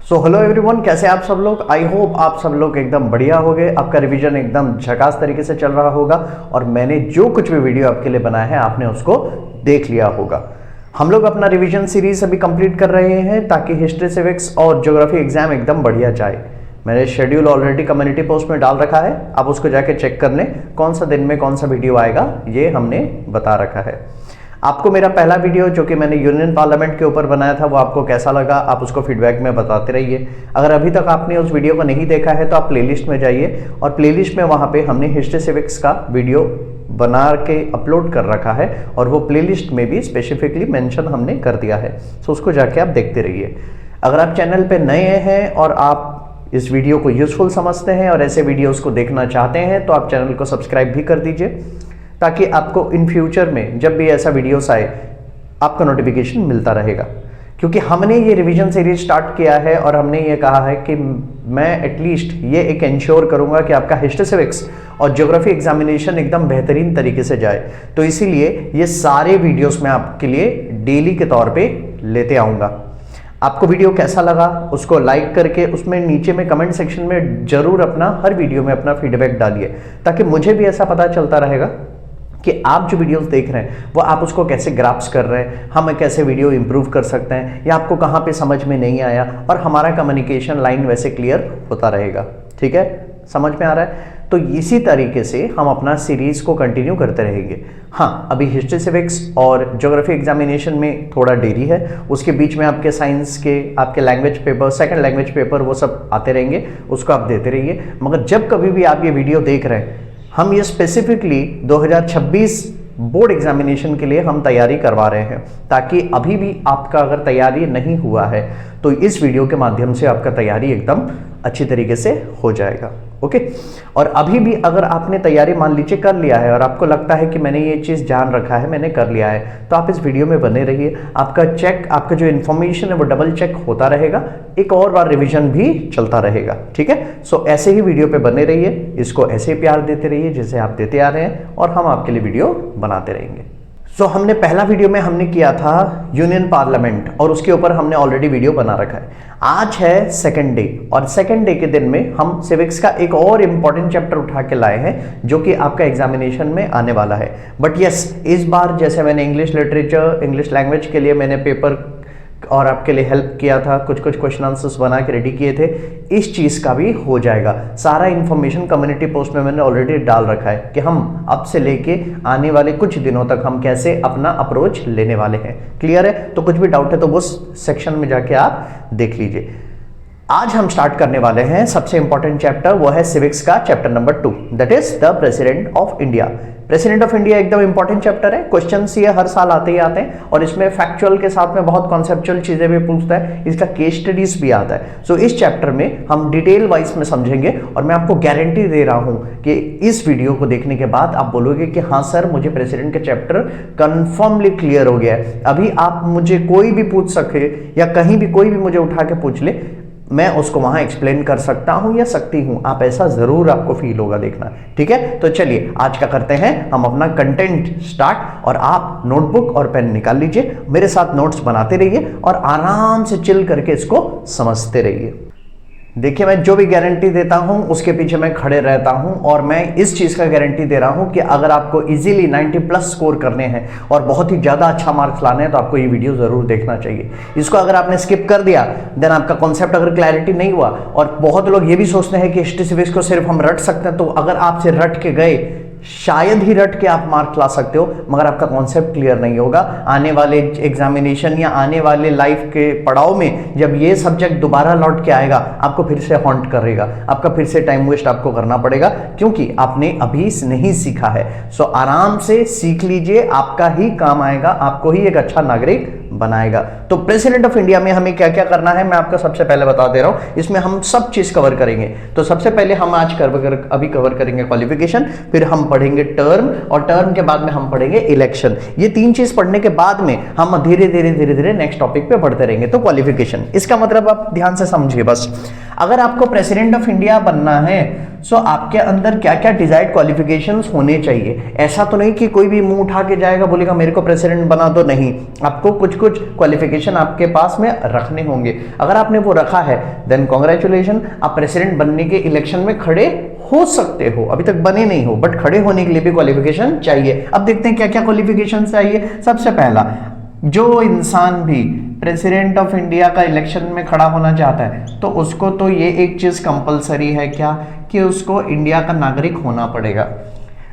So hello everyone, कैसे आप सब लोग। आई होप आप सब लोग एकदम बढ़िया हो गए। आपका रिवीजन एकदम झकास तरीके से चल रहा होगा और मैंने जो कुछ भी वीडियो आपके लिए बनाया है आपने उसको देख लिया होगा। हम लोग अपना रिवीजन सीरीज अभी कंप्लीट कर रहे हैं ताकि हिस्ट्री, सिविक्स और ज्योग्राफी एग्जाम एकदम बढ़िया जाए। मैंने शेड्यूल ऑलरेडी कम्युनिटी पोस्ट में डाल रखा है, आप उसको जाके चेक कर लें कौन सा दिन में कौन सा वीडियो आएगा, ये हमने बता रखा है। आपको मेरा पहला वीडियो जो कि मैंने यूनियन पार्लियामेंट के ऊपर बनाया था वो आपको कैसा लगा, आप उसको फीडबैक में बताते रहिए। अगर अभी तक आपने उस वीडियो को नहीं देखा है तो आप प्लेलिस्ट में जाइए और प्लेलिस्ट में वहाँ पे हमने हिस्ट्री सिविक्स का वीडियो बना के अपलोड कर रखा है और वो प्लेलिस्ट में भी स्पेसिफिकली मेंशन हमने कर दिया है, तो उसको जाके आप देखते रहिए। अगर आप चैनल पे नए हैं और आप इस वीडियो को यूजफुल समझते हैं और ऐसे वीडियोस को देखना चाहते हैं तो आप चैनल को सब्सक्राइब भी कर दीजिए ताकि आपको इन फ्यूचर में जब भी ऐसा वीडियोस आए आपका नोटिफिकेशन मिलता रहेगा। क्योंकि हमने ये रिवीजन सीरीज स्टार्ट किया है और हमने ये कहा है कि मैं एटलीस्ट ये एक इंश्योर करूंगा कि आपका हिस्ट्री, सिविक्स और ज्योग्राफी एग्जामिनेशन एकदम बेहतरीन तरीके से जाए। तो इसीलिए ये सारे वीडियोस मैं आपके लिए डेली के तौर पे लेते आऊँगा। आपको वीडियो कैसा लगा उसको लाइक करके उसमें नीचे में कमेंट सेक्शन में जरूर अपना हर वीडियो में अपना फीडबैक डालिए ताकि मुझे भी ऐसा पता चलता रहेगा कि आप जो वीडियोस देख रहे हैं वो आप उसको कैसे ग्रास्प कर रहे हैं, हम कैसे वीडियो इंप्रूव कर सकते हैं या आपको कहाँ पे समझ में नहीं आया, और हमारा कम्युनिकेशन लाइन वैसे क्लियर होता रहेगा। ठीक है, समझ में आ रहा है? तो इसी तरीके से हम अपना सीरीज को कंटिन्यू करते रहेंगे। हाँ, अभी हिस्ट्री, सिविक्स और ज्योग्राफी एग्जामिनेशन में थोड़ा देरी है, उसके बीच में आपके साइंस के, आपके language paper, second language paper वो सब आते रहेंगे, उसको आप देते रहिए। मगर जब कभी भी आप ये वीडियो देख रहे हैं, हम ये स्पेसिफिकली 2026 बोर्ड एग्जामिनेशन के लिए हम तैयारी करवा रहे हैं ताकि अभी भी आपका अगर तैयारी नहीं हुआ है तो इस वीडियो के माध्यम से आपका तैयारी एकदम अच्छी तरीके से हो जाएगा। ओके, और अभी भी अगर आपने तैयारी मान लीजिए कर लिया है और आपको लगता है कि मैंने ये चीज़ जान रखा है, मैंने कर लिया है, तो आप इस वीडियो में बने रहिए। आपका चेक, आपका जो इन्फॉर्मेशन है वो डबल चेक होता रहेगा, एक और बार रिवीजन भी चलता रहेगा। ठीक है, सो ऐसे ही वीडियो पे बने रहिए, इसको ऐसे ही प्यार देते रहिए जैसे आप देते आ रहे हैं और हम आपके लिए वीडियो बनाते रहेंगे। सो हमने पहला वीडियो में हमने किया था यूनियन पार्लियामेंट और उसके ऊपर हमने ऑलरेडी वीडियो बना रखा है। आज है सेकंड डे और सेकंड डे के दिन में हम सिविक्स का एक और इम्पॉर्टेंट चैप्टर उठा के लाए हैं जो कि आपका एग्जामिनेशन में आने वाला है। बट यस, इस बार जैसे मैंने इंग्लिश लिटरेचर, इंग्लिश लैंग्वेज के लिए मैंने पेपर और आपके लिए हेल्प किया था, कुछ क्वेश्चन आंसर्स बना के रेडी किए थे, इस चीज़ का भी हो जाएगा। सारा इन्फॉर्मेशन कम्युनिटी पोस्ट में मैंने ऑलरेडी डाल रखा है कि हम अब से लेके आने वाले कुछ दिनों तक हम कैसे अपना अप्रोच लेने वाले हैं। क्लियर है? तो कुछ भी डाउट है तो उस सेक्शन में जाके आप देख लीजिए। आज हम स्टार्ट करने वाले हैं सबसे इंपॉर्टेंट चैप्टर, वो है सिविक्स का chapter number 2, that is the president of India. President of India एकदम इंपॉर्टेंट चैप्टर है, क्वेश्चंस ये हर साल आते ही आते हैं और इसमें फैक्चुअल के साथ में बहुत कॉन्सेप्चुअल चीजें भी पूछता है, इसका केस स्टडीज भी आता है। सो इस चैप्टर में हम डिटेल वाइज में समझेंगे और मैं आपको गारंटी दे रहा हूं कि इस वीडियो को देखने के बाद आप बोलोगे कि हाँ सर, मुझे प्रेसिडेंट का चैप्टर कंफर्मली क्लियर हो गया है। अभी आप मुझे कोई भी पूछ सके या कहीं भी कोई भी मुझे उठा के पूछ ले, मैं उसको वहां एक्सप्लेन कर सकता हूं या सकती हूं। आप ऐसा जरूर आपको फील होगा, देखना। ठीक है, तो चलिए आज क्या करते हैं, हम अपना कंटेंट स्टार्ट, और आप नोटबुक और पेन निकाल लीजिए, मेरे साथ नोट्स बनाते रहिए और आराम से चिल करके इसको समझते रहिए। देखिए, मैं जो भी गारंटी देता हूं उसके पीछे मैं खड़े रहता हूं और मैं इस चीज का गारंटी दे रहा हूं कि अगर आपको इजीली 90+ स्कोर करने हैं और बहुत ही ज्यादा अच्छा मार्क्स लाने हैं तो आपको ये वीडियो जरूर देखना चाहिए। इसको अगर आपने स्किप कर दिया, देन आपका कॉन्सेप्ट अगर क्लैरिटी नहीं हुआ, और बहुत लोग ये भी सोचते हैं कि हिस्ट्री, सिविक्स को सिर्फ हम रट सकते हैं, तो अगर आपसे रट के गए शायद ही रट के आप मार्क ला सकते हो, मगर आपका कॉन्सेप्ट क्लियर नहीं होगा। आने वाले एग्जामिनेशन या आने वाले लाइफ के पड़ाव में जब ये सब्जेक्ट दोबारा लौट के आएगा, आपको फिर से हॉन्ट करेगा, आपका फिर से टाइम वेस्ट आपको करना पड़ेगा क्योंकि आपने अभी नहीं सीखा है। सो आराम से सीख लीजिए, आपका ही काम आएगा, आपको ही एक अच्छा नागरिक बनाएगा। तो प्रेसिडेंट ऑफ इंडिया में हमें क्या क्या करना है मैं आपको सबसे पहले बता दे रहा हूं, इसमें हम सब चीज कवर करेंगे। तो सबसे पहले हम आज अभी कवर करेंगे क्वालिफिकेशन, फिर हम पढ़ेंगे टर्म, और टर्म के बाद में हम पढ़ेंगे इलेक्शन। ये तीन चीज पढ़ने के बाद में हम धीरे धीरे नेक्स्ट टॉपिक पे बढ़ते रहेंगे। तो क्वालिफिकेशन, इसका मतलब आप ध्यान से समझिए बस। अगर आपको प्रेसिडेंट ऑफ इंडिया बनना है सो आपके अंदर क्या क्या डिजायर्ड क्वालिफिकेशंस होने चाहिए। ऐसा तो नहीं कि कोई भी मुंह उठा के जाएगा बोलेगा मेरे को प्रेसिडेंट बना दो, नहीं, आपको कुछ कुछ क्वालिफिकेशन आपके पास में रखने होंगे। अगर आपने वो रखा है देन कॉन्ग्रेचुलेशन, आप प्रेसिडेंट बनने के इलेक्शन में खड़े हो सकते हो। अभी तक बने नहीं हो बट खड़े होने के लिए भी क्वालिफिकेशन चाहिए। अब देखते हैं क्या क्या क्वालिफिकेशन चाहिए। सबसे पहला, जो इंसान भी प्रेसिडेंट ऑफ इंडिया का इलेक्शन में खड़ा होना चाहता है तो उसको तो ये एक चीज कंपलसरी है, क्या, कि उसको इंडिया का नागरिक होना पड़ेगा।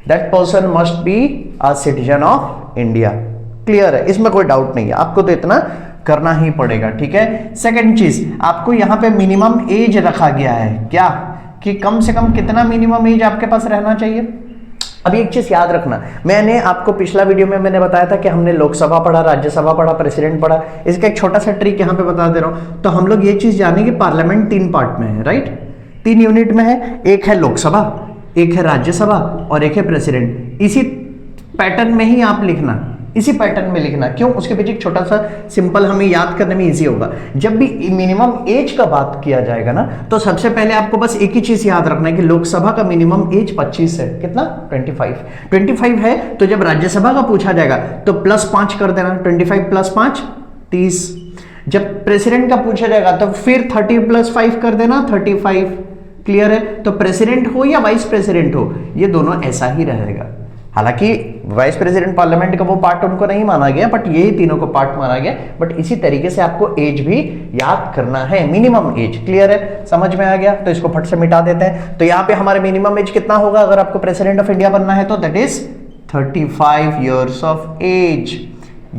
That person must be a citizen of India. Clear है, इसमें कोई डाउट नहीं है, आपको तो इतना करना ही पड़ेगा। ठीक है। सेकंड चीज, आपको यहां पे मिनिमम एज रखा गया है, क्या, कि कम से कम कितना मिनिमम एज आपके पास रहना चाहिए। अभी एक चीज याद रखना, मैंने आपको पिछला वीडियो में मैंने बताया था कि हमने लोकसभा पढ़ा, राज्यसभा पढ़ा, प्रेसिडेंट पढ़ा। इसका एक छोटा सा ट्रिक यहाँ पे बता दे रहा हूँ। तो हम लोग ये चीज जाने कि पार्लियामेंट 3 पार्ट में है, राइट, 3 यूनिट में है। एक है लोकसभा, एक है राज्यसभा और एक है प्रेसिडेंट। इसी पैटर्न में ही आप लिखना, इसी पैटर्न में लिखना। क्यों, उसके पीछे एक छोटा सा सिंपल हमें याद करने में इजी होगा। जब भी मिनिमम एज का बात किया जाएगा ना तो सबसे पहले आपको बस एक ही चीज याद रखना है कि लोकसभा का मिनिमम एज 25 है। कितना, 25 है। तो जब राज्यसभा का पूछा जाएगा तो +5 कर देना, 25 + 5 30। जब प्रेसिडेंट का पूछा जाएगा तो फिर 30 + 5 कर देना, 35। क्लियर है। तो प्रेसिडेंट हो या वाइस प्रेसिडेंट हो, ये दोनों ऐसा ही रहेगा। हालांकि वाइस प्रेसिडेंट पार्लियामेंट का वो पार्ट उनको नहीं माना गया बट ये तीनों को पार्ट माना गया। बट इसी तरीके से आपको एज भी याद करना है, मिनिमम एज। क्लियर है, समझ में आ गया। तो इसको फट से मिटा देते हैं। तो यहाँ पे हमारे मिनिमम एज कितना होगा अगर आपको प्रेसिडेंट ऑफ इंडिया बनना है तो that is 35 years of age.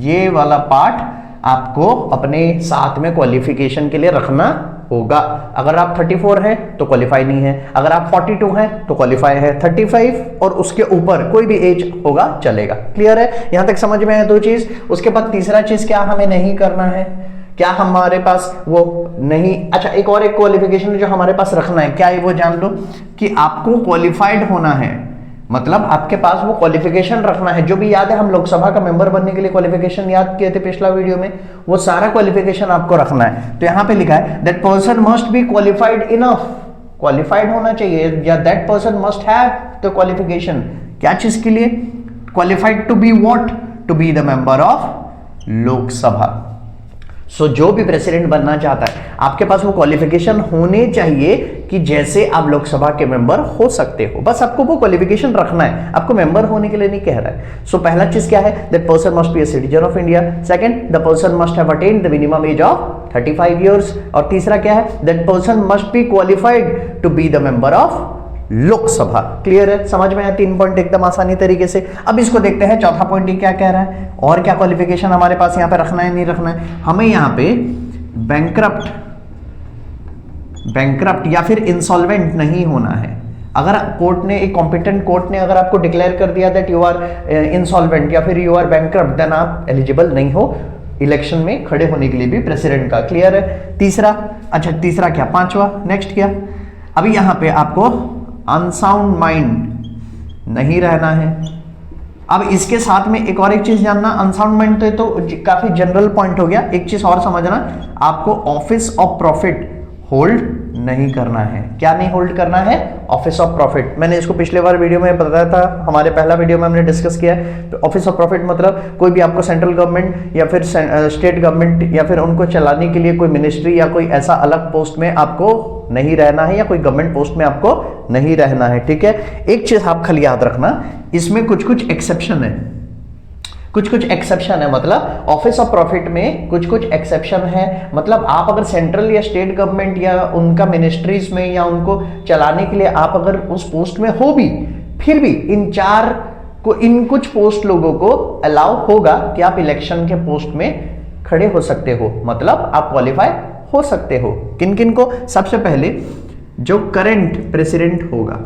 ये वाला पार्ट आपको अपने साथ में क्वालिफिकेशन के लिए रखना होगा। अगर आप 34 हैं तो क्वालिफाई नहीं है, अगर आप 42 हैं तो क्वालिफाई है। 35 और उसके ऊपर कोई भी एज होगा चलेगा। क्लियर है, यहां तक समझ में है 2 चीज। उसके बाद तीसरा चीज क्या हमें नहीं करना है, क्या हमारे पास वो नहीं, अच्छा एक और एक क्वालिफिकेशन जो हमारे पास रखना है, क्या है वो जान लो, कि आपको क्वालिफाइड होना है। मतलब आपके पास वो क्वालिफिकेशन रखना है। जो भी याद है हम लोकसभा का मेंबर बनने के लिए क्वालिफिकेशन याद किए थे पिछला वीडियो में, वो सारा क्वालिफिकेशन आपको रखना है। तो यहां पे लिखा है that person must be qualified enough, qualified होना चाहिए, या that person must have the qualification. क्या चीज के लिए, qualified to be what, to be the member of Lok Sabha. So जो भी प्रेसिडेंट बनना चाहता है आपके पास वो क्वालिफिकेशन होने चाहिए कि जैसे आप लोकसभा के मेंबर हो सकते हो। बस आपको वो क्वालिफिकेशन रखना है, आपको मेंबर होने के लिए नहीं कह रहा है। सो पहला चीज क्या है, that person must be a citizen of India. Second, the person must have attend the minimum age of 35 years. और तीसरा क्या है, that person must be qualified to be the member of Lok Sabha. Clear है, समझ में आया 3 पॉइंट एकदम आसानी तरीके से। अब इसको देखते हैं चौथा पॉइंट ये क्या कह रहा है, और क्या क्वालिफिकेशन हमारे पास यहाँ पे रखना है नहीं रखना है। हमें यहाँ पे बैंकरप्ट या फिर इंसॉल्वेंट नहीं होना है। अगर कोर्ट ने, एक कॉम्पिटेंट कोर्ट ने अगर आपको डिक्लेयर कर दिया दैट यू आर इंसॉल्वेंट या फिर यू आर बैंकरप्ट, देन आप एलिजिबल नहीं हो इलेक्शन में खड़े होने के लिए भी प्रेसिडेंट का। क्लियर है। तीसरा, अच्छा तीसरा क्या, 5वां, नेक्स्ट क्या, अभी यहाँ पे आपको अनसाउंड माइंड नहीं रहना है। अब इसके साथ में एक और एक चीज जानना, अनसाउंड माइंड तो काफी जनरल पॉइंट हो गया। एक चीज और समझना, आपको ऑफिस ऑफ प्रॉफिट होल्ड नहीं करना है। क्या नहीं होल्ड करना है, ऑफिस ऑफ प्रॉफिट। मैंने इसको पिछले बार वीडियो में बताया था, हमारे पहला वीडियो में हमने डिस्कस किया है। तो ऑफिस ऑफ प्रॉफिट मतलब कोई भी आपको सेंट्रल गवर्नमेंट या फिर स्टेट गवर्नमेंट या फिर उनको चलाने के लिए कोई मिनिस्ट्री या कोई ऐसा अलग पोस्ट में आपको नहीं रहना है, या कोई गवर्नमेंट पोस्ट में आपको नहीं रहना है। ठीक है। एक चीज आप खाली याद रखना, इसमें कुछ कुछ एक्सेप्शन है, कुछ कुछ एक्सेप्शन है। मतलब ऑफिस ऑफ प्रॉफिट में कुछ कुछ एक्सेप्शन है। मतलब आप अगर सेंट्रल या स्टेट गवर्नमेंट या उनका मिनिस्ट्रीज में या उनको चलाने के लिए आप अगर उस पोस्ट में हो भी, फिर भी इन कुछ पोस्ट लोगों को अलाउ होगा कि आप इलेक्शन के पोस्ट में खड़े हो सकते हो, मतलब आप क्वालिफाई हो सकते हो। किन किन को, सबसे पहले जो करंट प्रेसिडेंट होगा।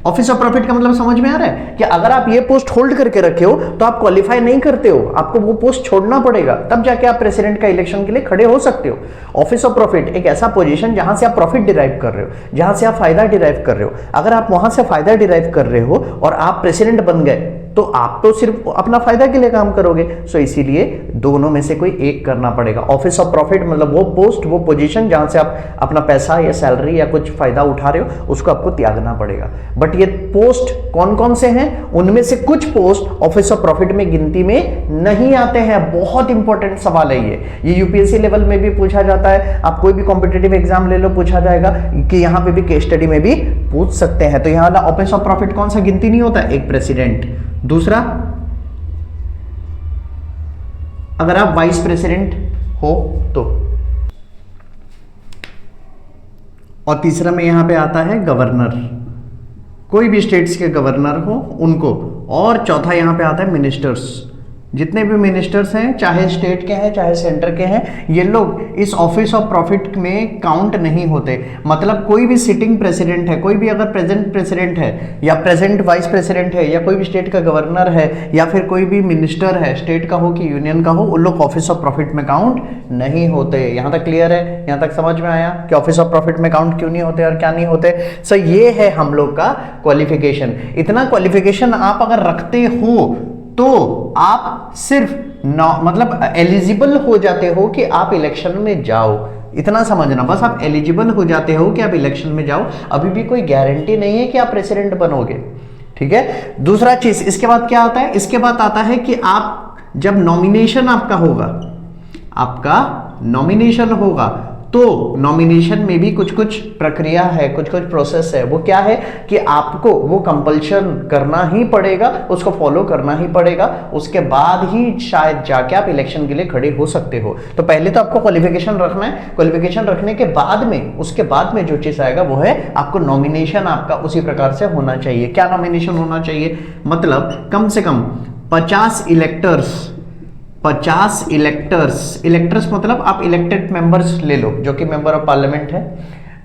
ऑफिस ऑफ प्रॉफिट का मतलब समझ में आ रहा है कि अगर आप ये पोस्ट होल्ड करके रखे हो तो आप क्वालिफाई नहीं करते हो, आपको वो पोस्ट छोड़ना पड़ेगा, तब जाके आप प्रेसिडेंट का इलेक्शन के लिए खड़े हो सकते हो। ऑफिस ऑफ प्रॉफिट एक ऐसा पोजीशन जहां से आप प्रॉफिट डिराइव कर रहे हो, जहां से आप फायदा डिराइव कर रहे हो। अगर आप वहां से फायदा डिराइव कर रहे हो और आप प्रेसिडेंट बन गए तो आप तो सिर्फ अपना फायदा के लिए काम करोगे। सो इसीलिए दोनों में से कोई एक करना पड़ेगा। ऑफिस ऑफ प्रॉफिट मतलब वो पोस्ट, वो पोजीशन जहां से आप अपना पैसा या सैलरी या कुछ फायदा उठा रहे हो, उसको आपको त्यागना पड़ेगा। बट ये पोस्ट कौन कौन से हैं, उनमें से कुछ पोस्ट ऑफिस ऑफ प्रॉफिट में गिनती में नहीं आते हैं। बहुत इंपॉर्टेंट सवाल है ये यूपीएससी लेवल में भी पूछा जाता है। आप कोई भी कॉम्पिटेटिव एग्जाम ले लो, पूछा जाएगा कि यहां पे भी केस स्टडी में भी पूछ सकते हैं। तो यहां ऑफिस ऑफ प्रॉफिट कौन सा गिनती नहीं होता, एक प्रेसिडेंट, दूसरा अगर आप वाइस प्रेसिडेंट हो तो, और तीसरा में यहां पे आता है गवर्नर, कोई भी स्टेट्स के गवर्नर हो उनको, और चौथा यहां पे आता है मिनिस्टर्स। जितने भी मिनिस्टर्स हैं, चाहे स्टेट के हैं चाहे सेंटर के हैं, ये लोग इस ऑफिस ऑफ प्रॉफिट में काउंट नहीं होते। मतलब कोई भी सिटिंग प्रेसिडेंट है, कोई भी अगर प्रेजेंट प्रेसिडेंट है या प्रेजेंट वाइस प्रेसिडेंट है या कोई भी स्टेट का गवर्नर है या फिर कोई भी मिनिस्टर है, स्टेट का हो कि यूनियन का हो, उन लोग ऑफिस ऑफ प्रॉफिट में काउंट नहीं होते। यहां तक क्लियर है? यहां तक समझ में आया कि ऑफिस ऑफ प्रॉफिट में काउंट क्यों नहीं होते और क्या नहीं होते? सो ये है हम लोग का क्वालिफिकेशन। इतना क्वालिफिकेशन आप अगर रखते हो तो आप सिर्फ मतलब एलिजिबल हो जाते हो कि आप इलेक्शन में जाओ। इतना समझना, बस आप एलिजिबल हो जाते हो कि आप इलेक्शन में जाओ। अभी भी कोई गारंटी नहीं है कि आप प्रेसिडेंट बनोगे, ठीक है। दूसरा चीज, इसके बाद क्या आता है? इसके बाद आता है कि आप जब नॉमिनेशन आपका होगा, आपका नॉमिनेशन होगा, तो नॉमिनेशन में भी कुछ कुछ प्रक्रिया है, कुछ कुछ प्रोसेस है। वो क्या है कि आपको वो कंपल्शन करना ही पड़ेगा, उसको फॉलो करना ही पड़ेगा। उसके बाद ही शायद जाके आप इलेक्शन के लिए खड़े हो सकते हो। तो पहले तो आपको क्वालिफिकेशन रखना है। क्वालिफिकेशन रखने के बाद में, उसके बाद में जो चीज आएगा वो है आपको नॉमिनेशन आपका उसी प्रकार से होना चाहिए। क्या नॉमिनेशन होना चाहिए? मतलब कम से कम 50 इलेक्टर्स, 50 इलेक्टर्स मतलब आप इलेक्टेड मेंबर्स ले लो जो कि मेंबर ऑफ पार्लियामेंट है,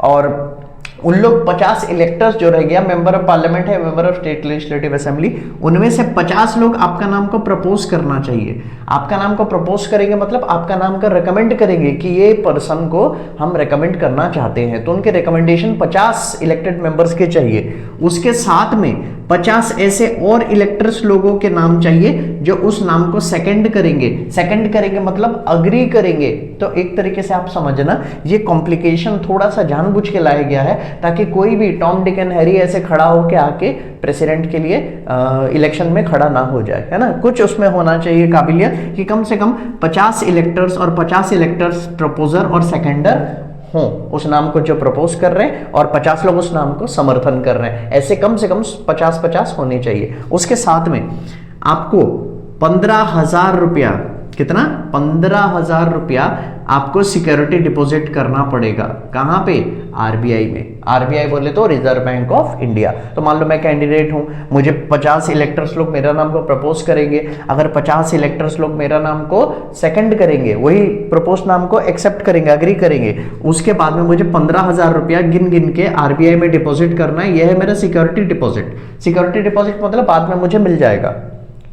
और उन लोग 50 इलेक्टर्स जो रह गया, मेंबर ऑफ पार्लियामेंट है, member of state legislative assembly, उनमें से 50 लोग आपका नाम को प्रपोज करना चाहिए। आपका नाम को प्रपोज करेंगे मतलब आपका नाम का रिकमेंड करेंगे कि ये पर्सन को हम रिकमेंड करना चाहते हैं। तो उनके रिकमेंडेशन 50 इलेक्टेड मेंबर्स के चाहिए। उसके साथ में 50 ऐसे और इलेक्टर्स लोगों के नाम चाहिए जो उस नाम को सेकंड करेंगे। सेकंड करेंगे मतलब अग्री करेंगे। तो एक तरीके से आप समझना, ये कॉम्प्लिकेशन थोड़ा सा जानबूझ के लाया गया है ताकि कोई भी टॉम डिक एंड हैरी ऐसे खड़ा होके आके प्रेसिडेंट के लिए इलेक्शन में खड़ा ना हो जाए, है ना। कुछ उसमें होना चाहिए काबिलियत कि कम से कम 50 इलेक्टर्स और 50 इलेक्टर्स प्रपोजर और सेकेंडर हो उस नाम को जो प्रपोज कर रहे हैं, और 50 लोग उस नाम को समर्थन कर रहे हैं। ऐसे कम से कम 50-50 होने चाहिए। उसके साथ में आपको 15,000 रुपया, कितना? 15,000 रुपया आपको सिक्योरिटी डिपॉजिट करना पड़ेगा। कहां पे? आरबीआई में। आरबीआई बोले तो रिजर्व बैंक ऑफ इंडिया। तो मान लो मैं कैंडिडेट हूं, मुझे 50 इलेक्टर्स लोग मेरा नाम को प्रपोज करेंगे। अगर 50 इलेक्टर्स लोग मेरा नाम को सेकंड करेंगे, वही प्रपोज नाम को एक्सेप्ट करेंगे, अग्री करेंगे, उसके बाद में मुझे 15,000 रुपया गिन गिन के आरबीआई में डिपॉजिट करना है। यह है मेरा सिक्योरिटी डिपॉजिट। सिक्योरिटी डिपॉजिट मतलब बाद में मुझे मिल जाएगा,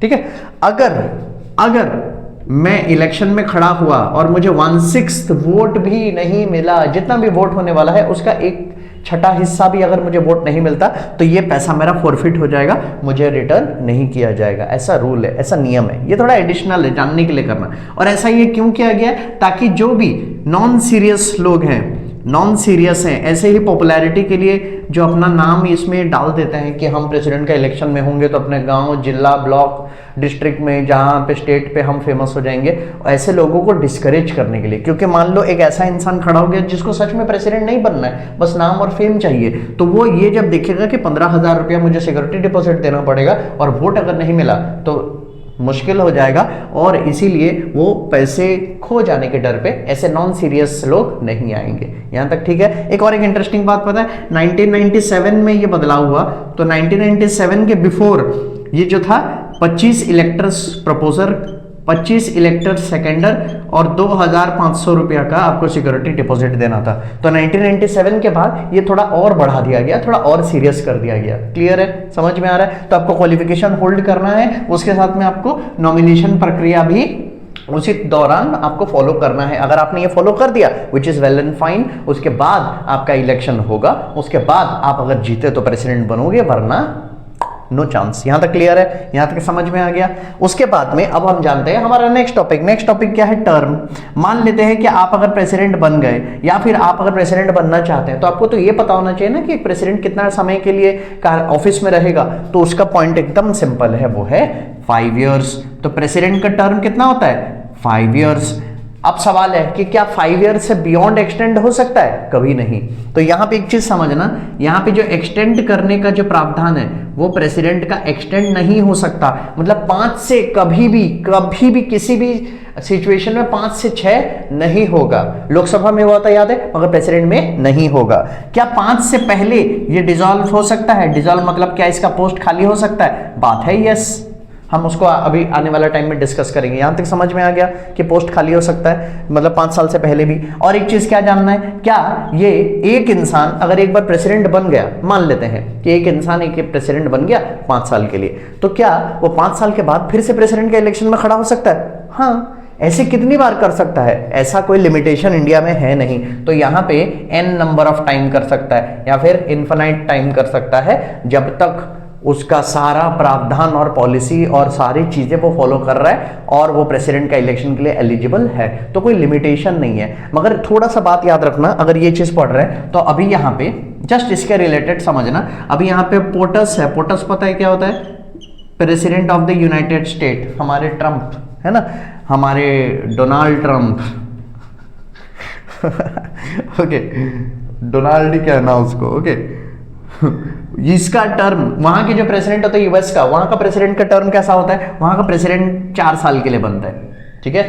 ठीक है। अगर मैं इलेक्शन में खड़ा हुआ और मुझे 1/6 वोट भी नहीं मिला, जितना भी वोट होने वाला है उसका 1/6 हिस्सा भी अगर मुझे वोट नहीं मिलता, तो ये पैसा मेरा फॉरफिट हो जाएगा, मुझे रिटर्न नहीं किया जाएगा। ऐसा रूल है, ऐसा नियम है। ये थोड़ा एडिशनल है, जानने के लिए करना। और ऐसा ये क्यों किया गया? ताकि जो भी नॉन सीरियस लोग हैं, नॉन सीरियस हैं, ऐसे ही पॉपुलैरिटी के लिए जो अपना नाम इसमें डाल देते हैं कि हम प्रेसिडेंट का इलेक्शन में होंगे तो अपने गांव, जिला, ब्लॉक, डिस्ट्रिक्ट में, जहां पे स्टेट पे हम फेमस हो जाएंगे, ऐसे लोगों को डिस्करेज करने के लिए। क्योंकि मान लो एक ऐसा इंसान खड़ा हो गया जिसको सच में प्रेसिडेंट नहीं बनना है, बस नाम और फेम चाहिए, तो वो ये जब देखेगा कि 15,000 रुपया मुझे सिक्योरिटी डिपॉजिट देना पड़ेगा और वोट अगर नहीं मिला तो मुश्किल हो जाएगा, और इसीलिए वो पैसे खो जाने के डर पे ऐसे नॉन सीरियस लोग नहीं आएंगे। यहां तक ठीक है। एक और एक इंटरेस्टिंग बात पता है, 1997 में ये बदलाव हुआ। तो 1997 के बिफोर ये जो था 25 इलेक्टर्स प्रपोजर, 25 इलेक्टर सेकेंडर और 2,500 रुपया का आपको सिक्योरिटी डिपॉजिट देना था। तो 1997 के बाद ये थोड़ा और बढ़ा दिया गया, थोड़ा और सीरियस कर दिया गया। क्लियर है? समझ में आ रहा है? तो आपको क्वालिफिकेशन होल्ड करना है, उसके साथ में आपको नॉमिनेशन प्रक्रिया भी उसी दौरान आपको फॉलो करना है। अगर आपने ये फॉलो कर दिया, which is well and fine, उसके बाद आपका इलेक्शन होगा, उसके बाद आप अगर जीते तो प्रेसिडेंट बनोगे, वरना नो चांस। यहां तक क्लियर है, यहां तक समझ में आ गया। उसके बाद में अब हम जानते हैं हमारा नेक्स्ट टॉपिक क्या है, टर्म। मान लेते हैं कि आप अगर प्रेसिडेंट बन गए या फिर आप अगर प्रेसिडेंट बनना चाहते हैं तो आपको तो ये पता होना चाहिए ना कि एक प्रेसिडेंट कितना समय के लिए ऑफिस में रहेगा। तो उसका पॉइंट एकदम सिंपल है, वो है 5 इयर्स। तो प्रेसिडेंट का टर्म कितना होता है, 5 इयर्स। अब सवाल है कि क्या 5 ईयर से बियॉन्ड एक्सटेंड हो सकता है, कभी नहीं। तो यहां पे एक चीज समझना, यहां पे जो एक्सटेंड करने का जो प्रावधान है वो प्रेसिडेंट का एक्सटेंड नहीं हो सकता। मतलब 5 से कभी भी किसी भी सिचुएशन में 5 से 6 नहीं होगा। लोकसभा में हुआ था याद है, मगर प्रेसिडेंट में नहीं होगा। क्या 5 से पहले ये डिसॉल्व हो सकता है, डिसॉल्व मतलब क्या इसका पोस्ट खाली हो सकता है, बात है यस। हम उसको अभी आने वाला टाइम में डिस्कस करेंगे। यहां तक समझ में आ गया कि पोस्ट खाली हो सकता है, मतलब 5 साल से पहले भी। और एक चीज क्या जानना है, क्या ये एक इंसान अगर एक बार प्रेसिडेंट बन गया, मान लेते हैं कि एक इंसान एक प्रेसिडेंट बन गया 5 साल के लिए, तो क्या वो 5 साल के बाद फिर से प्रेसिडेंट के इलेक्शन में खड़ा हो सकता है? हाँ, ऐसे कितनी बार कर सकता है, ऐसा कोई लिमिटेशन इंडिया में है नहीं। तो यहाँ पे n नंबर ऑफ टाइम कर सकता है या फिर इन्फिनाइट टाइम कर सकता है, जब तक उसका सारा प्रावधान और पॉलिसी और सारी चीजें वो फॉलो कर रहा है और वो प्रेसिडेंट का इलेक्शन के लिए एलिजिबल है। तो कोई लिमिटेशन नहीं है। मगर थोड़ा सा बात याद रखना, अगर ये चीज पढ़ रहे हैं तो अभी यहाँ पे जस्ट इसके रिलेटेड समझना। अभी यहाँ पे पोटस है, पोटस पता है क्या होता है, president of the United state, हमारे ट्रंप है ना, हमारे डोनाल्ड ट्रंप ओके, डोनाल्ड क्या ना उसको, ओके इसका टर्म, वहां के जो प्रेसिडेंट होता है यूएस का, वहां का प्रेसिडेंट का टर्म कैसा होता है, वहां का प्रेसिडेंट 4 साल के लिए बनता है, ठीक है।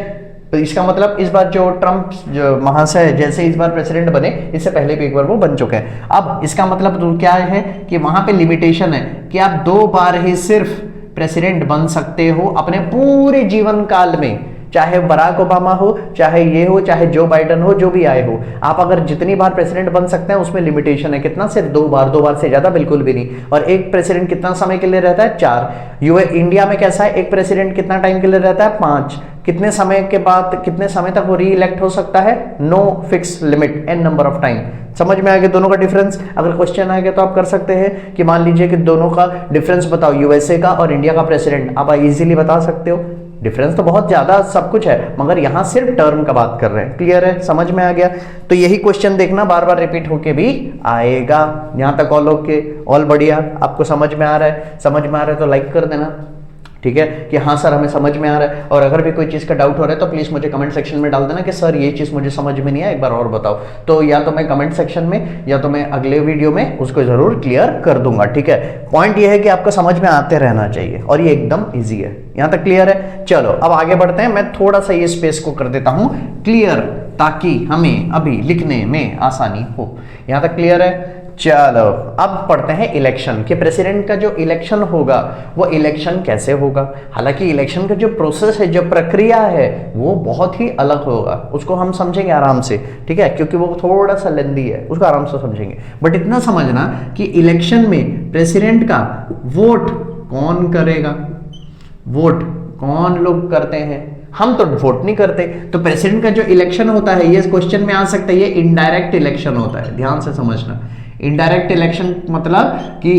तो इसका मतलब इस बार जो ट्रंप जो महाशय जैसे इस बार प्रेसिडेंट बने, इससे पहले भी एक बार वो बन चुके हैं। अब इसका मतलब क्या है कि वहां पे लिमिटेशन है कि आप 2 बार ही सिर्फ प्रेसिडेंट बन सकते हो अपने पूरे जीवन काल में, चाहे बराक ओबामा हो, चाहे ये हो, चाहे जो बाइडन हो, जो भी आए हो। आप अगर जितनी बार प्रेसिडेंट बन सकते हैं उसमें लिमिटेशन है, कितना, सिर्फ 2 बार, 2 बार से ज्यादा बिल्कुल भी नहीं। और एक प्रेसिडेंट कितना समय के लिए रहता है, 4। इंडिया में कैसा है, एक प्रेसिडेंट कितना टाइम के लिए रहता है, 5। कितने समय के बाद कितने समय तक वो री इलेक्ट हो सकता है, no fix limit, n number of time. समझ में आ गया दोनों का डिफरेंस। अगर क्वेश्चन आ गया तो आप कर सकते हैं कि मान लीजिए कि दोनों का डिफरेंस बताओ, यूएसए का और इंडिया का प्रेसिडेंट, आप इजीली बता सकते हो। डिफरेंस तो बहुत ज्यादा सब कुछ है, मगर यहां सिर्फ टर्म का बात कर रहे हैं। क्लियर है, समझ में आ गया। तो यही क्वेश्चन देखना बार बार रिपीट होके भी आएगा। यहां तक ऑल ओके, ऑल बढ़िया, आपको समझ में आ रहा है? समझ में आ रहा है तो लाइक कर देना, ठीक है, कि हाँ सर हमें समझ में आ रहा है। और अगर भी कोई चीज़ का डाउट हो रहा है तो प्लीज़ मुझे कमेंट सेक्शन में डाल देना कि सर ये चीज़ मुझे समझ में नहीं आया, एक बार और बताओ। तो या तो मैं कमेंट सेक्शन में या तो मैं अगले वीडियो में उसको ज़रूर क्लियर कर दूंगा, ठीक है। पॉइंट ये है कि आपको समझ में आते रहना चाहिए और ये एकदम ईजी है। यहाँ तक क्लियर है? चलो अब आगे बढ़ते हैं। मैं थोड़ा सा ये स्पेस को कर देता हूँ क्लियर ताकि हमें अभी लिखने में आसानी हो। यहाँ तक क्लियर है? चलो अब पढ़ते हैं इलेक्शन कि प्रेसिडेंट का जो इलेक्शन होगा वो इलेक्शन कैसे होगा। हालांकि इलेक्शन का जो प्रोसेस है, जो प्रक्रिया है, वो बहुत ही अलग होगा। उसको हम समझेंगे आराम से, ठीक है, क्योंकि वो थोड़ा सा लेंदी है, उसको आराम से समझेंगे। बट इतना समझना कि इलेक्शन में प्रेसिडेंट का वोट कौन करेगा, वोट कौन लोग करते हैं, हम तो वोट नहीं करते। तो प्रेसिडेंट का जो इलेक्शन होता है, ये क्वेश्चन में आ सकता है, ये इनडायरेक्ट इलेक्शन होता है, ध्यान से समझना। इनडायरेक्ट इलेक्शन मतलब कि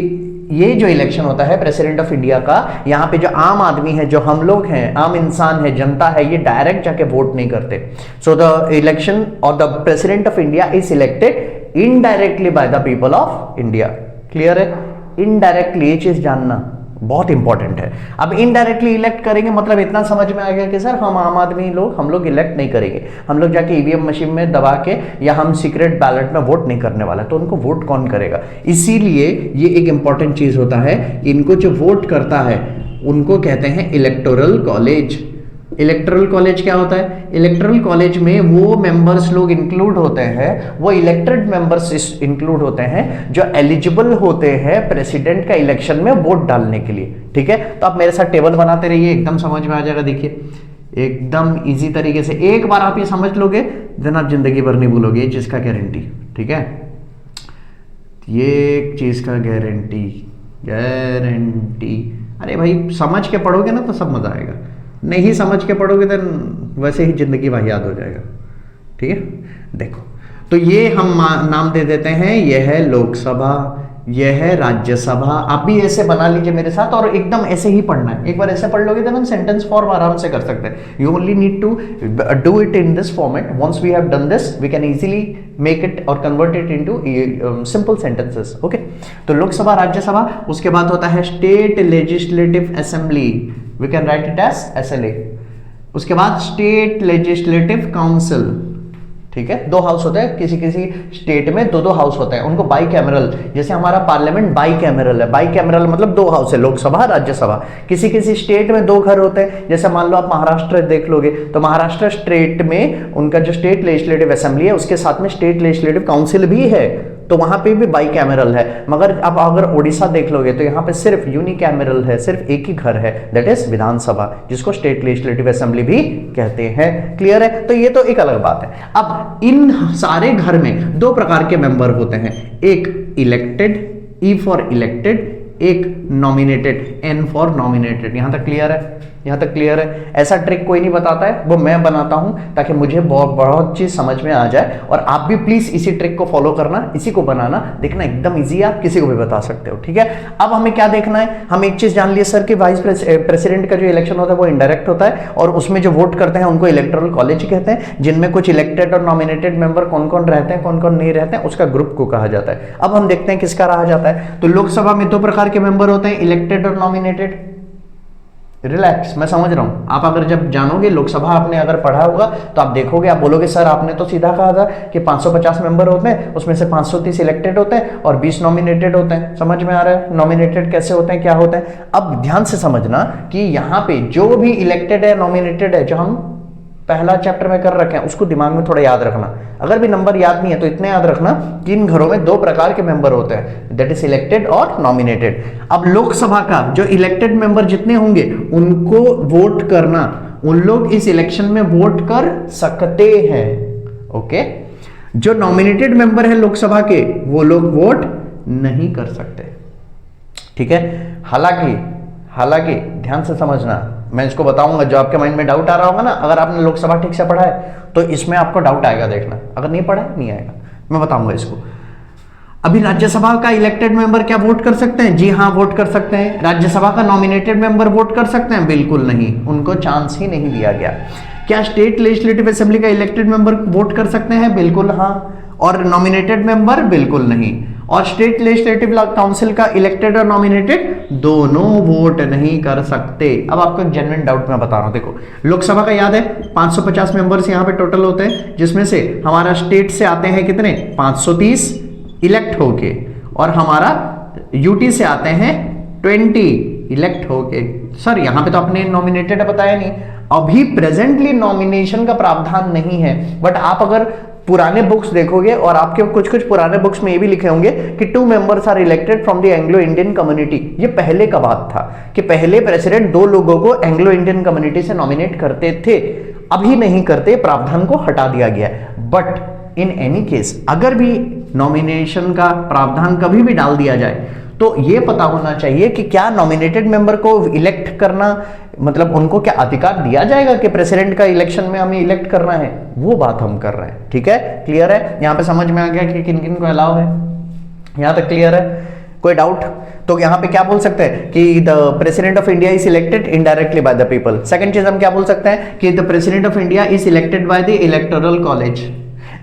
ये जो इलेक्शन होता है प्रेसिडेंट ऑफ इंडिया का, यहाँ पे जो आम आदमी है, जो हम लोग हैं, आम इंसान है, जनता है, ये डायरेक्ट जाके वोट नहीं करते। So the election of the president of India is elected indirectly by the people of India. Clear है? इनडायरेक्टली, ये चीज जानना बहुत इंपॉर्टेंट है। अब इनडायरेक्टली इलेक्ट करेंगे मतलब इतना समझ में आ गया कि सर हम आम आदमी लोग, हम लोग इलेक्ट नहीं करेंगे, हम लोग जाके ईवीएम मशीन में दबा के या हम सीक्रेट बैलेट में वोट नहीं करने वाला। तो उनको वोट कौन करेगा? इसीलिए ये एक इंपॉर्टेंट चीज होता है, इनको जो वोट करता है उनको कहते हैं इलेक्टोरल कॉलेज। इलेक्टोरल कॉलेज क्या होता है? इलेक्टोरल कॉलेज में वो मेंबर्स लोग इंक्लूड होते हैं, वो इलेक्टेड मेंबर्स इंक्लूड होते हैं जो एलिजिबल होते हैं प्रेसिडेंट का इलेक्शन में वोट डालने के लिए, ठीक है। तो आप मेरे साथ टेबल बनाते रहिए, एकदम समझ में आ जाएगा। देखिए एकदम इजी तरीके से, एक बार आप ये समझ लोगे देन आप जिंदगी भर नहीं भूलोगे, ये चीज का गारंटी, ठीक है। ये एक चीज का गारंटी, अरे भाई समझ के पढ़ोगे ना तो सब मजा आएगा, नहीं समझ के पढ़ोगे तो वैसे ही जिंदगी वाहियात हो जाएगा, ठीक है। देखो तो ये हम नाम दे देते हैं, ये है लोकसभा, यह है राज्यसभा। आप भी ऐसे बना लीजिए मेरे साथ और एकदम ऐसे ही पढ़ना है। एक बार ऐसे पढ़ लोगे तो हम सेंटेंस फॉर्म आराम से कर सकते हैं। You only need to do it in this format. Once we have done this we can easily make it और convert it into simple sentences. Okay, तो लोकसभा, राज्यसभा, उसके बाद होता है state legislative assembly, we can write it as SLA। उसके बाद state legislative council, ठीक है, 2 हाउस होते हैं, किसी किसी स्टेट में 2-2 हाउस होते हैं, उनको बाई कैमरल, जैसे हमारा पार्लियामेंट बाई कैमरल है। बाई कैमरल मतलब 2 हाउस है, लोकसभा, राज्यसभा। किसी किसी स्टेट में 2 घर होते हैं, जैसे मान लो आप महाराष्ट्र देख लोगे तो महाराष्ट्र स्टेट में उनका जो स्टेट लेजिस्लेटिव असेंबली है उसके साथ में स्टेट लेजिस्लेटिव काउंसिल भी है, तो वहां पे भी बाई कैमरल है। मगर अब अगर उड़ीसा देख लोगे तो यहाँ पे सिर्फ यूनिकैमरल है, सिर्फ एक ही घर है, दैट इज विधानसभा, जिसको स्टेट लेजिस्लेटिव असेंबली भी कहते हैं। क्लियर है? तो ये तो एक अलग बात है। अब इन सारे घर में 2 प्रकार के मेंबर होते हैं, एक इलेक्टेड, E फॉर इलेक्टेड, एक नॉमिनेटेड, N फॉर नॉमिनेटेड। यहां तक क्लियर है? यहां तक क्लियर है? ऐसा ट्रिक कोई नहीं बताता है, वो मैं बनाता हूं ताकि मुझे बहुत चीज समझ में आ जाए, और आप भी प्लीज इसी ट्रिक को फॉलो करना, इसी को बनाना, देखना एकदम इजी है, आप किसी को भी बता सकते हो। ठीक है, अब हमें क्या देखना है, हम एक चीज जान लिए सर कि वाइस प्रेसिडेंट का जो इलेक्शन होता है वो इनडायरेक्ट होता है, और उसमें जो वोट करते हैं उनको इलेक्टोरल कॉलेज कहते हैं, जिनमें कुछ इलेक्टेड और नॉमिनेटेड मेंबर कौन कौन रहते हैं, कौन कौन नहीं रहते हैं, उसका ग्रुप को कहा जाता है। अब हम देखते हैं किसका रहा जाता है। तो लोकसभा में 2 प्रकार के मेंबर होते हैं, इलेक्टेड और नॉमिनेटेड। रिलैक्स, मैं समझ रहा हूं। आप अगर जब जानोगे लोकसभा आपने अगर पढ़ा होगा तो आप देखोगे, आप बोलोगे सर आपने तो सीधा कहा था कि 550 मेंबर होते हैं, उसमें से 530 इलेक्टेड होते हैं और 20 नॉमिनेटेड होते हैं। समझ में आ रहा है नॉमिनेटेड कैसे होते हैं, क्या होते हैं? अब ध्यान से समझना कि यहां पे जो भी इलेक्टेड है, नॉमिनेटेड है, जो हम पहला चैप्टर में कर रखे हैं उसको दिमाग में थोड़ा याद रखना। अगर भी नंबर याद नहीं है तो इतना याद रखना कि इन घरों में 2 प्रकार के मेंबर होते हैं, दैट इज इलेक्टेड और नॉमिनेटेड। अब लोकसभा का जो इलेक्टेड मेंबर जितने होंगे उनको वोट करना, उन लोग इस इलेक्शन में वोट कर सकते हैं। ओके, जो नॉमिनेटेड मेंबर है लोकसभा के वो लोग वोट नहीं कर सकते। ठीक है, हालांकि ध्यान से समझना, मैं इसको बताऊंगा, जो आपके माइंड में डाउट आ रहा होगा ना, अगर आपने लोकसभा ठीक से पढ़ा है तो इसमें आपको डाउट आएगा, देखना। अगर नहीं पढ़ा है नहीं आएगा, मैं बताऊंगा इसको। अभी राज्यसभा का इलेक्टेड मेंबर क्या वोट कर सकते हैं? जी हाँ, वोट कर सकते हैं। राज्यसभा का नॉमिनेटेड मेंबर वोट कर सकते हैं? बिल्कुल नहीं, उनको चांस ही नहीं दिया गया। क्या स्टेट लेजिस्लेटिव असेंबली का इलेक्टेड मेंबर वोट कर सकते हैं? बिल्कुल हाँ। और नॉमिनेटेड मेंबर? बिल्कुल नहीं। और स्टेट लेजिस्लेटिव काउंसिल का इलेक्टेड और नॉमिनेटेड दोनों वोट नहीं कर सकते। अब आपको एक जेन्युइन डाउट मैं बता रहा हूं, देखो लोकसभा का याद है 550 मेंबर्स यहां पे टोटल होते हैं, जिसमें से हमारा स्टेट से आते हैं कितने? 530 इलेक्ट होके, और हमारा यूटी से आते हैं 20 इलेक्ट होके। सर यहां पे तो आपने नॉमिनेटेड बताया नहीं। अभी प्रेजेंटली नॉमिनेशन का प्रावधान नहीं है, बट आप अगर पुराने बुक्स देखोगे और आपके कुछ पुराने बुक्स में ये भी लिखे होंगे कि 2 members are elected from the Anglo Indian community. ये पहले का बात था कि पहले प्रेसिडेंट 2 लोगों को एंग्लो इंडियन कम्युनिटी से नॉमिनेट करते थे, अभी नहीं करते, प्रावधान को हटा दिया गया। बट इन एनी केस अगर भी नॉमिनेशन का प्रावधान कभी भी डाल दिया जाए तो ये पता होना चाहिए कि क्या नॉमिनेटेड मेंबर को इलेक्ट करना, मतलब उनको क्या अधिकार दिया जाएगा कि प्रेसिडेंट का इलेक्शन में हमें इलेक्ट करना है, वो बात हम कर रहे हैं। ठीक है, क्लियर है? यहां पे समझ में आ गया कि किन किन को अलाउ है? यहां तक क्लियर है? कोई डाउट? तो यहां पे क्या बोल सकते हैं कि the president of India is elected indirectly by the people. Second चीज हम क्या बोल सकते हैं कि the president of India is elected by the electoral college.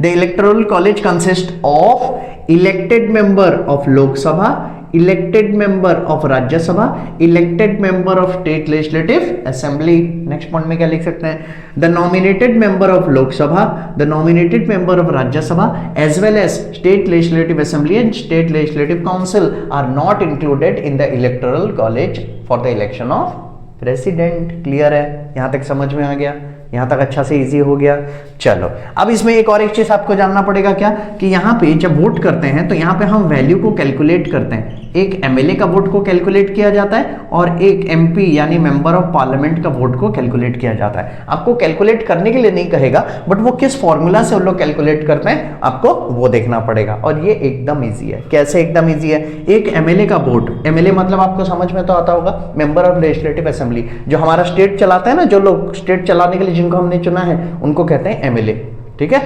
The electoral college consists of elected member of Lok Sabha, elected member of Rajya Sabha, elected member of State Legislative Assembly. Next point में क्या लिख सकते हैं? The nominated member of Lok Sabha, the nominated member of Rajya Sabha, as well as State Legislative Assembly and State Legislative Council are not included in the electoral college for the election of President. Clear है? यहाँ तक समझ में आ गया? यहां तक अच्छा से इजी हो गया। चलो अब इसमें एक और एक चीज आपको जानना पड़ेगा, क्या कि यहां पे जब वोट करते हैं तो यहां पे हम वैल्यू को कैलकुलेट करते हैं। एक एमएलए का वोट को कैलकुलेट किया जाता है और एक एमपी यानी मेंबर ऑफ पार्लियामेंट का वोट को कैलकुलेट किया जाता है। आपको कैलकुलेट करने के लिए नहीं कहेगा, बट वो किस फॉर्मूला से वो लोग कैलकुलेट करते हैं आपको वो देखना पड़ेगा, और ये एकदम ईजी है। कैसे एकदम ईजी है? एक एमएलए का वोट, एमएलए मतलब आपको समझ में तो आता होगा, मेंबर ऑफ लेजिस्लेटिव असेंबली, जो हमारा स्टेट चलाता है ना, जो लोग स्टेट चलाने के लिए जिनको हमने चुना है उनको कहते हैं एमएलए। ठीक है,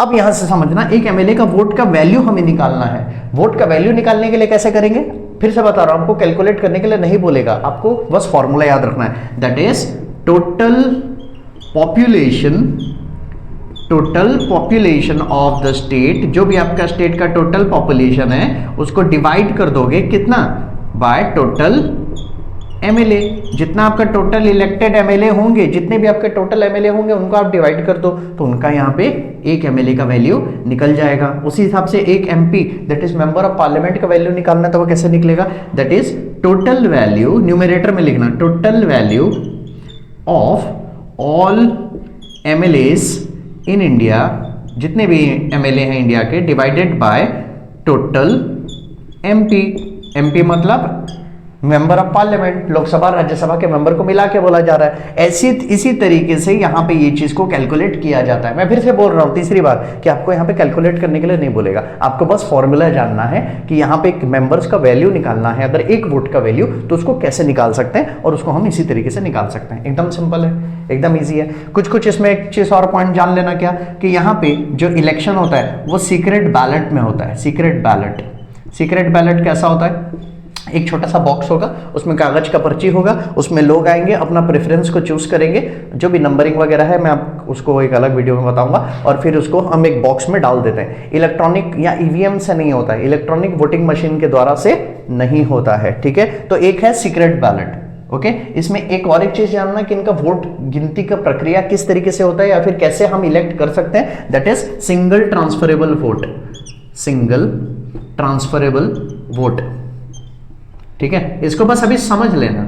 अब यहां से समझना, एक एमएलए का वोट का वैल्यू हमें निकालना है। वोट का वैल्यू निकालने के लिए कैसे करेंगे, फिर से बता रहा हूं, आपको कैलकुलेट करने के लिए नहीं बोलेगा, आपको बस फॉर्मूला याद रखना है, that is total population of the state, जो भी आपका स्टेट का टोटल पॉपुलेशन है उसको डिवाइड कर दोगे कितना, बाय टोटल एमएलए। जितना आपका टोटल इलेक्टेड एमएलए होंगे, जितने भी आपके टोटल एमएलए होंगे उनको आप डिवाइड कर दो, तो उनका यहाँ पे एक एमएलए का वैल्यू निकल जाएगा। उसी हिसाब से एक MP that is member of parliament का वैल्यू निकालना, तो वो कैसे निकलेगा, that is total value, numerator में लिखना, total value of all MLAs in India, जितने भी एमएलए हैं इंडिया के, divided by total MP. MP मतलब member of parliament, Lok Sabha Rajya Sabha के मेंबर को मिला के बोला जा रहा है। ऐसी इसी तरीके से यहाँ पे ये चीज को कैलकुलेट किया जाता है। मैं फिर से बोल रहा हूँ तीसरी बार कि आपको यहाँ पे कैलकुलेट करने के लिए नहीं बोलेगा, आपको बस फॉर्मूला जानना है कि यहाँ पे एक मेंबर्स का वैल्यू निकालना है। अगर एक वोट का वैल्यू, तो उसको कैसे निकाल सकते हैं, और उसको हम इसी तरीके से निकाल सकते हैं। एकदम सिंपल है, एकदम ईजी है। कुछ इसमें एक चीज और पॉइंट जान लेना, क्या कि यहाँ पे जो इलेक्शन होता है वो सीक्रेट बैलेट में होता है। सीक्रेट बैलेट कैसा होता है, एक छोटा सा बॉक्स होगा, उसमें कागज का पर्ची होगा, उसमें लोग आएंगे, अपना प्रेफरेंस को चूज करेंगे, जो भी नंबरिंग वगैरह है मैं आप उसको एक अलग वीडियो में बताऊंगा, और फिर उसको हम एक बॉक्स में डाल देते हैं। इलेक्ट्रॉनिक या ईवीएम से नहीं होता है, इलेक्ट्रॉनिक वोटिंग मशीन के द्वारा से नहीं होता है, ठीक है। तो एक है सीक्रेट बैलेट, ओके। इसमें एक और एक चीज जानना कि इनका वोट गिनती का प्रक्रिया किस तरीके से होता है, या फिर कैसे हम इलेक्ट कर सकते हैं, that is single transferable vote, ठीक है। इसको बस अभी समझ लेना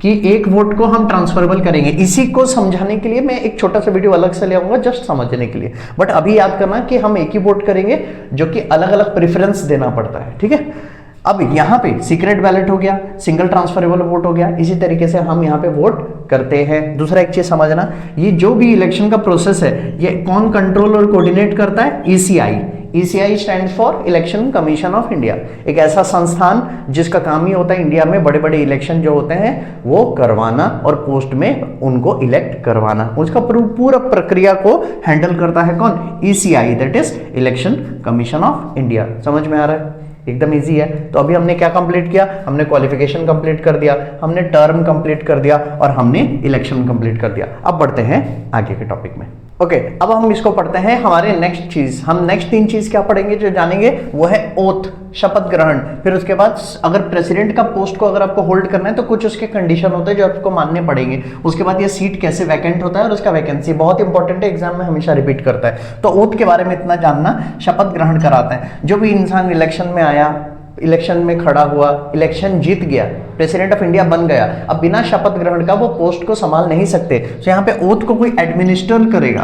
कि एक वोट को हम ट्रांसफरेबल करेंगे। इसी को समझाने के लिए मैं एक छोटा सा वीडियो अलग से ले आऊंगा, जस्ट समझने के लिए। बट अभी याद करना कि हम एक ही वोट करेंगे, जो कि अलग अलग प्रेफरेंस देना पड़ता है, ठीक है। अब यहाँ पे सीक्रेट बैलेट हो गया, सिंगल ट्रांसफरेबल वोट हो गया, इसी तरीके से हम यहाँ पे वोट करते हैं। दूसरा एक चीज समझना, ये जो भी इलेक्शन का प्रोसेस है ये कौन कंट्रोल और कोऑर्डिनेट करता है, ECI. ECI stands for election commission of India, एक ऐसा संस्थान जिसका काम ही होता है इंडिया में बड़े बड़े इलेक्शन जो होते हैं वो करवाना और पोस्ट में उनको इलेक्ट करवाना। उसका पूरा प्रक्रिया को हैंडल करता है कौन, ECI, that is election commission of India. समझ में आ रहा है, एकदम इजी है। तो अभी हमने क्या कंप्लीट किया, हमने क्वालिफिकेशन कंप्लीट कर दिया, हमने टर्म कंप्लीट कर दिया, और हमने इलेक्शन कंप्लीट कर दिया। अब बढ़ते हैं आगे के टॉपिक में। ओके, अब हम इसको पढ़ते हैं हमारे नेक्स्ट चीज। हम नेक्स्ट 3 चीज क्या पढ़ेंगे जो जानेंगे, वो है ओथ, शपथ ग्रहण। फिर उसके बाद अगर प्रेसिडेंट का पोस्ट को अगर आपको होल्ड करना है तो कुछ उसके कंडीशन होते हैं जो आपको मानने पड़ेंगे। उसके बाद ये सीट कैसे वैकेंट होता है और उसका वैकेंसी बहुत इंपॉर्टेंट है, एग्जाम में हमेशा रिपीट करता है। तो ओथ के बारे में इतना जानना, शपथ ग्रहण कराते हैं। जो भी इंसान इलेक्शन में आया, इलेक्शन में खड़ा हुआ, इलेक्शन जीत गया, प्रेसिडेंट ऑफ इंडिया बन गया, अब बिना शपथ ग्रहण का वो पोस्ट को संभाल नहीं सकते। तो यहाँ पे ओथ को कोई एडमिनिस्टर करेगा।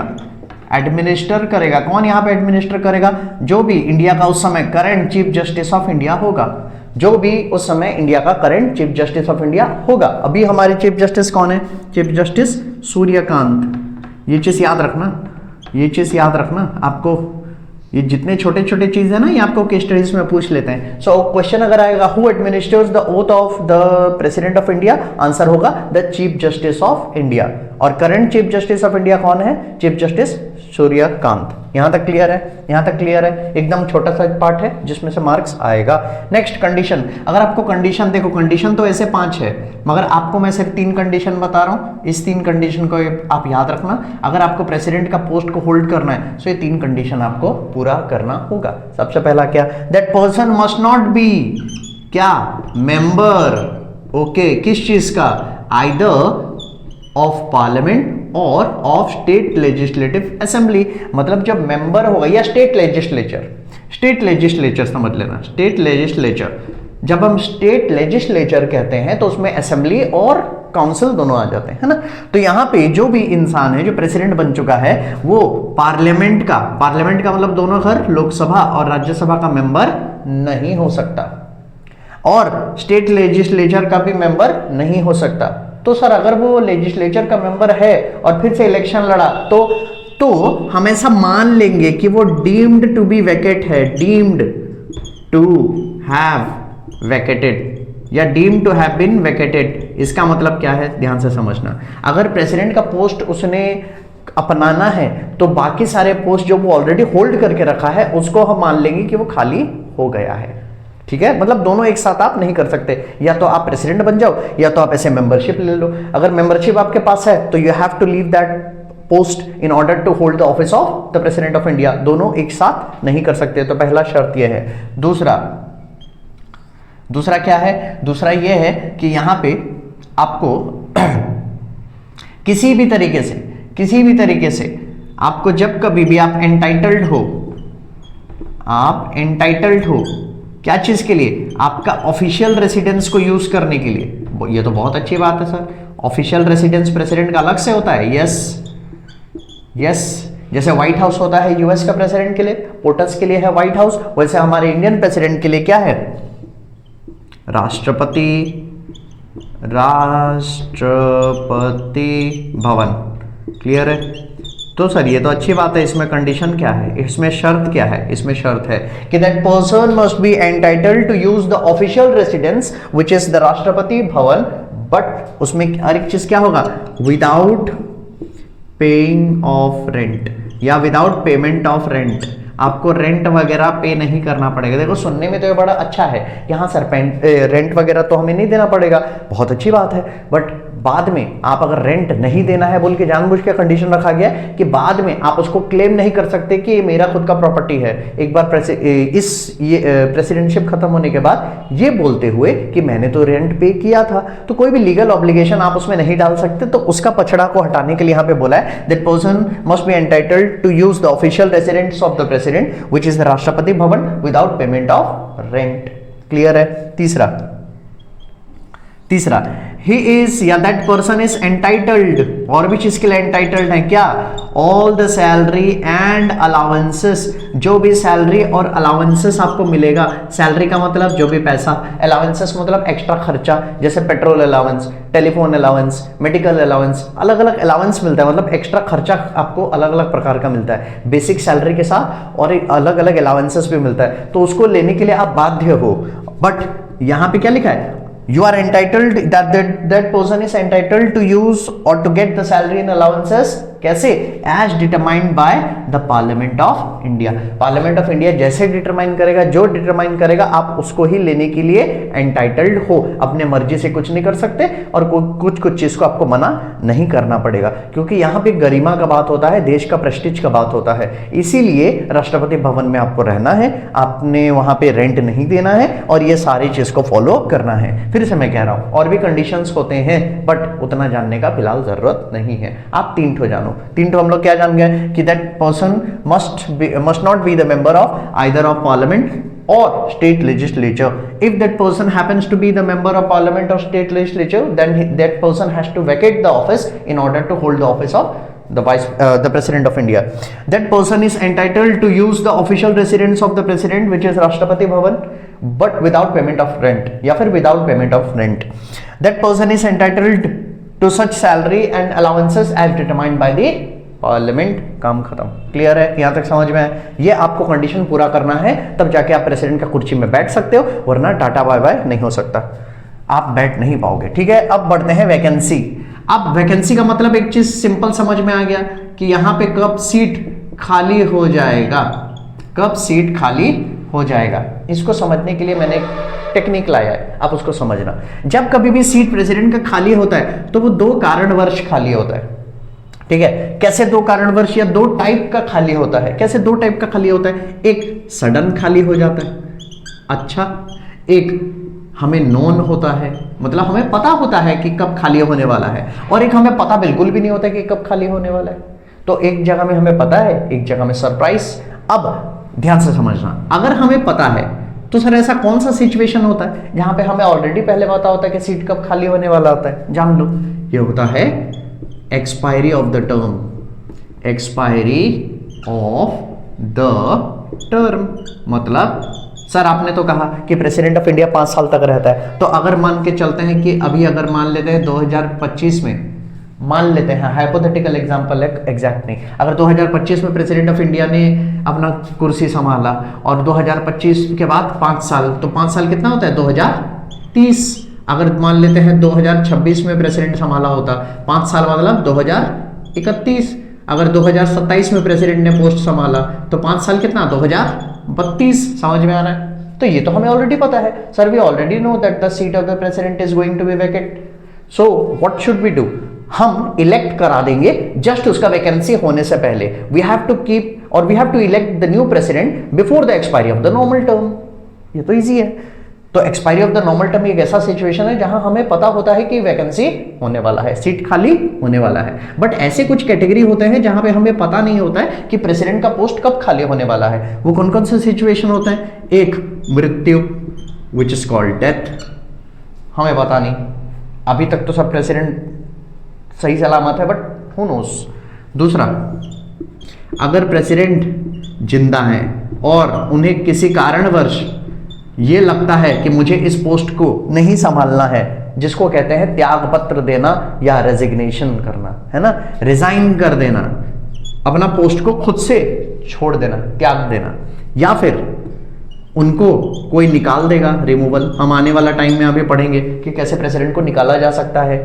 कौन यहाँ पे एडमिनिस्टर करेगा, जो भी इंडिया का उस समय current chief justice of India होगा, जो भी उस समय इंडिया का current chief justice of India होगा। अभी हमारे चीफ जस्टिस कौन है, चीफ जस्टिस सूर्यकांत। ये चीज याद रखना आपको, ये जितने छोटे छोटे चीज है ना, ये आपको केस स्टडीज में पूछ लेते हैं। सो क्वेश्चन अगर आएगा, who administers the oath of the president of India, answer होगा the chief justice of India. और current chief justice of India कौन है, चीफ जस्टिस सूर्यकांत। यहां तक क्लियर है, एकदम छोटा सा पार्ट है जिसमें से मार्क्स आएगा। नेक्स्ट कंडीशन, अगर आपको कंडीशन देखो, कंडीशन तो ऐसे 5 है, मगर आपको मैं सिर्फ 3 कंडीशन बता रहा हूं। इस 3 कंडीशन को आप याद रखना। अगर आपको प्रेसिडेंट का पोस्ट को होल्ड करना है तो ये 3 कंडीशन आपको पूरा करना होगा। सबसे पहला क्या, that person must not be क्या, मेंबर, ओके, किस चीज का, आइदर ऑफ पार्लियामेंट और ऑफ स्टेट लेजिस्लेटिव असेंबली। मतलब जब मेंबर होगा, या स्टेट लेजिस्लेचर समझ लेना, स्टेट लेजिस्लेचर। जब हम स्टेट लेजिस्लेचर कहते हैं तो उसमें असेंबली और काउंसिल दोनों आ जाते हैं, है ना। तो यहाँ पे जो भी इंसान है जो प्रेसिडेंट बन चुका है वो पार्लियामेंट का मतलब दोनों घर, लोकसभा और राज्यसभा का मेंबर नहीं हो सकता, और स्टेट लेजिस्लेचर का भी मेंबर नहीं हो सकता। तो सर अगर वो लेजिस्लेचर का मेंबर है और फिर से इलेक्शन लड़ा तो हम ऐसा मान लेंगे कि वो डीम्ड टू बी वैकेट है, डीम्ड टू हैव वैकेटेड या deemed to have been vacated. इसका मतलब क्या है, ध्यान से समझना। अगर प्रेसिडेंट का पोस्ट उसने अपनाना है तो बाकी सारे पोस्ट जो वो ऑलरेडी होल्ड करके रखा है उसको हम मान लेंगे कि वो खाली हो गया है। ठीक है, मतलब दोनों एक साथ आप नहीं कर सकते, या तो आप प्रेसिडेंट बन जाओ या तो आप ऐसे मेंबरशिप ले लो। अगर मेंबरशिप आपके पास है तो you have to leave that post in order to hold the office of the president of India. दोनों एक साथ नहीं कर सकते, तो पहला शर्त यह है। दूसरा क्या है? दूसरा यह है कि यहां पे आपको किसी भी तरीके से आपको जब कभी भी आप एंटाइटल्ड हो क्या चीज के लिए? आपका ऑफिशियल रेसिडेंस को यूज करने के लिए। ये तो बहुत अच्छी बात है सर, ऑफिशियल रेसिडेंस प्रेसिडेंट का अलग से होता है। यस, जैसे व्हाइट हाउस होता है यूएस का प्रेसिडेंट के लिए, पोर्टस के लिए है व्हाइट हाउस, वैसे हमारे इंडियन प्रेसिडेंट के लिए क्या है? राष्ट्रपति भवन। क्लियर है? तो सर ये तो अच्छी बात है, इसमें कंडीशन क्या है, इसमें शर्त क्या है? इसमें शर्त है कि that person must be entitled to use the official residence which is the Rashtrapati Bhavan, but उसमें हर एक चीज क्या होगा? विदाउट पेइंग ऑफ रेंट या विदाउट पेमेंट ऑफ रेंट। आपको रेंट वगैरह पे नहीं करना पड़ेगा। देखो सुनने में तो ये बड़ा अच्छा है कि हाँ सर रेंट वगैरह तो हमें नहीं देना पड़ेगा, बहुत अच्छी बात है, बट बाद में आप अगर रेंट नहीं देना है बोल के जानबूझ के कंडीशन रखा गया कि बाद में आप उसको क्लेम नहीं कर सकते कि ये मेरा खुद का प्रॉपर्टी है। एक बार प्रेसिडेंटशिप खत्म होने के बाद ये बोलते हुए कि मैंने तो रेंट पे किया था, तो कोई भी लीगल ऑब्लिगेशन आप उसमें नहीं डाल सकते। तो उसका पछड़ा को हटाने के लिए यहाँ पे बोला है that person must be entitled to use the official residence of the president which is the Rashtrapati Bhavan without payment of rent. Clear है? तीसरा he is या that person is entitled, और भी चीज के लिए एंटाइटल्ड है क्या? all the salary and allowances, जो भी सैलरी और अलाउंसेस आपको मिलेगा। सैलरी का मतलब जो भी पैसा, अलाउंसेस मतलब एक्स्ट्रा खर्चा, जैसे petrol allowance, telephone allowance, medical allowance, अलग अलग अलाउंस मिलता है, मतलब एक्स्ट्रा खर्चा आपको अलग अलग प्रकार का मिलता है बेसिक सैलरी के साथ, और एक अलग अलग अलाउंसेस भी मिलता है, तो उसको लेने के लिए आप बाध्य हो। बट यहां पे क्या लिखा है? You are entitled that person is entitled to use or to get the salary and allowances कैसे? As determined by the Parliament of India। Parliament of India जैसे डिटरमाइन करेगा, जो डिटरमाइन करेगा आप उसको ही लेने के लिए एंटाइटल्ड हो। अपने मर्जी से कुछ नहीं कर सकते और कुछ चीज को आपको मना नहीं करना पड़ेगा, क्योंकि यहाँ पे गरिमा का बात होता है, देश का प्रेस्टीज का बात होता है। इसीलिए राष्ट्रपति भवन में आपको रहना है, आपने वहां पे रेंट नहीं देना है और ये सारी चीज को फॉलो करना है। फिर से मैं कह रहा हूं और भी कंडीशंस होते हैं, बट उतना जानने का फिलहाल जरूरत नहीं है। आप 3 ठो जानो। 3 ठो हम लोग क्या जान गए कि that person must not be the member of either of parliament or state legislature. If that person happens to be the member of parliament or state legislature, then that person has to vacate the office in order to hold the office of the president of India. That person is entitled to use the official residence of the president, which is Rashtrapati Bhavan, but without payment of rent, या फिर without payment of rent. That person is entitled to such salary and allowances as determined by the parliament. काम खत्म। Clear है? यहां तक समझ में है? ये आपको कंडीशन पूरा करना है, तब जाके आप प्रेसिडेंट का कुर्सी में बैठ सकते हो, वरना टाटा बाय बाय नहीं हो सकता, आप बैठ नहीं पाओगे। ठीक है, अब बढ़ते हैं वैकेंसी। अब वैकेंसी का मतलब एक चीज सिंपल समझ में आ गया कि यहां पे कब सीट खाली हो जाएगा, कब सीट खाली हो जाएगा। इसको समझने के लिए मैंने एक टेक्निक लाया है, आप उसको समझना। जब कभी भी सीट प्रेसिडेंट का खाली होता है तो वो 2 कारणवश खाली होता है। ठीक है, कैसे 2 कारणवश या 2 टाइप का खाली होता है? कैसे 2 टाइप का खाली होता है? एक सडन खाली हो जाता है, अच्छा, एक हमें नोन होता है, मतलब हमें पता होता है कि कब खाली होने वाला है, और एक हमें पता बिल्कुल भी नहीं होता कि कब खाली होने वाला है। तो एक जगह में हमें पता है, एक जगह में सरप्राइज। अब ध्यान से समझना, अगर हमें पता है तो सर ऐसा कौन सा सिचुएशन होता है जहां पे हमें ऑलरेडी पहले पता होता है कि सीट कब खाली होने वाला होता है? जान लो, ये होता है expiry of the term, expiry of the term. मतलब सर आपने तो कहा कि प्रेसिडेंट ऑफ इंडिया 5 साल तक रहता है, तो अगर मान के चलते हैं कि अभी अगर मान लेते हैं 2025 में, मान लेते हैं हाइपोथेटिकल एग्जांपल है, एग्जैक्ट नहीं, अगर 2025 में प्रेसिडेंट ऑफ इंडिया ने अपना कुर्सी संभाला और 2025 के बाद 5 साल, तो 5 साल कितना होता है? 2030। अगर मान लेते हैं 2026 में प्रेसिडेंट संभाला होता, 5 साल मतलब 2031। अगर 2027 में प्रेसिडेंट ने पोस्ट संभाला तो 5 साल कितना, 2032। समझ में आ रहा है? तो ये तो हमें ऑलरेडी पता है sir, we already know that the seat of the president is going to be vacant. So what should we do? हम इलेक्ट करा देंगे जस्ट उसका वैकेंसी होने से पहले। वी हैव टू कीप और we have to elect the new president before the expiry of the normal term. ये तो इजी है। तो expiry of the normal term एक ऐसा सिचुएशन है जहां हमें पता होता है कि वैकेंसी होने वाला है, सीट खाली होने वाला है। बट ऐसे कुछ कैटेगरी होते हैं जहां पे हमें पता नहीं होता है कि प्रेसिडेंट का पोस्ट कब खाली होने वाला है। वो कौन कौन से सिचुएशन होते हैं? एक, मृत्यु, विच इज कॉल्ड डेथ, हमें पता नहीं, अभी तक तो सब प्रेसिडेंट सही सलामत है, बट हु नोस। दूसरा, अगर प्रेसिडेंट जिंदा है और उन्हें किसी कारणवश ये लगता है कि मुझे इस पोस्ट को नहीं संभालना है, जिसको कहते हैं त्याग पत्र देना या रेजिग्नेशन करना, है ना, रिजाइन कर देना, अपना पोस्ट को खुद से छोड़ देना, त्याग देना, या फिर उनको कोई निकाल देगा, रिमूवल। हम आने वाला टाइम में अभी पढ़ेंगे कि कैसे प्रेसिडेंट को निकाला जा सकता है।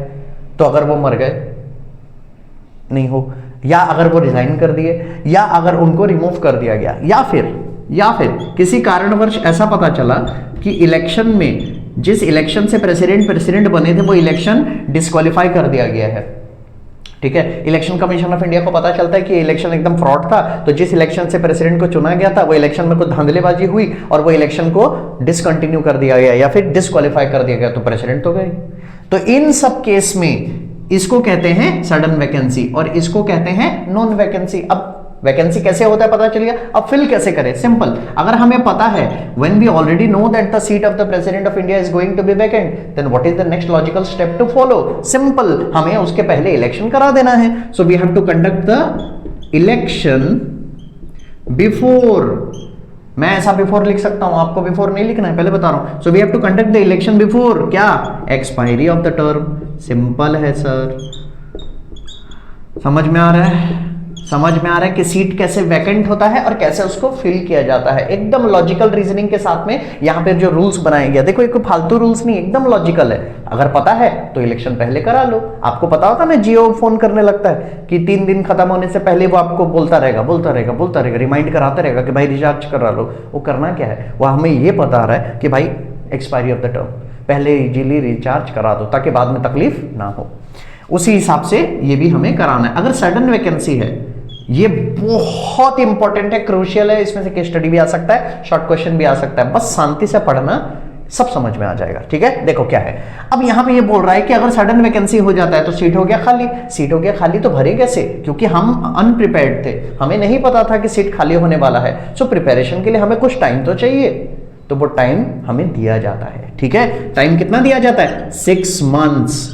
तो अगर वो मर गए, नहीं हो, या अगर वो रिजाइन कर दिए, या अगर उनको रिमूव कर दिया गया, या फिर किसी कारणवश ऐसा पता चला कि इलेक्शन में, जिस इलेक्शन से प्रेसिडेंट बने थे, वो इलेक्शन डिस्क्वालीफाई कर दिया गया है। ठीक है, इलेक्शन कमीशन ऑफ इंडिया को पता चलता है कि इलेक्शन एकदम फ्रॉड था, तो जिस इलेक्शन से प्रेसिडेंट को चुना गया था वो इलेक्शन में कुछ धांधलेबाजी हुई और वो इलेक्शन को डिसकंटिन्यू कर दिया गया या फिर डिस्क्वालीफाई कर दिया गया, तो प्रेसिडेंट तो गए। तो इन सब केस में इसको कहते हैं सडन वैकेंसी और इसको कहते हैं नॉन वैकेंसी। अब वैकेंसी कैसे होता है पता चल गया, अब फिल कैसे करें? सिंपल, अगर हमें पता है when we already know that the seat of the president of India is going to be vacant, then what is the next logical step to follow? Simple, हमें उसके पहले इलेक्शन करा देना है। So we have to conduct the election before. मैं ऐसा before लिख सकता हूं, आपको बिफोर नहीं लिखना है, पहले बता रहा हूं। So we have to conduct the election before क्या? Expiry of the term. Simple है सर, समझ में आ रहा है? समझ में आ रहा है कि सीट कैसे वैकेंट होता है और कैसे उसको फिल किया जाता है। एकदम लॉजिकल रीजनिंग के साथ में यहाँ पे जो रूल्स बनाए गए, देखो ये कोई फालतू रूल्स नहीं, एकदम लॉजिकल है। अगर पता है तो इलेक्शन पहले करा लो। आपको पता होता ना, जियो फोन करने लगता है कि 3 दिन खत्म होने से पहले वो आपको बोलता रहेगा, रिमाइंड कराता रहेगा कि भाई रिचार्ज करा लो। वो करना क्या है, वो हमें ये बता रहा है कि भाई एक्सपायरी ऑफ द टर्म, पहले इजीली रिचार्ज करा दो ताकि बाद में तकलीफ ना हो। उसी हिसाब से ये भी हमें कराना है। अगर सडन वैकेंसी है, ये बहुत इंपॉर्टेंट है, क्रूशियल है, इसमें से केस स्टडी भी आ सकता है, शॉर्ट क्वेश्चन भी आ सकता है, बस शांति से पढ़ना, सब समझ में आ जाएगा। ठीक है, देखो क्या है। अब यहां पे ये बोल रहा है कि अगर सडन वैकेंसी हो जाता है तो सीट हो गया खाली। सीट हो गया खाली तो भरे कैसे? क्योंकि हम अनप्रिपेयर्ड थे, हमें नहीं पता था कि सीट खाली होने वाला है। सो प्रिपरेशन के लिए हमें कुछ टाइम तो चाहिए, तो वो टाइम हमें दिया जाता है। ठीक है, टाइम कितना दिया जाता है? 6 मंथ्स।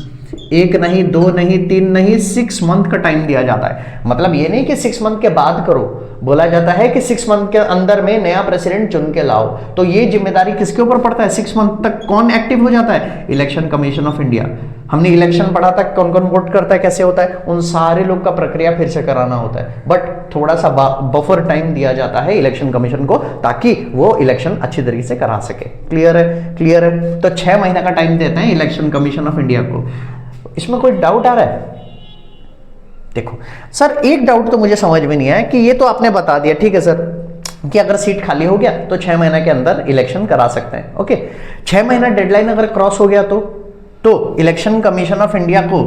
1 नहीं, 2 नहीं, 3 नहीं, 6 मंथ का टाइम दिया जाता है। मतलब ये नहीं कि 6 मंथ के बाद करो, बोला जाता है कि 6 मंथ के अंदर में नया प्रेसिडेंट चुन के लाओ। तो ये जिम्मेदारी किसके ऊपर पड़ता है? 6 मंथ तक कौन एक्टिव हो जाता है? Election commission of India. हमने इलेक्शन पढ़ा था, कौन कौन वोट करता है, कैसे होता है, उन सारे लोग का प्रक्रिया फिर से कराना होता है। बट थोड़ा सा बफर टाइम दिया जाता है इलेक्शन कमीशन को, ताकि वो इलेक्शन अच्छी तरीके से करा सके। क्लियर है? क्लियर है। तो 6 महीने का टाइम देते हैं इलेक्शन कमीशन ऑफ इंडिया को। इसमें कोई डाउट आ रहा है? देखो सर, एक डाउट तो मुझे समझ में नहीं आया कि ये तो आपने बता दिया, ठीक है सर, कि अगर सीट खाली हो गया तो 6 महीने के अंदर इलेक्शन करा सकते हैं। ओके, 6 महीना डेडलाइन अगर क्रॉस हो गया तो इलेक्शन कमीशन ऑफ इंडिया को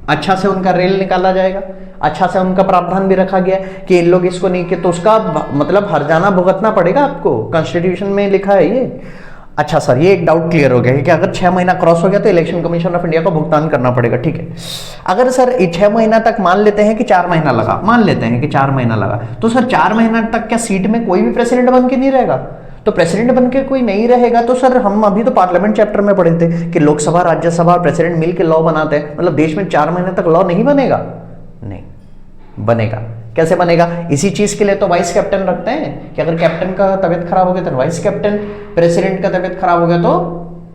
अच्छा से उनका रेल निकाला जाएगा, अच्छा से उनका प्रावधान भी रखा गया कि इन लोग इसको नहीं किए तो उसका मतलब हर्जाना भुगतना पड़ेगा आपको, कॉन्स्टिट्यूशन में लिखा है ये। अच्छा सर, ये एक डाउट क्लियर हो गया कि अगर 6 महीना क्रॉस हो गया तो इलेक्शन कमीशन ऑफ इंडिया को भुगतान करना पड़ेगा। ठीक है, अगर सर 6 महीना तक मान लेते हैं कि 4 महीना लगा, मान लेते हैं कि 4 महीना लगा, तो सर 4 महीना तक क्या सीट में कोई भी प्रेसिडेंट बन के नहीं रहेगा? तो प्रेसिडेंट बन के कोई नहीं रहेगा तो सर हम अभी तो पार्लियामेंट चैप्टर में पढ़े थे कि लोकसभा, राज्यसभा, प्रेसिडेंट मिल के लॉ बनाते हैं, मतलब देश में 4 महीने तक लॉ नहीं बनेगा? नहीं बनेगा। कैसे बनेगा? इसी चीज के लिए तो वाइस कैप्टन रखते हैं कि अगर कैप्टन का तबियत खराब हो गया तो वाइस कैप्टन, प्रेसिडेंट का तबियत खराब हो गया तो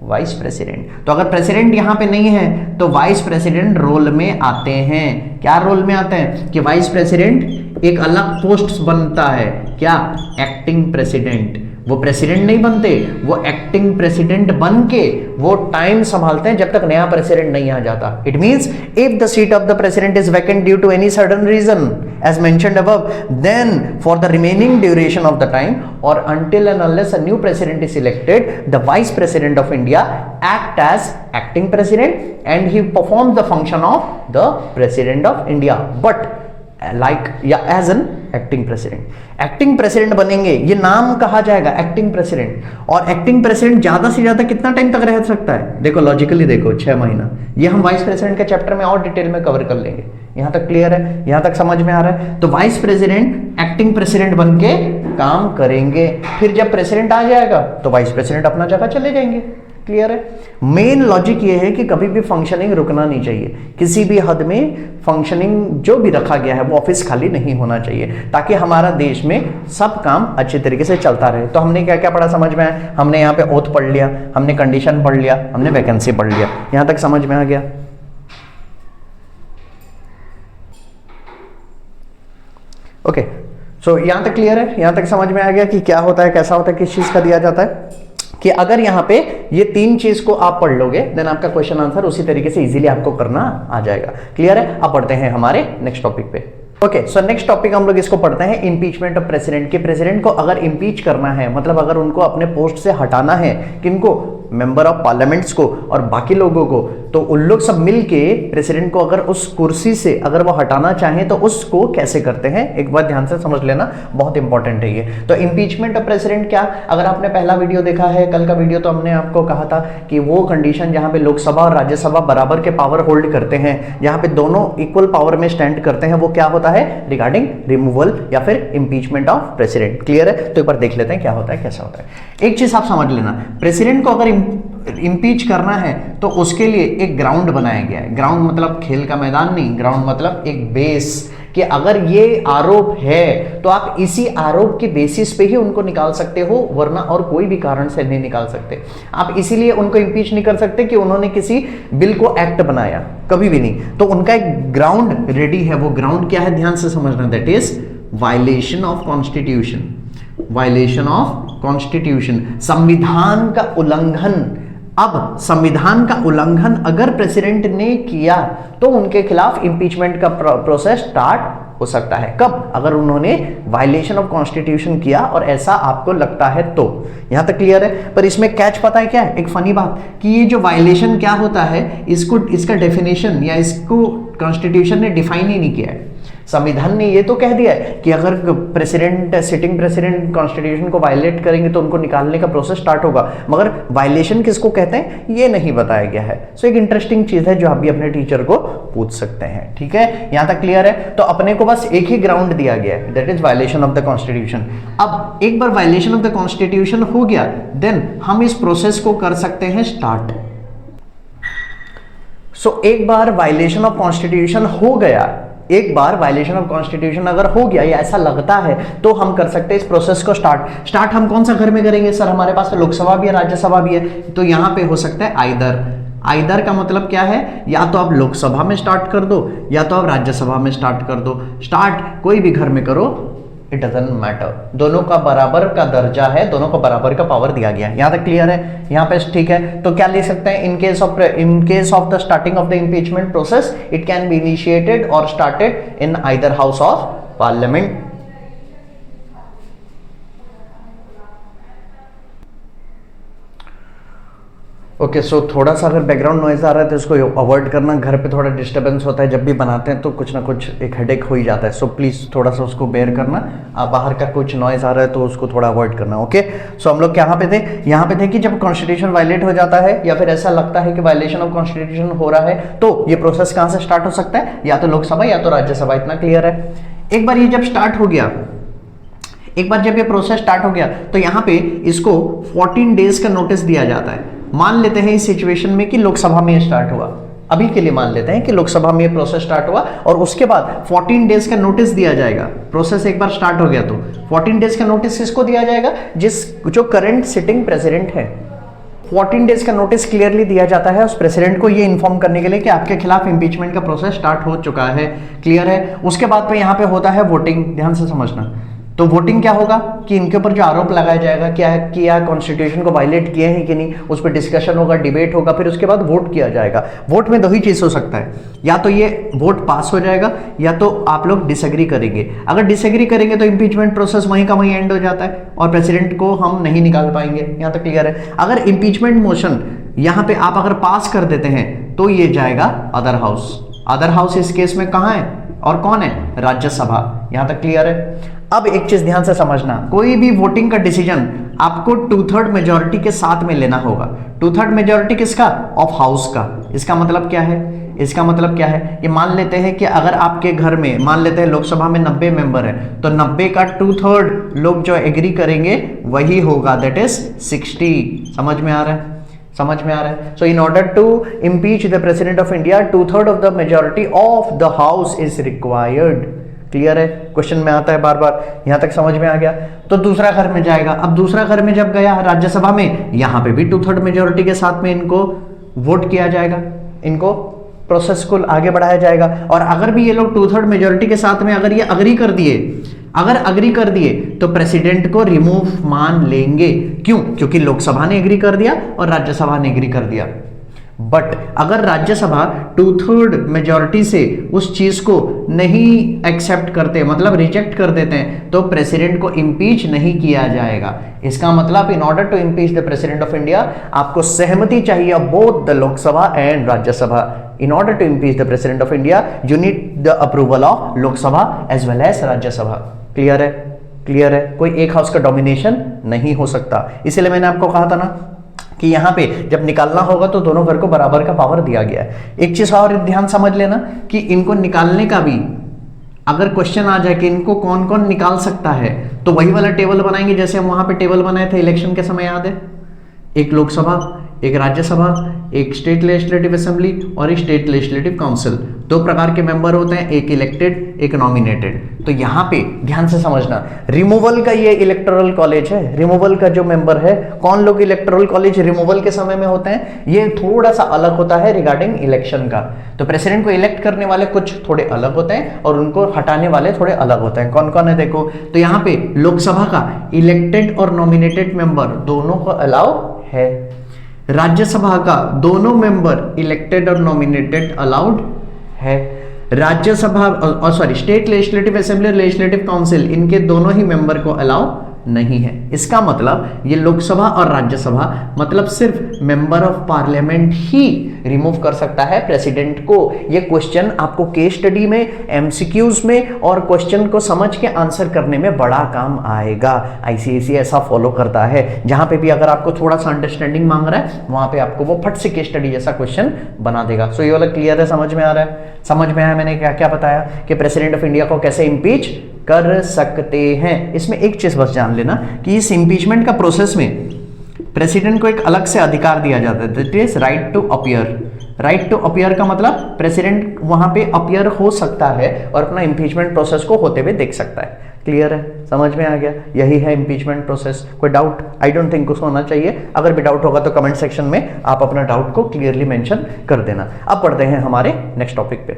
वाइस प्रेसिडेंट। तो अगर प्रेसिडेंट यहां पे नहीं है तो वाइस प्रेसिडेंट रोल में आते हैं। क्या रोल में आते हैं? कि वाइस प्रेसिडेंट एक अलग पोस्ट बनता है, क्या? Acting president. वो प्रेसिडेंट नहीं बनते, वो एक्टिंग प्रेसिडेंट बन के वो टाइम संभालते हैं जब तक नया प्रेसिडेंट नहीं आ जाता। It means if the seat of the president is vacant due to any sudden reason as mentioned above, then for the remaining duration of the time और until and unless a new president is elected, the vice president of India act as acting president and he performs the function of the president of India, but like yeah as an acting president. Acting president बनेंगे, ये नाम कहा जाएगा acting president. और acting president ज्यादा से ज्यादा कितना टाइम तक रह सकता है? देखो लॉजिकली देखो 6 महीना। ये हम वाइस प्रेसिडेंट के चैप्टर में और डिटेल में कवर कर लेंगे। यहां तक क्लियर है? यहां तक समझ में आ रहा है? तो वाइस प्रेसिडेंट एक्टिंग प्रेसिडेंट बन के काम करेंगे, फिर जब प्रेसिडेंट आ जाएगा तो वाइस प्रेसिडेंट अपना जगह चले जाएंगे। क्लियर है? मेन लॉजिक ये है कि कभी भी फंक्शनिंग रुकना नहीं चाहिए, किसी भी हद में फंक्शनिंग जो भी रखा गया है वो ऑफिस खाली नहीं होना चाहिए, ताकि हमारा देश में सब काम अच्छे तरीके से चलता रहे। तो हमने क्या क्या पढ़ा समझ में आया? हमने यहाँ पे ओथ पढ़ लिया, हमने कंडीशन पढ़ लिया, हमने वैकेंसी पढ़ लिया। यहां तक समझ में आ गया? ओके, सो यहां तक क्लियर है? यहां तक समझ में आ गया कि क्या होता है, कैसा होता है, किस चीज का दिया जाता है? कि अगर यहां पे ये 3 चीज को आप पढ़ लोगे देन आपका क्वेश्चन आंसर उसी तरीके से इजीली आपको करना आ जाएगा। क्लियर है? अब पढ़ते हैं हमारे नेक्स्ट टॉपिक पे। ओके, सो नेक्स्ट टॉपिक हम लोग इसको पढ़ते हैं इम्पीचमेंट ऑफ प्रेसिडेंट। के प्रेसिडेंट को अगर इम्पीच करना है, मतलब अगर उनको अपने पोस्ट से हटाना है, किनको? मेंबर ऑफ पार्लियामेंट्स को और बाकी लोगों को, तो उन लोग सब मिलके प्रेसिडेंट को अगर उस कुर्सी से अगर वो हटाना चाहें तो उसको कैसे करते हैं, एक बार ध्यान से समझ लेना, बहुत इंपॉर्टेंट है ये। तो इम्पीचमेंट ऑफ प्रेसिडेंट क्या? अगर आपने पहला वीडियो देखा है, कल का वीडियो, तो हमने आपको कहा था कि वो कंडीशन जहां पे लोकसभा और राज्यसभा बराबर के पावर होल्ड करते हैं, जहां पे दोनों इक्वल पावर में स्टैंड करते हैं, वो क्या होता है? रिगार्डिंग रिमूवल या फिर इम्पीचमेंट ऑफ प्रेसिडेंट। क्लियर है? तो एक बार देख लेते हैं क्या होता है, कैसा होता है। एक चीज आप समझ लेना, प्रेसिडेंट को अगर इम्पीच करना है तो उसके लिए एक ग्राउंड बनाया गया है। ग्राउंड मतलब खेल का मैदान नहीं, ग्राउंड मतलब एक बेस, कि अगर ये आरोप है तो आप इसी आरोप के बेसिस पे ही उनको निकाल सकते हो, वरना और कोई भी कारण से नहीं निकाल सकते। आप इसीलिए उनको इम्पीच नहीं कर सकते कि उन्होंने किसी बिल को एक्ट बनाया, कभी भी नहीं। तो उनका एक ग्राउंड रेडी है। वो ग्राउंड क्या है? ध्यान से समझना, that is violation of constitution. Violation of constitution, संविधान का उल्लंघन। अब संविधान का उल्लंघन अगर प्रेसिडेंट ने किया तो उनके खिलाफ इंपीचमेंट का प्रोसेस स्टार्ट हो सकता है। कब? अगर उन्होंने वायलेशन ऑफ कॉन्स्टिट्यूशन किया और ऐसा आपको लगता है तो। यहां तक क्लियर है? पर इसमें कैच पता है क्या है? एक फनी बात कि ये जो वायलेशन क्या होता है, इसको इसका डेफिनेशन या इसको कॉन्स्टिट्यूशन ने डिफाइन ही नहीं किया है। संविधान ने ये तो कह दिया है कि अगर प्रेसिडेंट, सिटिंग प्रेसिडेंट कॉन्स्टिट्यूशन को वायलेट करेंगे तो उनको निकालने का प्रोसेस स्टार्ट होगा, मगर वायलेशन किसको कहते हैं ये नहीं बताया गया है। सो एक इंटरेस्टिंग चीज है जो आप भी अपने टीचर को पूछ सकते हैं। ठीक है, यहां तक क्लियर है? तो अपने को बस एक ही ग्राउंड दिया गया है, that is violation of the constitution. अब एक बार वायलेशन ऑफ द कॉन्स्टिट्यूशन हो गया, देन हम इस प्रोसेस को कर सकते हैं स्टार्ट। सो एक बार वायलेशन ऑफ कॉन्स्टिट्यूशन हो गया, एक बार वायलेशन ऑफ कॉन्स्टिट्यूशन अगर हो गया या ऐसा लगता है तो हम कर सकते हैं इस प्रोसेस को स्टार्ट हम कौन सा घर में करेंगे? सर हमारे पास तो लोकसभा भी है, राज्यसभा भी है, तो यहां पे हो सकता है आइदर का मतलब क्या है? या तो आप लोकसभा में स्टार्ट कर दो या तो आप राज्यसभा में स्टार्ट कर दो। स्टार्ट कोई भी घर में करो, इट डजंट मैटर, दोनों का बराबर का दर्जा है, दोनों को बराबर का पावर दिया गया है। यहां तक क्लियर है? यहां पे ठीक है? तो क्या लिख सकते हैं? In case of the starting of the impeachment process it can be initiated और started in either house of parliament. Okay, so थोड़ा सा अगर बैकग्राउंड नॉइज आ रहा है तो इसको अवॉइड करना। घर पे थोड़ा डिस्टर्बेंस होता है, जब भी बनाते हैं तो कुछ ना कुछ एक हेडेक हो ही जाता है। सो प्लीज़ थोड़ा सा उसको बेयर करना। बाहर का कुछ नॉइज आ रहा है तो उसको थोड़ा अवॉइड करना। ओके, सो हम लोग यहाँ पे थे? यहाँ पे थे कि जब कॉन्स्टिट्यूशन वायलेट हो जाता है या फिर ऐसा लगता है कि वायलेशन ऑफ कॉन्स्टिट्यूशन हो रहा है तो ये प्रोसेस कहाँ से स्टार्ट हो सकता है? या तो लोकसभा या तो राज्यसभा। इतना क्लियर है? एक बार ये जब स्टार्ट हो गया, एक बार जब ये प्रोसेस स्टार्ट हो गया तो यहाँ पे इसको 14 डेज का नोटिस दिया जाता है। मान लेते हैं इस सिचुएशन में कि लोकसभा में स्टार्ट हुआ, अभी के लिए मान लेते हैं कि लोकसभा में प्रोसेस स्टार्ट हुआ और उसके बाद 14 डेज का नोटिस दिया जाएगा। प्रोसेस एक बार स्टार्ट हो गया तो 14 डेज का नोटिस किसको दिया जाएगा? जो करंट सिटिंग प्रेसिडेंट है। 14 डेज का नोटिस क्लियरली दिया जाता है उस प्रेसिडेंट को ये इन्फॉर्म करने के लिए कि आपके खिलाफ इंपीचमेंट का प्रोसेस स्टार्ट हो चुका है। क्लियर है? उसके बाद पे यहाँ पे होता है वोटिंग, ध्यान से समझना। तो वोटिंग क्या होगा कि इनके ऊपर जो आरोप लगाया जाएगा क्या है, किया कॉन्स्टिट्यूशन को वायलेट किए हैं कि नहीं, उस पर डिस्कशन होगा, डिबेट होगा, फिर उसके बाद वोट किया जाएगा। वोट में दो ही चीज हो सकता है, या तो ये वोट पास हो जाएगा या तो आप लोग डिसएग्री करेंगे। अगर डिसएग्री करेंगे तो इंपीचमेंट प्रोसेस वहीं का वहीं एंड हो जाता है और प्रेसिडेंट को हम नहीं निकाल पाएंगे। यहां तक क्लियर है। अगर इंपीचमेंट मोशन यहां पे आप अगर पास कर देते हैं तो ये जाएगा अदर हाउस। अदर हाउस इस केस में कहां है और कौन है, राज्यसभा। यहां तक क्लियर है। अब एक चीज ध्यान से समझना, कोई भी वोटिंग का डिसीजन आपको 2/3 मेजॉरिटी के साथ में लेना होगा। 2/3 मेजॉरिटी किसका, ऑफ हाउस का। इसका मतलब क्या है, इसका मतलब क्या है, ये मान लेते हैं कि अगर आपके घर में मान लेते हैं लोकसभा में 90 मेंबर है तो 90 का 2/3 लोग जो एग्री करेंगे वही होगा, दैट इज 60। समझ में आ रहा है, समझ में आ रहा है। So in order to impeach the president of India 2/3 of the majority of the house is required. Clear है, क्वेश्चन में आता है बार बार। यहां तक समझ में आ गया। तो दूसरा घर में जाएगा। अब दूसरा घर में जब गया राज्यसभा में, यहां पे भी 2/3 मेजॉरिटी के साथ में इनको वोट किया जाएगा, इनको प्रोसेस को आगे बढ़ाया जाएगा। और अगर भी ये लोग 2/3 मेजॉरिटी के साथ में अगर ये अग्री कर दिए, अगर अग्री कर दिए तो प्रेसिडेंट को रिमूव मान लेंगे। क्यों, क्योंकि लोकसभा ने एग्री कर दिया और राज्यसभा ने एग्री कर दिया। बट अगर राज्यसभा 2/3 मेजॉरिटी से उस चीज को नहीं एक्सेप्ट करते, मतलब रिजेक्ट कर देते हैं, तो प्रेसिडेंट को इम्पीच नहीं किया जाएगा। इसका मतलब in order to impeach the president of India आपको सहमति चाहिए both the Lok Sabha and Rajya Sabha. In order to impeach the president of India, you need the approval of Lok Sabha as well as Rajya Sabha. Clear है, clear है। कोई एक house का domination नहीं हो सकता। इसलिए मैंने आपको कहा था ना कि यहाँ पे जब निकालना होगा तो दोनों घर को बराबर का पावर दिया गया है। एक चीज और ध्यान समझ लेना कि इनको निकालने का भी अगर क्वेश्चन आ जाए कि इनको कौन कौन निकाल सकता है, तो वही वाला टेबल बनाएंगे जैसे हम वहां पे टेबल बनाए थे इलेक्शन के समय, याद है। एक लोकसभा, एक राज्यसभा, एक स्टेट लेजिस्लेटिव असेंबली और एक स्टेट लेजिस्लेटिव काउंसिल। दो प्रकार के मेंबर होते हैं, एक इलेक्टेड एक नॉमिनेटेड। तो यहां पे ध्यान से समझना, रिमूवल का ये इलेक्टोरल कॉलेज है। रिमूवल का जो मेंबर है, कौन लोग इलेक्टोरल कॉलेज रिमूवल के समय में होते हैं, ये थोड़ा सा अलग होता है रिगार्डिंग इलेक्शन का। तो प्रेसिडेंट को इलेक्ट करने वाले कुछ थोड़े अलग होते हैं और उनको हटाने वाले थोड़े अलग होते हैं। कौन कौन है देखो, तो यहाँ पे लोकसभा का इलेक्टेड और नॉमिनेटेड मेंबर दोनों को अलाउ है। राज्यसभा का दोनों मेंबर इलेक्टेड और नॉमिनेटेड अलाउड है। राज्यसभा स्टेट लेजिस्लेटिव असेंबली और लेजिस्लेटिव काउंसिल, इनके दोनों ही मेंबर को अलाउ नहीं है। इसका मतलब ये लोकसभा और राज्यसभा मतलब सिर्फ member of parliament he remove कर सकता है प्रेसिडेंट को। ये क्वेश्चन आपको केस स्टडी में, एमसीक्यूज में और क्वेश्चन को समझ के आंसर करने में बड़ा काम आएगा। आईसीएसई ऐसा फॉलो करता है, जहां पे भी अगर आपको थोड़ा सा अंडरस्टैंडिंग मांग रहा है वहां पे आपको वो फट से केस स्टडी जैसा क्वेश्चन बना देगा। सो ये वाला क्लियर है, समझ में आ रहा है। समझ में आया मैंने क्या क्या बताया कि प्रेसिडेंट ऑफ इंडिया को कैसे इंपीच कर सकते हैं। इसमें एक चीज बस जान लेना कि इस इंपीचमेंट का प्रोसेस में प्रेसिडेंट को एक अलग से अधिकार दिया जाता है, that is right to appear. Right to appear का मतलब प्रेसिडेंट वहां पे अपीयर हो सकता है और अपना इंपीचमेंट प्रोसेस को होते हुए देख सकता है। क्लियर है, समझ में आ गया। यही है इंपीचमेंट प्रोसेस। कोई डाउट? आई डोंट थिंक कुछ होना चाहिए। अगर भी डाउट होगा तो कमेंट सेक्शन में आप अपना डाउट को क्लियरली मेंशन कर देना। अब पढ़ते हैं हमारे नेक्स्ट टॉपिक पे।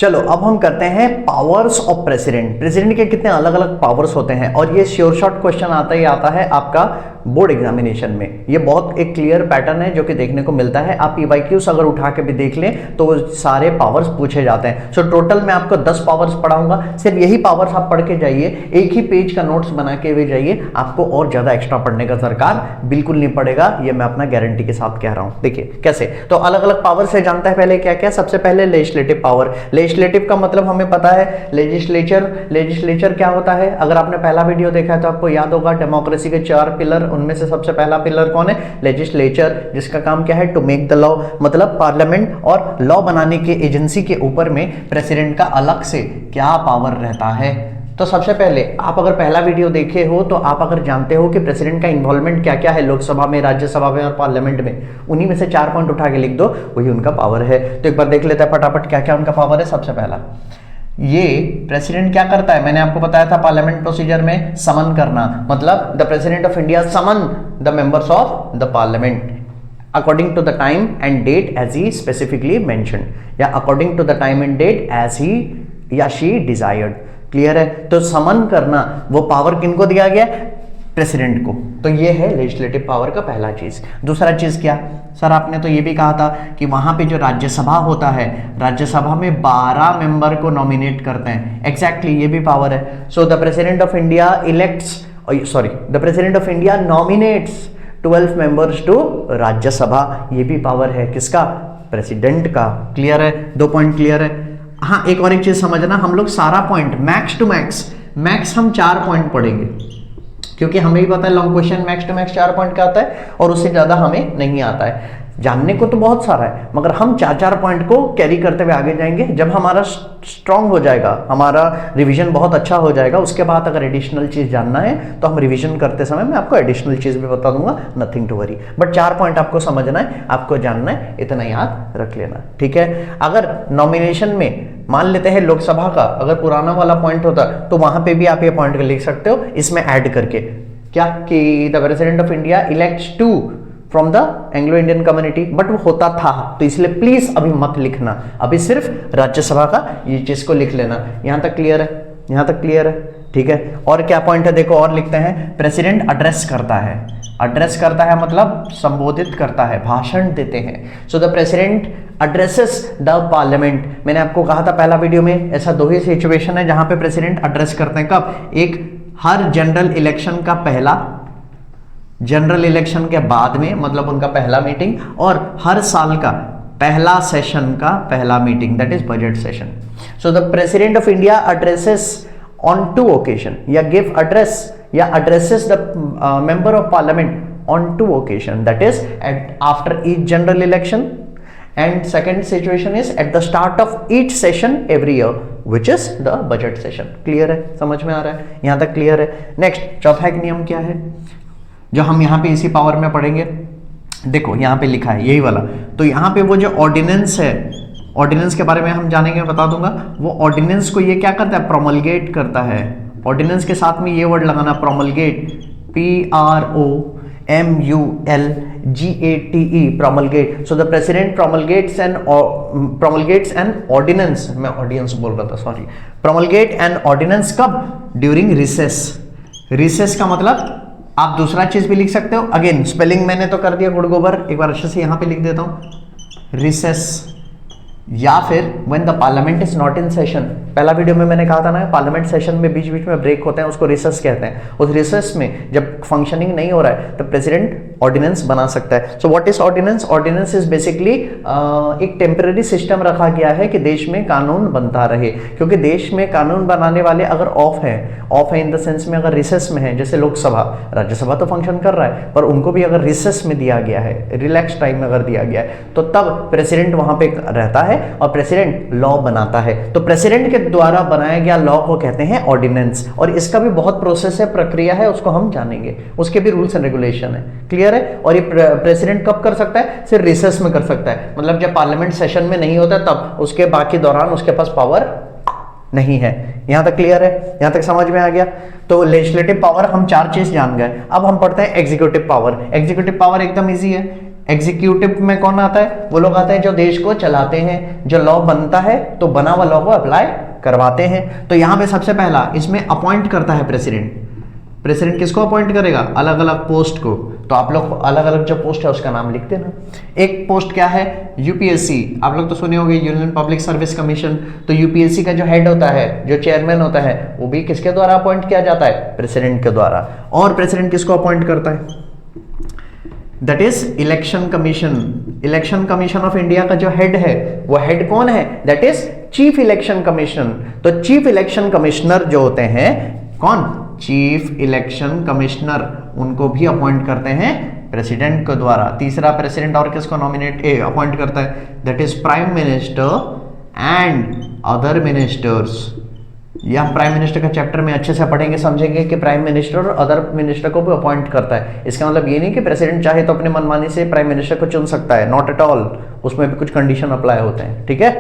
चलो अब हम करते हैं पावर्स ऑफ प्रेसिडेंट। प्रेसिडेंट के कितने अलग अलग पावर्स होते हैं और ये श्योर शॉर्ट क्वेश्चन आता है आपका बोर्ड एग्जामिनेशन में। ये बहुत एक क्लियर पैटर्न है जो कि देखने को मिलता है। आप पीवाईक्यूज अगर उठा के भी देख लें तो वो सारे पावर्स पूछे जाते हैं। सो टोटल मैं आपको 10 पावर्स पढ़ाऊंगा। सिर्फ यही पावर्स आप पढ़ के जाइए, एक ही पेज का नोट्स बना के भी जाइए, आपको और ज्यादा एक्स्ट्रा पढ़ने का दरकार बिल्कुल नहीं पड़ेगा। ये मैं अपना गारंटी के साथ कह रहा हूं। देखिए कैसे, तो अलग अलग पावर से जानता है पहले क्या क्या। सबसे पहले लेजिस्लेटिव पावर। लेजिस्लेटिव का मतलब हमें पता है लेजिस्लेचर क्या होता है। अगर आपने पहला वीडियो देखा है तो आपको याद होगा डेमोक्रेसी के 4 पिलर, उनमें से सबसे पहला पिलर कौन है? लेजिस्लेचर, जिसका काम क्या है? To make the law. मतलब पार्लियामेंट और लॉ बनाने के एजेंसी के ऊपर में प्रेसिडेंट का अलग से क्या पावर रहता है। तो सबसे पहले आप अगर पहला वीडियो देखे हो तो आप अगर जानते हो कि प्रेसिडेंट का इन्वॉल्वमेंट क्या क्या है लोकसभा में, राज्यसभा में और पार्लियामेंट में, उन्हीं में से 4 पॉइंट उठा के लिख दो, वही उनका पावर है। तो एक बार देख लेते हैं फटाफट क्या क्या उनका पावर है। सबसे पहला ये प्रेसिडेंट क्या करता है, मैंने आपको बताया था पार्लियामेंट प्रोसीजर में समन करना, मतलब the president of India summon the members of the parliament according to the time and date as he specifically mentioned, या according to the time and date as he या she desired. Clear है? तो समन करना वो power किनको दिया गया? President को। तो ये है लेजिस्लेटिव पावर का पहला चीज। दूसरा चीज क्या सर, आपने तो ये भी कहा था कि वहां पे जो राज्यसभा होता है, राज्यसभा में 12 मेंबर को नॉमिनेट करते हैं। एग्जैक्टली ये भी पावर है। So the president of India elects, sorry the president of India nominates 12 members to Rajya Sabha. ये भी पावर है किसका? प्रेसिडेंट का। क्लियर है? 2 पॉइंट क्लियर है। हाँ, एक और एक चीज समझना, हम लोग सारा पॉइंट मैक्स टू मैक्स हम 4 पॉइंट पढ़ेंगे, क्योंकि हमें भी पता है long question max to max 4 point का आता है और उससे ज्यादा हमें नहीं आता है। जानने को तो बहुत सारा है, मगर हम 4 पॉइंट को कैरी करते हुए आगे जाएंगे। जब हमारा स्ट्रांग हो जाएगा, हमारा रिवीजन बहुत अच्छा हो जाएगा, उसके बाद अगर एडिशनल चीज जानना है तो हम रिवीजन करते समय मैं आपको एडिशनल चीज भी बता दूंगा, nothing to worry. But 4 point आपको समझना है, आपको जानना है, इतना याद रख लेना। ठीक है? अगर नॉमिनेशन में मान लेते हैं लोकसभा का अगर पुराना वाला पॉइंट होता तो वहां पे भी आप ये पॉइंट लिख सकते हो, इसमें ऐड करके क्या कि the president of India elects 2 from the Anglo Indian community, but वो होता था, तो इसलिए प्लीज अभी मत लिखना, अभी सिर्फ राज्यसभा का ये चीज को लिख लेना। यहां तक क्लियर है? यहां तक क्लियर है? ठीक है। और क्या पॉइंट है देखो, और लिखते हैं, प्रेसिडेंट एड्रेस करता है। एड्रेस करता है मतलब संबोधित करता है, भाषण देते हैं। So the president addresses the parliament. मैंने आपको कहा था पहला वीडियो में, ऐसा 2 ही सिचुएशन है जहां पे प्रेसिडेंट एड्रेस करते हैं। कब? एक हर जनरल इलेक्शन का पहला, जनरल इलेक्शन के बाद में, मतलब उनका पहला मीटिंग, और हर साल का पहला सेशन का पहला meeting, that is budget session. So the president of India addresses on 2 occasion, या give address या addresses the member of parliament on 2 occasion, that is after each general election, and second situation is at the start of each session every year, which is the budget session. Clear है? समझ में आ रहा है? यहां तक clear है? Next, चौथा एक नियम क्या है जो हम यहाँ पे इसी पावर में पढ़ेंगे? देखो यहाँ पे लिखा है यही वाला, तो यहाँ पे वो जो ऑर्डिनेंस है, ऑर्डिनेंस के बारे में हम जानेंगे, बता दूंगा। वो ऑर्डिनेंस को ये क्या करता है? प्रोमलगेट करता है। ऑर्डिनेंस के साथ में ये वर्ड लगाना, promulgate, PROMULGATE, promulgate. So the president promulgates an ordinance, मैं ऑडियंस बोल रहा था, सॉरी, प्रोमलगेट एन ऑर्डिनेंस कब? During recess. रिसेस का मतलब आप दूसरा चीज भी लिख सकते हो, अगेन स्पेलिंग मैंने तो कर दिया गुड़ गोबर, एक बार अच्छे से यहां पे लिख देता हूं, रिसेस, या फिर when the parliament is not in session. पहला वीडियो में मैंने कहा था ना, पार्लियामेंट सेशन में बीच बीच में ब्रेक होते हैं, उसको रिसेस कहते हैं। उस रिसेस में जब फंक्शनिंग नहीं हो रहा है तो प्रेसिडेंट ऑर्डिनेंस बना सकता है। So what is ordinance? Ordinance is basically एक टेम्पररी सिस्टम रखा गया है कि देश में कानून बनता रहे, क्योंकि देश में कानून बनाने वाले अगर ऑफ है इन द सेंस में, अगर रिसेस में है, जैसे लोकसभा, राज्यसभा तो फंक्शन कर रहा है, पर उनको भी अगर रिसेस में दिया गया है, रिलैक्स टाइम में अगर दिया गया है, तो तब प्रेसिडेंट वहां पे रहता है और प्रेसिडेंट लॉ बनाता है। तो प्रेसिडेंट के द्वारा बनाया गया लॉ को कहते हैं ऑर्डिनेंस, और इसका भी बहुत प्रोसेस है, प्रक्रिया है, उसको हम जानेंगे, उसके भी रूल्स एंड रेगुलेशन है। क्लियर है? और ये प्रेसिडेंट कब कर सकता है? सिर्फ रिसेस में कर सकता है, मतलब जब पार्लियामेंट सेशन में नहीं होता तब, उसके बाकी दौरान उसके पास पावर नहीं है। यहां तक क्लियर है? यहां तक समझ में आ गया? तो लेजिस्लेटिव पावर हम 4 चीज जान गए। अब हम पढ़ते हैं एग्जीक्यूटिव पावर। एग्जीक्यूटिव पावर एकदम इजी है। एग्जीक्यूटिव में कौन आता है? वो लोग आते हैं जो देश को चलाते हैं, जो लॉ बनता है तो बना हुआ लॉ को अप्लाई करवाते हैं। तो यहां पे सबसे पहला इसमें अपॉइंट करता है प्रेसिडेंट। प्रेसिडेंट किसको अपॉइंट करेगा? अलग अलग पोस्ट को। तो आप लोग अलग अलग जो पोस्ट है उसका नाम लिख देना। एक पोस्ट क्या है? यूपीएससी, आप लोग तो सुने होंगे, यूनियन पब्लिक सर्विस कमीशन। तो यूपीएससी का जो हेड होता है, जो चेयरमैन होता है, वो भी किसके द्वारा अपॉइंट किया जाता है? प्रेसिडेंट के द्वारा। और प्रेसिडेंट किसको अपॉइंट करता है? That is election commission. Election commission of India का जो हेड है, वो हेड कौन है? That is chief election commission. तो चीफ इलेक्शन कमिश्नर जो होते हैं, कौन? चीफ इलेक्शन कमिश्नर, उनको भी अपॉइंट करते हैं प्रेसिडेंट के द्वारा। तीसरा, प्रेसिडेंट और किसको नॉमिनेट अपॉइंट करता है? That is prime minister and other ministers. ये हम प्राइम मिनिस्टर का चैप्टर में अच्छे से पढ़ेंगे, समझेंगे कि प्राइम मिनिस्टर और अदर मिनिस्टर को भी अपॉइंट करता है। इसका मतलब ये नहीं कि प्रेसिडेंट चाहे तो अपने मनमानी से प्राइम मिनिस्टर को चुन सकता है, नॉट एट ऑल, उसमें भी कुछ कंडीशन अप्लाई होते हैं। ठीक है?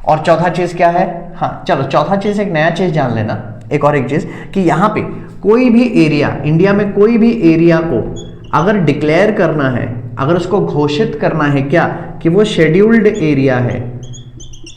और चौथा चीज क्या है, हाँ चलो चौथा चीज एक नया चीज जान लेना, एक चीज कि यहां पे कोई भी एरिया, इंडिया में कोई भी एरिया को अगर डिक्लेयर करना है, अगर उसको घोषित करना है क्या कि वो शेड्यूल्ड एरिया है,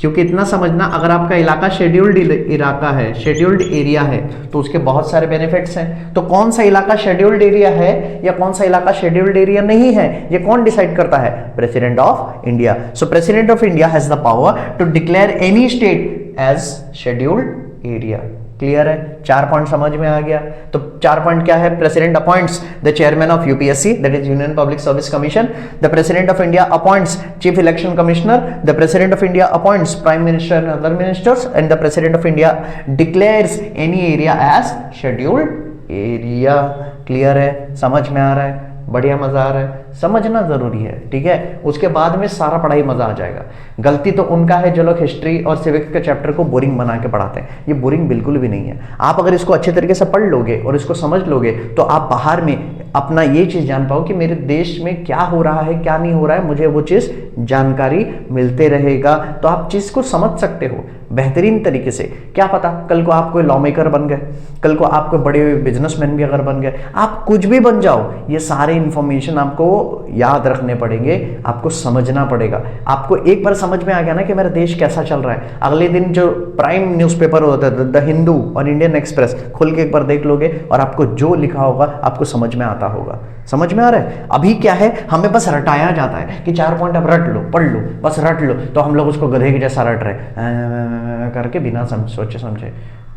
क्योंकि इतना समझना, अगर आपका इलाका शेड्यूल्ड इलाका है, शेड्यूल्ड एरिया है, तो उसके बहुत सारे बेनिफिट्स हैं। तो कौन सा इलाका शेड्यूल्ड एरिया है या कौन सा इलाका शेड्यूल्ड एरिया नहीं है, ये कौन डिसाइड करता है? President of India. So president of India has the power to declare any state as scheduled area. Clear है? 4 पॉइंट समझ में आ गया। तो 4 पॉइंट क्या है? President appoints the chairman of UPSC, that is union public service commission. The president of India appoints chief election commissioner. The president of India appoints prime minister and other ministers. And the president of India declares any area as scheduled area. Clear है? समझ में आ रहा है? बढ़िया, मजा आ रहा है? समझना जरूरी है, ठीक है? उसके बाद में सारा पढ़ाई मजा आ जाएगा। गलती तो उनका है जो लोग हिस्ट्री और सिविक्स के चैप्टर को बोरिंग बना के पढ़ाते हैं। ये बोरिंग बिल्कुल भी नहीं है। आप अगर इसको अच्छे तरीके से पढ़ लोगे और इसको समझ लोगे तो आप बाहर में अपना ये चीज जान पाओ कि मेरे देश में क्या हो रहा है, क्या नहीं हो रहा है, मुझे वो चीज जानकारी मिलते रहेगा, तो आप चीज को समझ सकते हो बेहतरीन तरीके से। क्या पता कल को आप कोई लॉ मेकर बन गए, कल को आप कोई बड़े बिजनेसमैन भी अगर बन गए, आप कुछ भी बन जाओ, ये सारे इंफॉर्मेशन आपको याद रखने पड़ेंगे, आपको समझना पड़ेगा। आपको एक बार समझ में आ गया ना कि मेरा देश कैसा चल रहा है, अगले दिन जो प्राइम न्यूज़पेपर होता है द हिंदू और इंडियन एक्सप्रेस खोल के एक बार देख लोगे और आपको जो लिखा होगा आपको समझ में आता होगा। समझ में आ रहा है? अभी क्या है, हमें बस रटाया जाता है कि 4 पॉइंट अब रट लो, पढ़ लो, बस रट लो, तो हम लोग उसको गधे के जैसा रट रहे करके बिना सोचे समझे।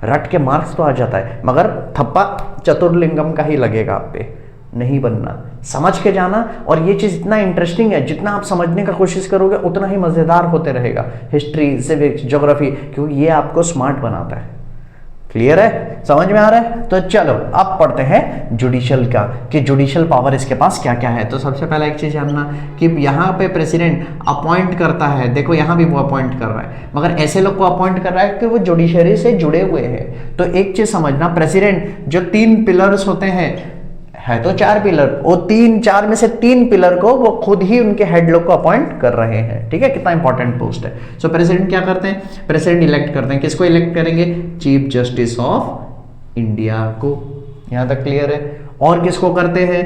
रट के मार्क्स तो आ जाता है मगर थप्पा चतुर्लिंगम का ही लगेगा आप पे। नहीं बनना, समझ के जाना। और ये चीज इतना इंटरेस्टिंग है, जितना आप समझने का कोशिश करोगे उतना ही मजेदार होते रहेगा। हिस्ट्री, सिविक्स, ज्योग्राफी, क्योंकि ये आपको स्मार्ट बनाता है। क्लियर है? समझ में आ रहा है? तो चलो अब पढ़ते हैं जुडिशियल का, कि जुडिशियल पावर इसके पास क्या क्या है। तो सबसे पहला एक चीज जानना कि यहाँ पे प्रेसिडेंट अपॉइंट करता है। देखो यहाँ भी वो अपॉइंट कर रहा है, मगर ऐसे लोग को अपॉइंट कर रहा है कि वो जुडिशरी से जुड़े हुए हैं। तो एक चीज समझना, प्रेसिडेंट जो 3 पिलर्स होते हैं, है तो 4 पिलर, वो 4 में से 3 पिलर को वो खुद ही उनके हेड लोग को अपॉइंट कर रहे हैं। ठीक है? कितना इंपॉर्टेंट पोस्ट है। सो प्रेसिडेंट क्या करते हैं? प्रेसिडेंट इलेक्ट करते हैं। किसको इलेक्ट करेंगे? चीफ जस्टिस ऑफ इंडिया को। यहां तक क्लियर है? और किसको करते हैं?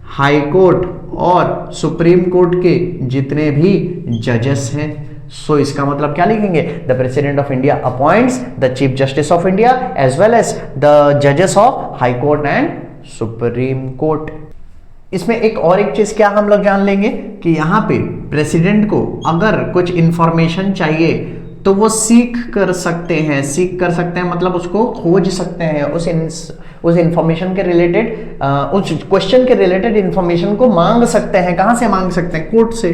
हाई कोर्ट और सुप्रीम कोर्ट के जितने भी जजेस हैं। सो इसका मतलब क्या लिखेंगे? The president of India appoints the chief justice of India as well as the जजेस of high court and supreme court. इसमें एक चीज क्या हम लोग जान लेंगे कि यहां पे प्रेसिडेंट को अगर कुछ इंफॉर्मेशन चाहिए तो वो सीख कर सकते हैं। सीख कर सकते हैं मतलब उसको खोज सकते हैं, उस इंफॉर्मेशन के रिलेटेड, उस क्वेश्चन के रिलेटेड इंफॉर्मेशन को मांग सकते हैं। कहां से मांग सकते हैं? कोर्ट से।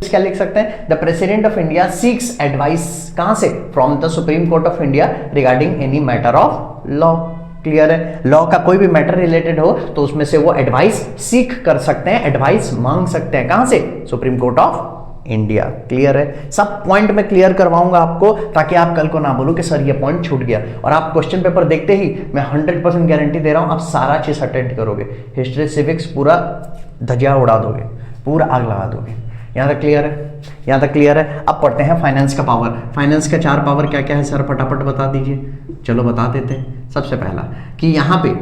क्या लिख सकते हैं? The president of India seeks advice, कहां से? From the supreme court of India regarding any matter of law. Clear है? लॉ का कोई भी मैटर रिलेटेड हो तो उसमें से वो एडवाइस सीख कर सकते हैं, एडवाइस मांग सकते हैं। कहां से? Supreme court of India. Clear है? सब पॉइंट में क्लियर करवाऊंगा आपको, ताकि आप कल को ना बोलो कि सर ये पॉइंट छूट गया। और आप क्वेश्चन पेपर देखते ही मैं 100% गारंटी दे रहा हूं आप सारा चीज अटेंड करोगे। हिस्ट्री, सिविक्स पूरा धजिया उड़ा दोगे, पूरा आग लगा दोगे। यहां तक क्लियर है? यहां तक क्लियर है? अब पढ़ते हैं फाइनेंस का पावर। फाइनेंस का 4 पावर क्या क्या है सर? फटाफट बता दीजिए। चलो बता देते हैं। सबसे पहला कि यहां पे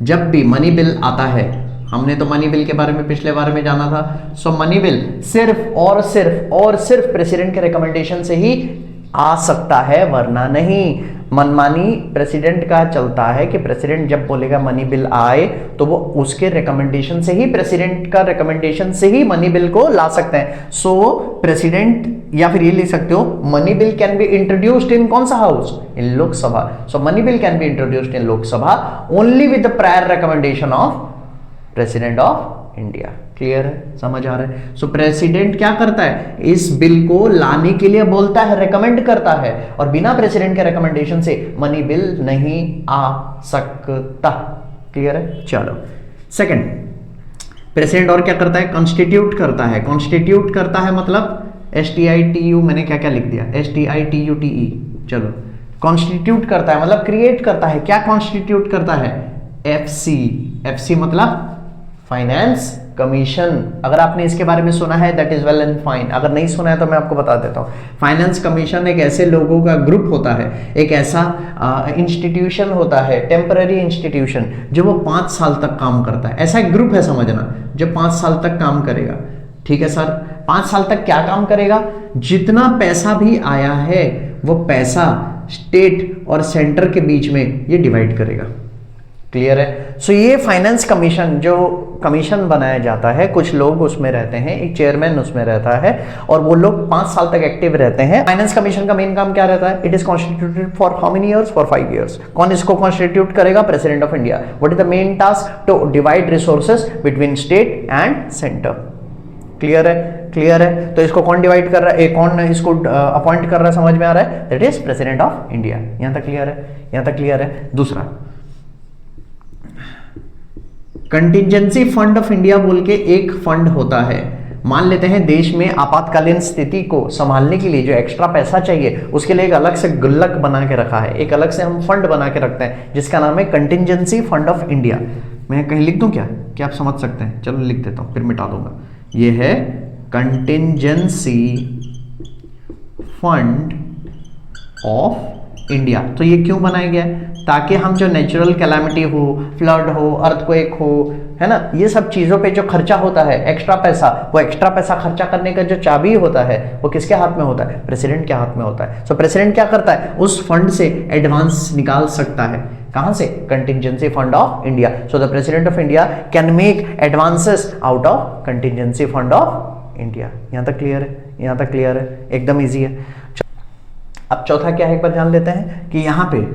जब भी मनी बिल आता है, हमने तो मनी बिल के बारे में पिछले बार में जाना था। सो मनी बिल सिर्फ और सिर्फ प्रेसिडेंट के रिकमेंडेशन से ही आ सकता है, वरना नहीं। मनमानी प्रेसिडेंट का चलता है कि प्रेसिडेंट जब बोलेगा मनी बिल आए तो वो उसके रिकमेंडेशन से ही, प्रेसिडेंट का रिकमेंडेशन से ही मनी बिल को ला सकते हैं। सो प्रेसिडेंट, या फिर ये लिख सकते हो money bill can be introduced in कौन सा house? In Lok Sabha. So money bill can be introduced in Lok Sabha only with the prior recommendation of president of India. Clear है? समझ आ रहा है? सो प्रेसिडेंट क्या करता है? इस बिल को लाने के लिए बोलता है, रेकमेंड करता है, और बिना प्रेसिडेंट के रिकमेंडेशन से मनी बिल नहीं आ सकता। क्लियर है? चलो सेकंड, प्रेसिडेंट और क्या करता है? कॉन्स्टिट्यूट करता है। कॉन्स्टिट्यूट करता है मतलब STITU, मैंने क्या क्या लिख दिया? STITUTE। चलो, कॉन्स्टिट्यूट करता है मतलब क्रिएट करता है। क्या कॉन्स्टिट्यूट करता है? FC मतलब फाइनेंस कमीशन। अगर आपने इसके बारे में सुना है that is well and fine, अगर नहीं सुना है तो मैं आपको बता देता हूँ। फाइनेंस कमीशन एक ऐसे लोगों का ग्रुप होता है, एक ऐसा इंस्टीट्यूशन होता है, टेम्पररी इंस्टीट्यूशन, जो वो 5 साल तक काम करता है। ऐसा एक ग्रुप है समझना, जो 5 साल तक काम करेगा। ठीक है सर, 5 साल तक क्या काम करेगा? जितना पैसा भी आया है वो पैसा स्टेट और सेंटर के बीच में ये डिवाइड करेगा। क्लियर है? सो ये फाइनेंस कमीशन, जो कमीशन बनाया जाता है, कुछ लोग उसमें रहते हैं, एक चेयरमैन उसमें रहता है और वो लोग 5 साल तक एक्टिव रहते हैं। फाइनेंस कमीशन का मेन काम क्या रहता है? It is constituted for how many years? For 5 years. कौन इसको कॉन्स्टिट्यूट करेगा? President of India. What is the main task? To divide resources between state and centre. Clear है? क्लियर है? तो इसको कौन डिवाइड कर रहा है, कौन इसको अपॉइंट कर रहा है, समझ में आ रहा है? That is president of India. यहां तक क्लियर है? यहां तक क्लियर है? दूसरा, कंटिजेंसी फंड ऑफ इंडिया बोल के एक फंड होता है। मान लेते हैं देश में आपातकालीन स्थिति को संभालने के लिए जो एक्स्ट्रा पैसा चाहिए, उसके लिए एक अलग से गुल्लक बना के रखा है, एक अलग से हम फंड बना के रखते हैं जिसका नाम है कंटिजेंसी फंड ऑफ इंडिया। मैं कहीं लिख दूं क्या आप समझ सकते हैं? चलो लिख देता हूं, फिर मिटा दूंगा। ये है कंटिजेंसी फंड ऑफ इंडिया। तो ये क्यों बनाया गया है? ताकि हम जो नेचुरल कैलामिटी हो, फ्लड हो, अर्थक्वेक हो, है ना, ये सब चीजों पे जो खर्चा होता है एक्स्ट्रा पैसा, वो एक्स्ट्रा पैसा खर्चा करने का जो चाबी होता है वो किसके हाथ में होता है? प्रेसिडेंट के हाथ में होता है। सो प्रेसिडेंट क्या करता है? उस फंड से एडवांस निकाल सकता है। कहां से? Contingency fund of India. So the president of India can make advances out of contingency fund of India. यहां तक क्लियर है? यहां तक क्लियर है? एकदम ईजी है। अब चौथा क्या है, एक बार जान लेते हैं कि यहां पे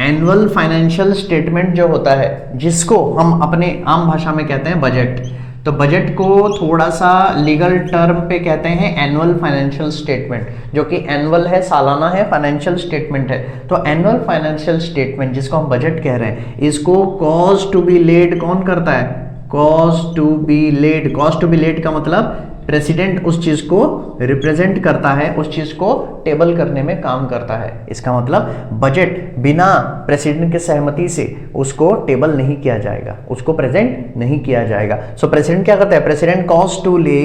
एनुअल फाइनेंशियल स्टेटमेंट जो होता है, जिसको हम अपने आम भाषा में कहते हैं बजट। तो बजट को थोड़ा सा लीगल टर्म पे कहते हैं एनुअल फाइनेंशियल स्टेटमेंट, जो कि एनुअल है, सालाना है, फाइनेंशियल स्टेटमेंट है। तो एनुअल फाइनेंशियल स्टेटमेंट जिसको हम बजट कह रहे हैं, इसको कॉज टू बी लेड कौन करता है? Cause to be laid. Cause to be laid का मतलब प्रेसिडेंट उस चीज को रिप्रेजेंट करता है, उस चीज को टेबल करने में काम करता है। इसका मतलब बजट बिना प्रेसिडेंट के सहमति से उसको टेबल नहीं किया जाएगा, उसको प्रेजेंट नहीं किया जाएगा। सो प्रेसिडेंट क्या करता है? प्रेसिडेंट कॉज टू ले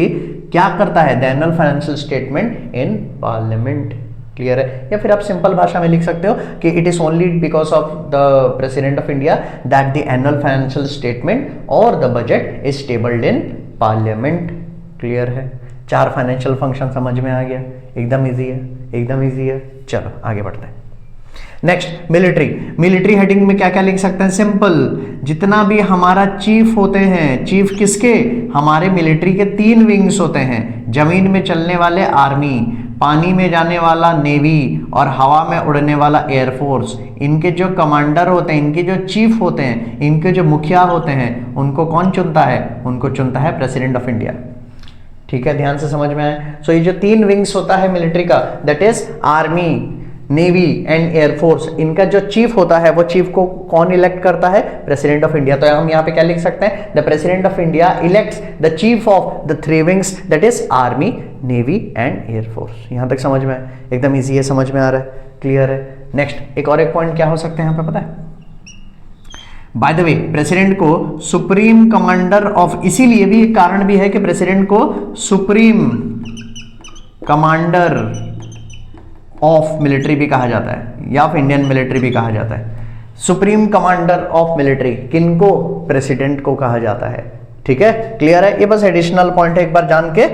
क्या करता है? The annual financial statement in parliament. Clear है? या फिर आप सिंपल भाषा में लिख सकते हो कि it is only because of the president of India that the annual financial statement और the budget is tabled in parliament. Clear है? 4 फाइनेंशियल फंक्शन समझ में आ गया? एकदम इजी है, एकदम इजी है। चलो आगे बढ़ते हैं। Next, military. मिलिट्री हेडिंग में क्या क्या लिख सकते हैं? सिंपल, जितना भी हमारा चीफ होते हैं, चीफ किसके? हमारे मिलिट्री के 3 विंग्स होते हैं। जमीन में चलने वाले आर्मी, पानी में जाने वाला नेवी और हवा में उड़ने वाला एयरफोर्स। इनके जो कमांडर होते हैं, इनके जो चीफ होते हैं, इनके जो मुखिया होते हैं, उनको कौन चुनता है? उनको चुनता है प्रेसिडेंट ऑफ इंडिया। ठीक है, ध्यान से समझ में आए? सो ये जो 3 विंग्स होता है मिलिट्री का, that is army, navy and air force, इनका जो चीफ होता है वो चीफ को कौन इलेक्ट करता है? President of India. तो हम यहाँ पे क्या लिख सकते हैं? The president of India elects the chief of the 3 wings, that is army, navy and air force. यहां तक समझ में आए? एकदम इजी है, समझ में आ रहा है? क्लियर है? नेक्स्ट, एक और एक पॉइंट क्या हो सकते हैं यहाँ पे पता है? बाय द वे, प्रेसिडेंट को सुप्रीम कमांडर ऑफ, इसीलिए भी एक कारण भी है कि प्रेसिडेंट को सुप्रीम कमांडर ऑफ मिलिट्री भी कहा जाता है, या ऑफ इंडियन मिलिट्री भी कहा जाता है। सुप्रीम कमांडर ऑफ मिलिट्री किनको? प्रेसिडेंट को कहा जाता है। ठीक है, क्लियर है? ये बस एडिशनल पॉइंट है, एक बार जान के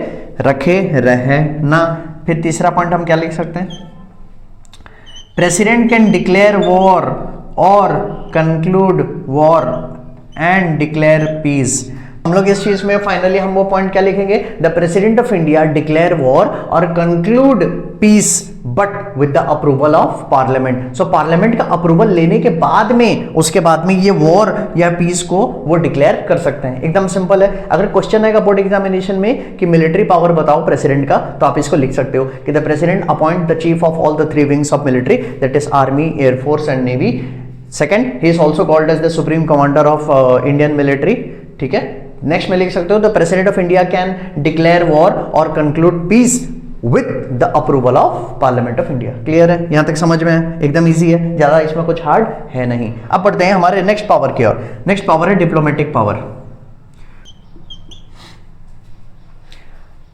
रखे रहना। फिर तीसरा पॉइंट हम क्या लिख सकते हैं? प्रेसिडेंट कैन डिक्लेयर वॉर और conclude war and declare peace. हम लोग इस चीज में फाइनली हम वो पॉइंट क्या लिखेंगे? The president of India declare war और conclude peace but with the approval of parliament. So parliament का अप्रूवल लेने के बाद में, उसके बाद में ये वॉर या पीस को वो डिक्लेयर कर सकते हैं। एकदम सिंपल है। अगर क्वेश्चन आएगा बोर्ड एग्जामिनेशन में कि मिलिट्री पावर बताओ प्रेसिडेंट का, तो आप इसको लिख सकते हो कि the president appoint the chief of all the 3 wings of military, that is army, air force and navy. Second, he is also called as the supreme commander of Indian military. ठीक है, नेक्स्ट में लिख सकते हो the president of India can declare war और conclude peace with the approval of parliament of India. Clear है? यहां तक समझ में है? एकदम इजी है, ज्यादा इसमें कुछ हार्ड है नहीं। अब बढ़ते हैं हमारे नेक्स्ट पावर की ओर। नेक्स्ट पावर है डिप्लोमेटिक पावर।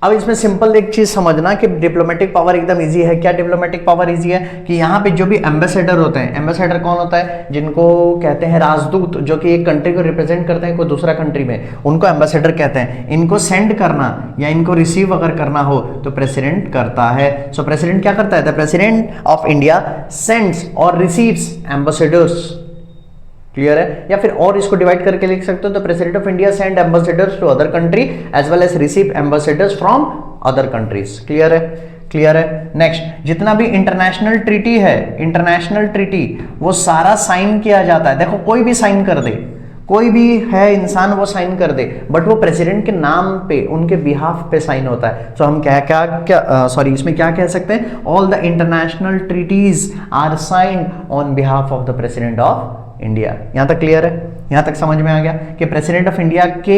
अब इसमें सिंपल एक चीज समझना कि डिप्लोमेटिक पावर एकदम इजी है। क्या डिप्लोमेटिक पावर इजी है? कि यहाँ पे जो भी एम्बेसडर होते हैं, एम्बेसडर कौन होता है? जिनको कहते हैं राजदूत, जो कि एक कंट्री को रिप्रेजेंट करते हैं कोई दूसरा कंट्री में, उनको एम्बेसडर कहते हैं। इनको सेंड करना या इनको रिसीव अगर करना हो तो प्रेसिडेंट करता है। सो प्रेसिडेंट क्या करता है? The president of India sends और रिसीव्स एम्बेसडर्स। क्लियर है? या फिर और इसको डिवाइड करके लिख सकते हो, तो president of India send ambassadors to other country as well as receive ambassadors from other countries. Clear है? क्लियर है? नेक्स्ट, जितना भी इंटरनेशनल ट्रीटी है, इंटरनेशनल ट्रीटी वो सारा साइन किया जाता है। देखो कोई भी साइन कर दे, कोई भी है इंसान वो साइन कर दे, बट वो प्रेसिडेंट के नाम पे, उनके बिहाफ पे साइन होता है। तो हम इसमें क्या कह सकते हैं? All the international treaties are signed on behalf of the president of India. यहां तक क्लियर है? यहां तक समझ में आ गया कि प्रेसिडेंट ऑफ इंडिया के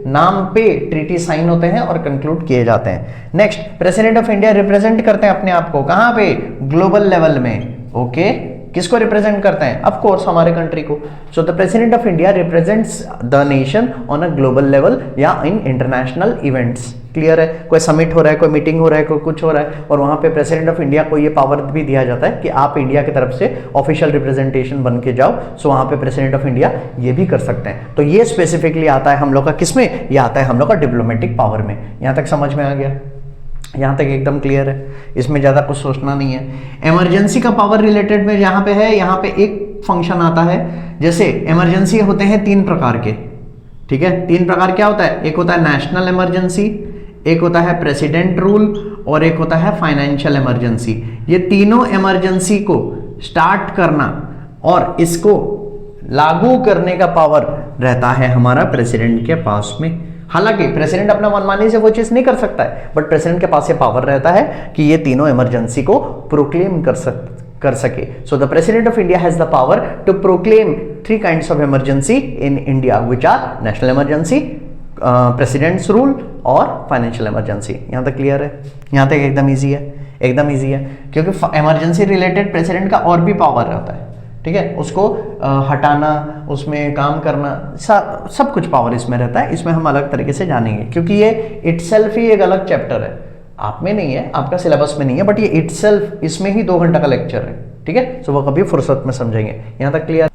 नाम पे ट्रीटी साइन होते हैं और कंक्लूड किए जाते हैं। Next, president of India represent करते हैं अपने आप को कहां पे? ग्लोबल लेवल में। ओके, किसको रिप्रेजेंट करते हैं? ऑफ कोर्स हमारे कंट्री को। सो the president of India represents the nation on a global level या इन इंटरनेशनल इवेंट्स। क्लियर है? कोई समिट हो रहा है, कोई मीटिंग हो रहा है, कोई कुछ हो रहा है, और वहां पे प्रेसिडेंट ऑफ इंडिया को ये पावर भी दिया जाता है कि आप इंडिया की तरफ से ऑफिशियल रिप्रेजेंटेशन बन के जाओ। सो वहां पे प्रेसिडेंट ऑफ इंडिया ये भी कर सकते हैं। तो ये स्पेसिफिकली आता है हम लोग का किसमें? ये आता है हम लोग का डिप्लोमेटिक पावर में। यहां तक समझ में आ गया? यहां तक एकदम क्लियर है, इसमें ज्यादा कुछ सोचना नहीं है। इमरजेंसी का पावर रिलेटेड में यहां पे है, यहां पे एक फंक्शन आता है। जैसे इमरजेंसी होते हैं 3 प्रकार के, ठीक है? 3 प्रकार क्या होता है? एक होता है नेशनल इमरजेंसी, एक होता है प्रेसिडेंट रूल, और एक होता है फाइनेंशियल इमरजेंसी। ये तीनों इमरजेंसी को स्टार्ट करना और इसको लागू करने का पावर रहता है हमारा प्रेसिडेंट के पास में। हालांकि प्रेसिडेंट अपना मनमानी से वो चीज नहीं कर सकता है, बट प्रेसिडेंट के पास ये पावर रहता है कि ये तीनों इमरजेंसी को प्रोक्लेम कर सके। So the president of India has the power to proclaim 3 kinds of emergency in India, which are national emergency, president's rule और फाइनेंशियल इमरजेंसी। यहां तक क्लियर है? यहां तक एकदम इजी है, एकदम इजी है, क्योंकि इमरजेंसी रिलेटेड प्रेसिडेंट का और भी पावर रहता है। ठीक है? उसको हटाना, उसमें काम करना, सब कुछ पावर इसमें रहता है। इसमें हम अलग तरीके से जानेंगे, क्योंकि ये इटसेल्फ ही एक अलग चैप्टर है। आप में नहीं है, आपका सिलेबस में नहीं है, बट ये इटसेल्फ इसमें ही 2 घंटा का लेक्चर है। ठीक है? तो वो कभी फुर्सत में समझेंगे। यहां तक क्लियर?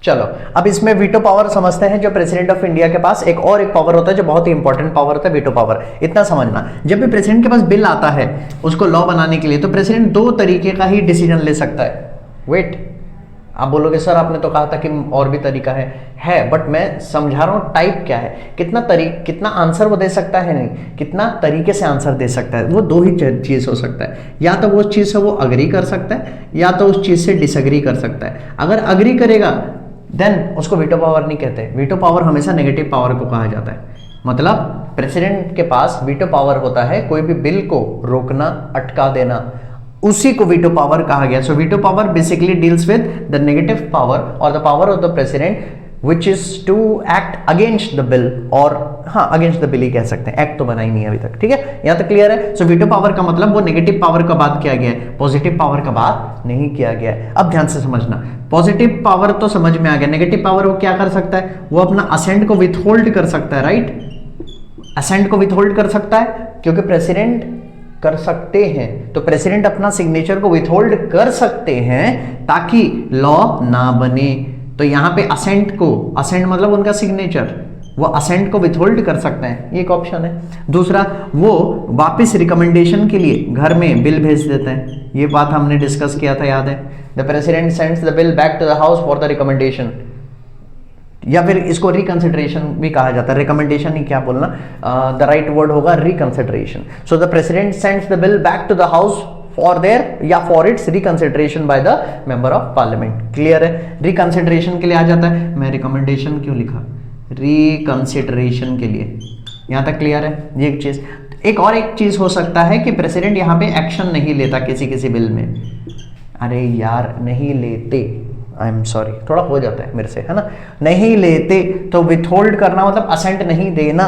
चलो, अब इसमें वीटो पावर समझते हैं। जो प्रेसिडेंट ऑफ इंडिया के पास एक पावर होता है जो बहुत ही इंपॉर्टेंट पावर होता है, वीटो पावर। इतना समझना, जब भी प्रेसिडेंट के पास बिल आता है उसको लॉ बनाने के लिए, तो प्रेसिडेंट 2 तरीके का ही डिसीजन ले सकता है। वेट, आप बोलोगे सर आपने तो कहा था कि और भी तरीका है, बट मैं समझा रहा हूं टाइप क्या है। कितना आंसर वो दे सकता है, नहीं कितना तरीके से आंसर दे सकता है। वो 2 ही चीज हो सकता है, या तो वो चीज से वो अग्री कर सकता है, या तो उस चीज से डिसएग्री कर सकता है। अगर अग्री करेगा देन उसको वीटो पावर नहीं कहते। वीटो पावर हमेशा नेगेटिव पावर को कहा जाता है। मतलब प्रेसिडेंट के पास वीटो पावर होता है कोई भी बिल को रोकना, अटका देना, उसी को वीटो पावर कहा गया। So veto power basically deals with the negative power और the power of the president which is to act against the bill, और हाँ अगेंस्ट द बिल ही कह सकते हैं, एक्ट तो बना ही नहीं है अभी तक। ठीक है? यहां तक क्लियर है? सो वीटो पावर का मतलब वो नेगेटिव पावर का बात किया गया है, पॉजिटिव पावर का बात नहीं किया गया है। अब ध्यान से समझना, पॉजिटिव पावर तो समझ में आ गया। नेगेटिव पावर वो क्या कर सकता है? वो अपना असेंट को विथहोल्ड कर सकता है। राइट? असेंट को विथहोल्ड कर सकता है, क्योंकि प्रेसिडेंट कर सकते हैं, तो प्रेसिडेंट अपना सिग्नेचर को विथहोल्ड कर सकते हैं ताकि लॉ ना बने। तो यहां पे असेंट मतलब उनका सिग्नेचर, वो असेंट को विथहोल्ड कर सकते हैं, ये एक ऑप्शन है। दूसरा, वो वापस रिकमेंडेशन के लिए घर में बिल भेज देते हैं। ये बात हमने डिस्कस किया था, याद है? The president sends the bill back to the house for the recommendation, या फिर इसको रिकंसिडरेशन भी कहा जाता है। रिकमेंडेशन ही क्या बोलना, द राइट वर्ड होगा reconsideration. So the president sends the bill back to the house for their या for its reconsideration by the member of parliament. Clear है? रिकंसिडरेशन के लिए आ जाता है। मैं रिकमेंडेशन क्यों लिखा? रिकंसिडरेशन के लिए। यहां तक क्लियर है? ये एक चीज। एक चीज हो सकता है कि प्रेसिडेंट यहां पे एक्शन नहीं लेता किसी बिल में। अरे यार, नहीं लेते, आई एम सॉरी, थोड़ा हो जाता है मेरे से, है ना? नहीं लेते, तो विथहोल्ड करना मतलब असेंट नहीं देना,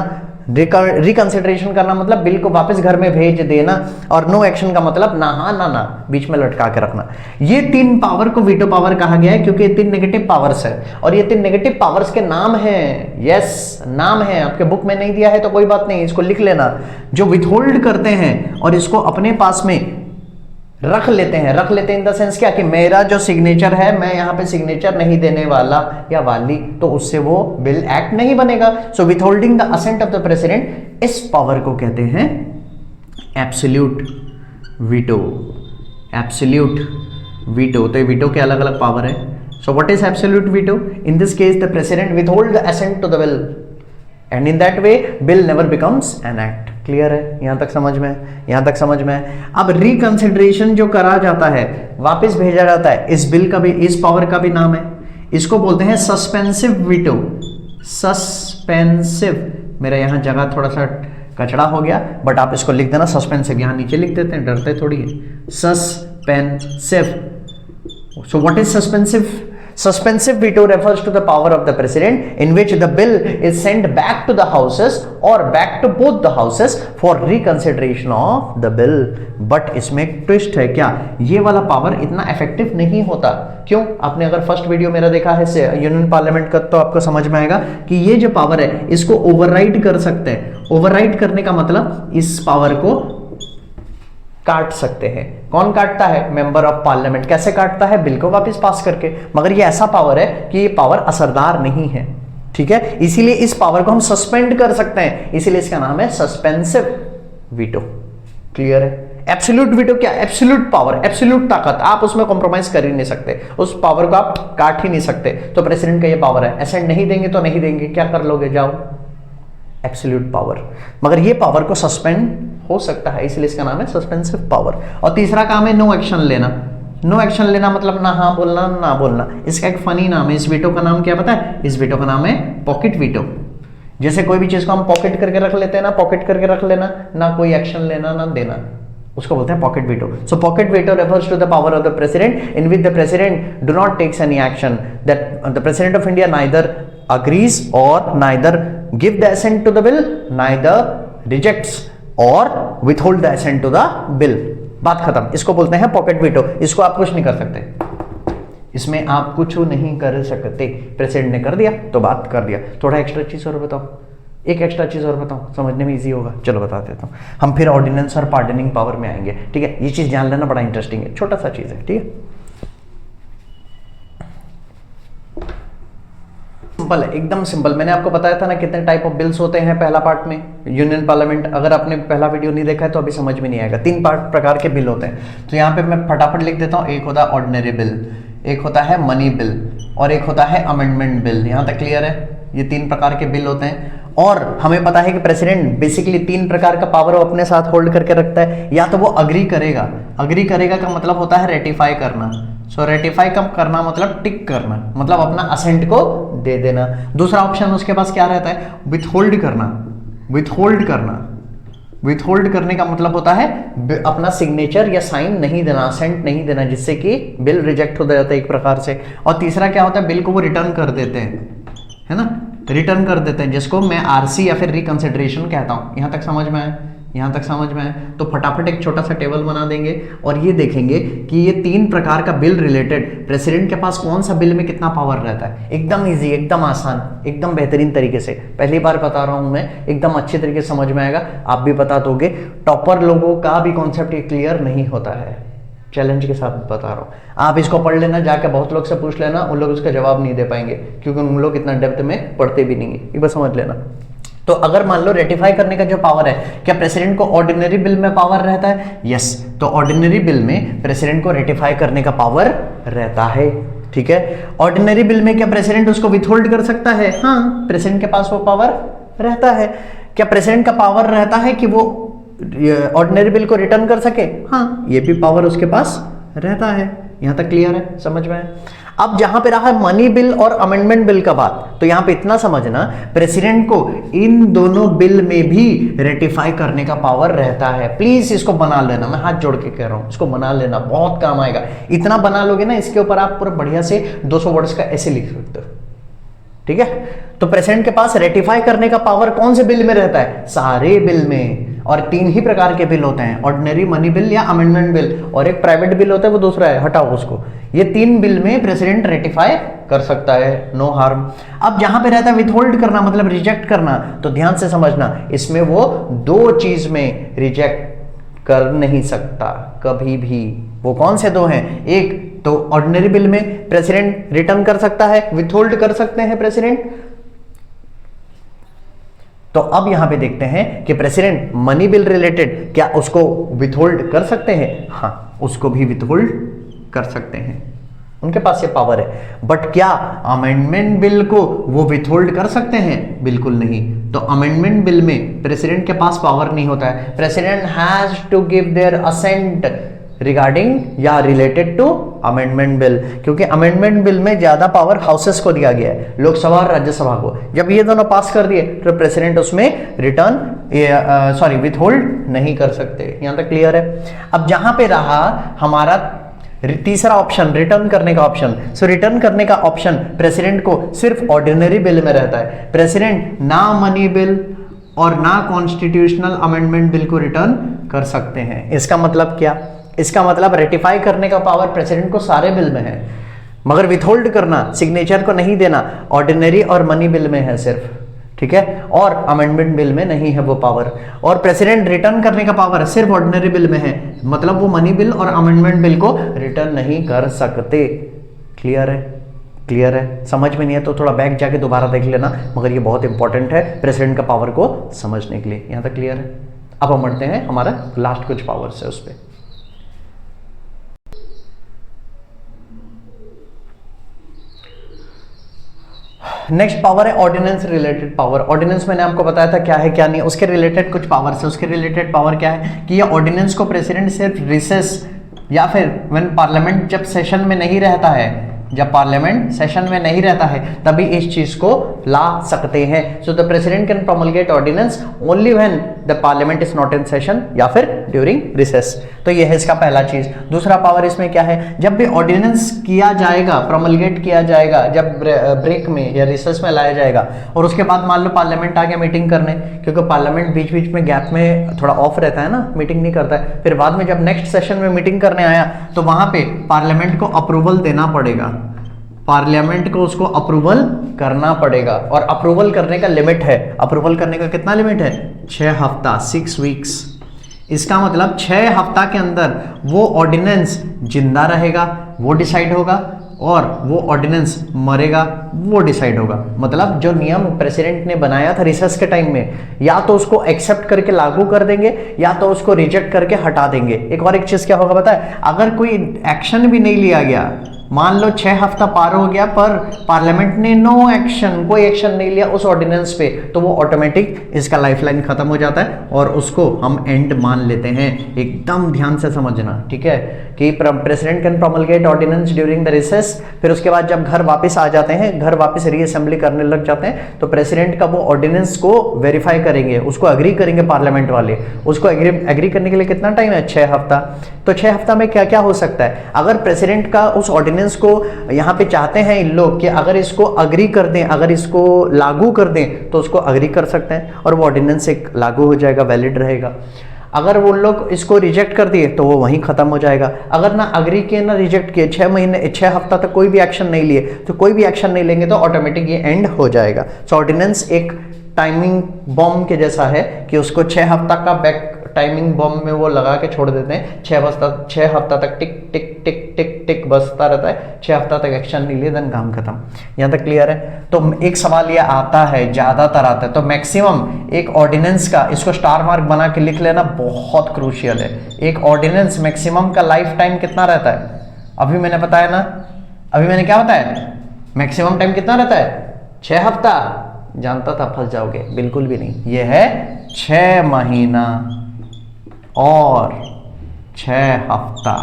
रिकंसिडरेशन करना मतलब बिल को वापस घर में भेज देना, और नो एक्शन का मतलब ना हाँ ना ना, बीच में लटका के रखना। ये तीन पावर को वीटो पावर कहा गया है क्योंकि ये तीन नेगेटिव पावर्स है, और ये तीन नेगेटिव पावर्स के नाम हैं। यस, नाम है, आपके बुक में नहीं दिया है तो कोई बात नहीं, इसको लिख लेना। जो विथहोल्ड करते हैं और इसको अपने पास में रख लेते हैं, रख लेते हैं इन द सेंस क्या कि मेरा जो सिग्नेचर है, मैं यहां पे सिग्नेचर नहीं देने वाला या वाली, तो उससे वो बिल एक्ट नहीं बनेगा। So withholding the assent of the president, इस पावर को कहते हैं एब्सोल्यूट वीटो। एब्सोल्यूट वीटो, तो ये वीटो के अलग अलग पावर है। So what is absolute veto? In this case the president withhold the assent to the bill and in that way bill never becomes an act. Clear है? यहां तक समझ में? यहां तक समझ में? अब रिकंसिडरेशन जो करा जाता है, वापस भेजा जाता है, इस बिल का भी, इस पावर का भी नाम है, इसको बोलते हैं सस्पेंसिव वीटो। सस्पेंसिव, मेरा यहां जगह थोड़ा सा कचड़ा हो गया, बट आप इसको लिख देना सस्पेंसिव, यहां नीचे लिख देते हैं, डरते थोड़ी है। Suspensive. So what is suspensive? Suspensive veto refers to the power of the president in which the bill is sent back to the houses or back to both the houses for reconsideration of the bill. But इसमें एक twist है, क्या ये वाला power इतना effective नहीं होता? क्यों? आपने अगर फर्स्ट वीडियो मेरा देखा है यूनियन पार्लियामेंट का, तो आपको समझ में आएगा कि ये जो पावर है इसको ओवरराइड कर सकते हैं। ओवरराइड करने का मतलब इस पावर को काट सकते हैं। कौन काटता है? Member of parliament. कैसे काटता है? बिल को वापस पास करके। मगर ये ऐसा पावर है कि ये पावर असरदार नहीं है, ठीक है? इसीलिए इस पावर को हम सस्पेंड कर सकते हैं, इसीलिए इसका नाम है सस्पेंसिव वीटो। क्लियर है? एब्सोल्यूट वीटो क्या? एब्सोल्यूट पावर, एब्सोल्यूट ताकत, आप उसमें कॉम्प्रोमाइज कर ही नहीं सकते, उस पावर को आप काट ही नहीं सकते। तो प्रेसिडेंट का ये पावर है, असेंट नहीं देंगे तो नहीं देंगे, क्या कर लोगे? जाओ, एब्सोल्यूट पावर। मगर ये पावर को सस्पेंड हो सकता है, इसलिए इसका नाम है सस्पेंसिव पावर। और तीसरा काम है नो एक्शन लेना। नो एक्शन लेना मतलब ना हाँ बोलना ना बोलना। इसका एक फनी नाम है, इस वीटो का नाम क्या पता है? इस वीटो का नाम है पॉकेट वीटो। जैसे कोई भी चीज को हम पॉकेट करके रख लेते हैं ना, पॉकेट करके रख लेना, ना कोई एक्शन लेना ना देना, उसको बोलते हैं pocket veto. So pocket veto refers to the power of the president in which the president do not takes any action, that the president of India neither agrees or neither give the assent to the bill, neither rejects और withhold the assent to the bill। बात खत्म। इसको बोलते हैं pocket veto. इसको आप कुछ नहीं कर सकते, इसमें आप कुछ नहीं कर सकते। प्रेसिडेंट ने कर दिया तो बात कर दिया। थोड़ा एक्स्ट्रा चीज और बताओ, एक एक्स्ट्रा चीज और बताओ, समझने में इजी होगा। चलो बता देता हूँ, हम फिर ऑर्डिनेंस और पार्डनिंग पावर में आएंगे, ठीक है? ये चीज जान लेना, बड़ा इंटरेस्टिंग है, छोटा सा चीज है, ठीक है? सिंपल है, एकदम सिंपल। मैंने आपको बताया था ना कितने टाइप ऑफ बिल्स होते हैं पहला पार्ट में, यूनियन पार्लियामेंट। अगर आपने पहला वीडियो नहीं देखा है तो अभी समझ में नहीं आएगा। तीन प्रकार के बिल होते हैं, तो यहाँ पे मैं फटाफट लिख देता हूँ। एक होता है ऑर्डिनरी बिल, एक होता है मनी बिल, और एक होता है अमेंडमेंट बिल। यहाँ तक क्लियर है? ये तीन प्रकार के बिल होते हैं। और हमें पता है कि प्रेसिडेंट बेसिकली तीन प्रकार का पावर वो अपने साथ होल्ड करके रखता है। या तो वो अग्री करेगा, अग्री करेगा का मतलब होता है रेटिफाई करना। सो रेटिफाई कब करना मतलब टिक करना, मतलब अपना असेंट को दे देना। दूसरा ऑप्शन उसके पास क्या रहता है? विथहोल्ड करना। विथहोल्ड करना, विथहोल्ड करने का मतलब होता है अपना सिग्नेचर या साइन नहीं देना, असेंट नहीं देना, जिससे कि बिल रिजेक्ट हो जाता है एक प्रकार से। और तीसरा क्या होता है? बिल को वो रिटर्न कर देते हैं, है ना? रिटर्न कर देते हैं, जिसको मैं आरसी या फिर रिकंसिडरेशन कहता हूं। यहां तक समझ में आए? यहां तक समझ में आए? तो फटाफट एक छोटा सा टेबल बना देंगे और ये देखेंगे कि ये तीन प्रकार का बिल रिलेटेड प्रेसिडेंट के पास कौन सा बिल में कितना पावर रहता है। एकदम इजी, एकदम आसान, एकदम बेहतरीन तरीके से। पहली बार बता रहा हूं मैं, एकदम अच्छे तरीके से समझ में आएगा, आप भी बता दोगे। टॉपर लोगों का भी कॉन्सेप्ट ये क्लियर नहीं होता है, चैलेंज के साथ बता रहा हूँ। आप इसको पढ़ लेना, जाके बहुत लोग से पूछ लेना, उन लोग उसका जवाब नहीं दे पाएंगे क्योंकि उन लोग इतना डेप्थ में पढ़ते भी नहीं है। ये बस समझ लेना। तो अगर मान लो रेटिफाई करने का जो पावर है, क्या प्रेसिडेंट को ऑर्डिनरी बिल में पावर रहता है? यस, तो ऑर्डिनरी बिल में प्रेसिडेंट को रेटिफाई करने का पावर रहता है, ठीक है? ऑर्डिनरी बिल में क्या प्रेसिडेंट उसको विथहोल्ड कर सकता है? हाँ, प्रेसिडेंट के पास वो पावर रहता है। क्या प्रेसिडेंट का पावर रहता है कि वो ऑर्डिनरी बिल को रिटर्न कर सके? हाँ, ये भी पावर उसके पास रहता है। यहां तक क्लियर है? समझ में? अब जहां पे रहा मनी बिल और अमेंडमेंट बिल का बात, तो यहां पे इतना समझना, प्रेसिडेंट को इन दोनों बिल में भी रेटिफाई करने का पावर रहता है। प्लीज इसको बना लेना, मैं हाथ जोड़ के कह रहा हूं, इसको बना लेना, बहुत काम आएगा। इतना बना लोगे ना, इसके ऊपर आप पूरा बढ़िया से 200 वर्ड्स का ऐसे लिख सकते हो। ठीक है। तो प्रेसिडेंट के पास रेटिफाई करने का पावर कौन से बिल में रहता है? सारे बिल में। और तीन ही प्रकार के बिल होते हैं, ऑर्डिनरी, मनी बिल या अमेंडमेंट बिल, और एक प्राइवेट बिल होता है, वो दूसरा है, हटाओ उसको। ये तीन बिल में प्रेसिडेंट रेटिफाई कर सकता है, नो हार्म। अब जहां पे रहता है विथहोल्ड करना मतलब रिजेक्ट करना, तो ध्यान से समझना, इसमें वो दो चीज में रिजेक्ट कर नहीं सकता कभी भी। वो कौन से दो हैं? एक तो ऑर्डिनरी बिल में प्रेसिडेंट रिटर्न कर सकता है, विथहोल्ड कर सकते हैं प्रेसिडेंट। तो अब यहां पे देखते हैं कि प्रेसिडेंट मनी बिल रिलेटेड क्या उसको विथहोल्ड कर सकते हैं? हाँ, उसको भी विथहोल्ड कर सकते हैं, उनके पास ये पावर है। बट क्या अमेंडमेंट बिल को वो विथहोल्ड कर सकते हैं? बिल्कुल नहीं। तो अमेंडमेंट बिल में प्रेसिडेंट के पास पावर नहीं होता है। President has to give their assent regarding या रिलेटेड टू अमेंडमेंट बिल, क्योंकि अमेंडमेंट बिल में ज्यादा पावर हाउसेस को दिया गया है, लोकसभा और राज्यसभा को। जब ये दोनों पास कर दिए तो प्रेसिडेंट उसमें रिटर्न विथहोल्ड नहीं कर सकते। यहां तक क्लियर है? अब जहां पे रहा हमारा तीसरा ऑप्शन, रिटर्न करने का ऑप्शन। सो रिटर्न करने का ऑप्शन प्रेसिडेंट को सिर्फ ऑर्डिनरी बिल में रहता है। प्रेसिडेंट ना मनी बिल और ना कॉन्स्टिट्यूशनल अमेंडमेंट बिल को रिटर्न कर सकते हैं। इसका मतलब क्या? इसका मतलब रेटिफाई करने का पावर प्रेसिडेंट को सारे बिल में है, मगर विथहोल्ड करना, सिग्नेचर को नहीं देना, ऑर्डिनरी और मनी बिल में है सिर्फ, ठीक है, और अमेंडमेंट बिल में नहीं है वो पावर। और प्रेसिडेंट रिटर्न करने का पावर सिर्फ ऑर्डिनरी बिल में है, मतलब वो मनी बिल और अमेंडमेंट बिल को रिटर्न नहीं कर सकते। क्लियर है? क्लियर है? समझ में नहीं है तो थोड़ा बैक जाके दोबारा देख लेना, मगर ये बहुत इंपॉर्टेंट है प्रेसिडेंट का पावर को समझने के लिए। यहां तक क्लियर है? अब हम बढ़ते हैं हमारा लास्ट कुछ पावर्स है उस पर। नेक्स्ट पावर है ऑर्डिनेंस रिलेटेड पावर। ऑर्डिनेंस मैंने आपको बताया था क्या है क्या नहीं, उसके रिलेटेड कुछ पावर है। उसके रिलेटेड पावर क्या है कि ये ऑर्डिनेंस को प्रेसिडेंट सिर्फ रिसेस या फिर व्हेन पार्लियामेंट जब सेशन में नहीं रहता है, जब पार्लियामेंट सेशन में नहीं रहता है तभी इस चीज को ला सकते हैं। So the president can promulgate ordinance only when the parliament is not in session या फिर ड्यूरिंग रिसेस। तो ये है इसका पहला चीज। दूसरा पावर इसमें क्या है? जब भी ऑर्डिनेंस किया जाएगा, प्रोमलगेट किया जाएगा, जब ब्रेक में या रिसेस में लाया जाएगा, और उसके बाद मान लो पार्लियामेंट आ गया मीटिंग करने, क्योंकि पार्लियामेंट बीच बीच में गैप में थोड़ा ऑफ रहता है ना, मीटिंग नहीं करता है, फिर बाद में जब नेक्स्ट सेशन में मीटिंग करने आया तो वहां पे पार्लियामेंट को अप्रूवल देना पड़ेगा, पार्लियामेंट को उसको अप्रूवल करना पड़ेगा। और अप्रूवल करने का लिमिट है, अप्रूवल करने का कितना लिमिट है? 6 हफ्ता, 6 वीक्स। इसका मतलब 6 हफ्ता के अंदर वो ऑर्डिनेंस जिंदा रहेगा, वो डिसाइड होगा, और वो ऑर्डिनेंस मरेगा, वो डिसाइड होगा। मतलब जो नियम प्रेसिडेंट ने बनाया था रिसेस के टाइम में, या तो उसको एक्सेप्ट करके लागू कर देंगे या तो उसको रिजेक्ट करके हटा देंगे। एक चीज क्या होगा पता है? अगर कोई एक्शन भी नहीं लिया गया, मान लो 6 हफ्ता पार हो गया पर पार्लियामेंट ने नो एक्शन, कोई एक्शन नहीं लिया उस ऑर्डिनेंस पे, तो वो ऑटोमेटिक इसका लाइफलाइन खत्म हो जाता है और उसको हम एंड मान लेते हैं। एकदम ध्यान से समझना, ठीक है, कि president can promulgate ordinance during the recess. फिर उसके बाद जब घर वापस आ जाते हैं, घर वापस रीअसेंबली करने लग जाते हैं, तो प्रेसिडेंट का वो ऑर्डिनेंस को वेरीफाई करेंगे, उसको अग्री करेंगे पार्लियामेंट वाले। उसको एग्री करने के लिए कितना टाइम है? 6 हफ्ता। तो 6 हफ्ता में क्या क्या हो सकता है? अगर प्रेसिडेंट का उस ऑर्डिनेंस को यहाँ पे चाहते हैं इन लोग कि अगर इसको अग्री कर दें, अगर इसको लागू कर दें, तो उसको अग्री कर सकते हैं और वो ऑर्डिनेंस एक लागू हो जाएगा, वैलिड रहेगा। अगर वो लोग इसको रिजेक्ट कर दिए तो वो वहीं खत्म हो जाएगा। अगर ना अग्री किए ना रिजेक्ट किए, 6 हफ्ता तक कोई भी एक्शन नहीं लिए, तो कोई भी एक्शन नहीं लेंगे तो ऑटोमेटिक ये एंड हो जाएगा। सो ऑर्डिनेंस एक टाइमिंग बॉम्ब के जैसा है कि उसको 6 हफ्ता का बैक टाइमिंग बॉम्ब में वो लगा के छोड़ देते हैं। 6 हफ्ता तक टिक टिक टिक टिक टिक बजता रहता है। 6 हफ्ता तक एक्शन नहीं लिए, देन काम खत्म। यहाँ तक क्लियर है? तो एक सवाल ये आता है, ज्यादातर आता है, तो मैक्सिमम एक ऑर्डिनेंस का, इसको स्टार मार्क बना के लिख लेना, बहुत क्रूशियल है। एक ऑर्डिनेंस मैक्सिमम का लाइफ टाइम कितना रहता है? अभी मैंने बताया ना, अभी मैंने क्या बताया? मैक्सिमम टाइम कितना रहता है? 6 हफ्ता। जानता था फंस जाओगे, बिल्कुल भी नहीं। ये है 6 महीना और 6 हफ्ता।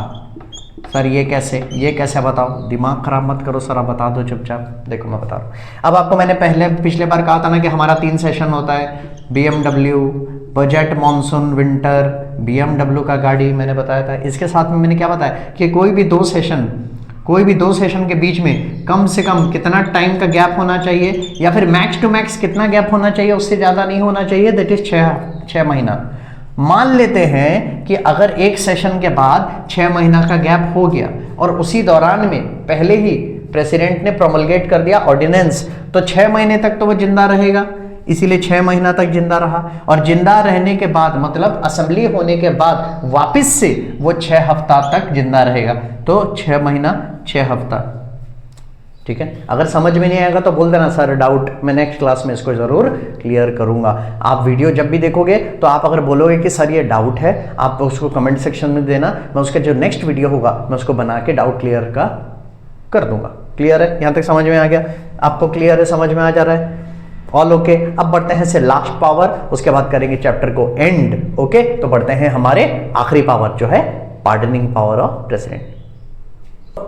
सर ये कैसे बताओ? दिमाग खराब मत करो सर, बता दो चुपचाप। देखो मैं बता रहा हूँ। अब आपको मैंने पिछले बार कहा था ना कि हमारा 3 सेशन होता है, BMW, budget, monsoon, winter, BMW का गाड़ी मैंने बताया था। इसके साथ में मैंने क्या बताया कि कोई भी 2 सेशन कोई भी 2 सेशन के बीच में कम से कम कितना टाइम का गैप होना चाहिए, या फिर मैक्स टू मैक्स कितना गैप होना चाहिए, उससे ज़्यादा नहीं होना चाहिए, दैट इज 6 महीना। मान लेते हैं कि अगर एक सेशन के बाद 6 महीना का गैप हो गया और उसी दौरान में पहले ही प्रेसिडेंट ने प्रोमलगेट कर दिया ऑर्डिनेंस, तो 6 महीने तक तो वो जिंदा रहेगा, इसीलिए 6 महीना तक जिंदा रहा। और जिंदा रहने के बाद मतलब असेंबली होने के बाद वापस से वो 6 हफ्ता तक जिंदा रहेगा, तो 6 महीना 6 हफ्ता। ठीक है, अगर समझ में नहीं आएगा तो बोल देना सर डाउट, मैं नेक्स्ट क्लास में इसको जरूर क्लियर करूंगा। आप वीडियो जब भी देखोगे तो आप अगर बोलोगे कि सर ये डाउट है, आप उसको कमेंट सेक्शन में देना, मैं उसका जो नेक्स्ट वीडियो होगा मैं उसको बना के डाउट क्लियर का कर दूंगा। क्लियर है, यहां तक समझ में आ गया? आपको क्लियर है, समझ में आ जा रहा है? All okay. अब बढ़ते हैं से लास्ट पावर, उसके बाद करेंगे चैप्टर को एंड। ओके, तो बढ़ते हैं हमारे आखिरी पावर जो है पार्डनिंग पावर ऑफ प्रेसिडेंट।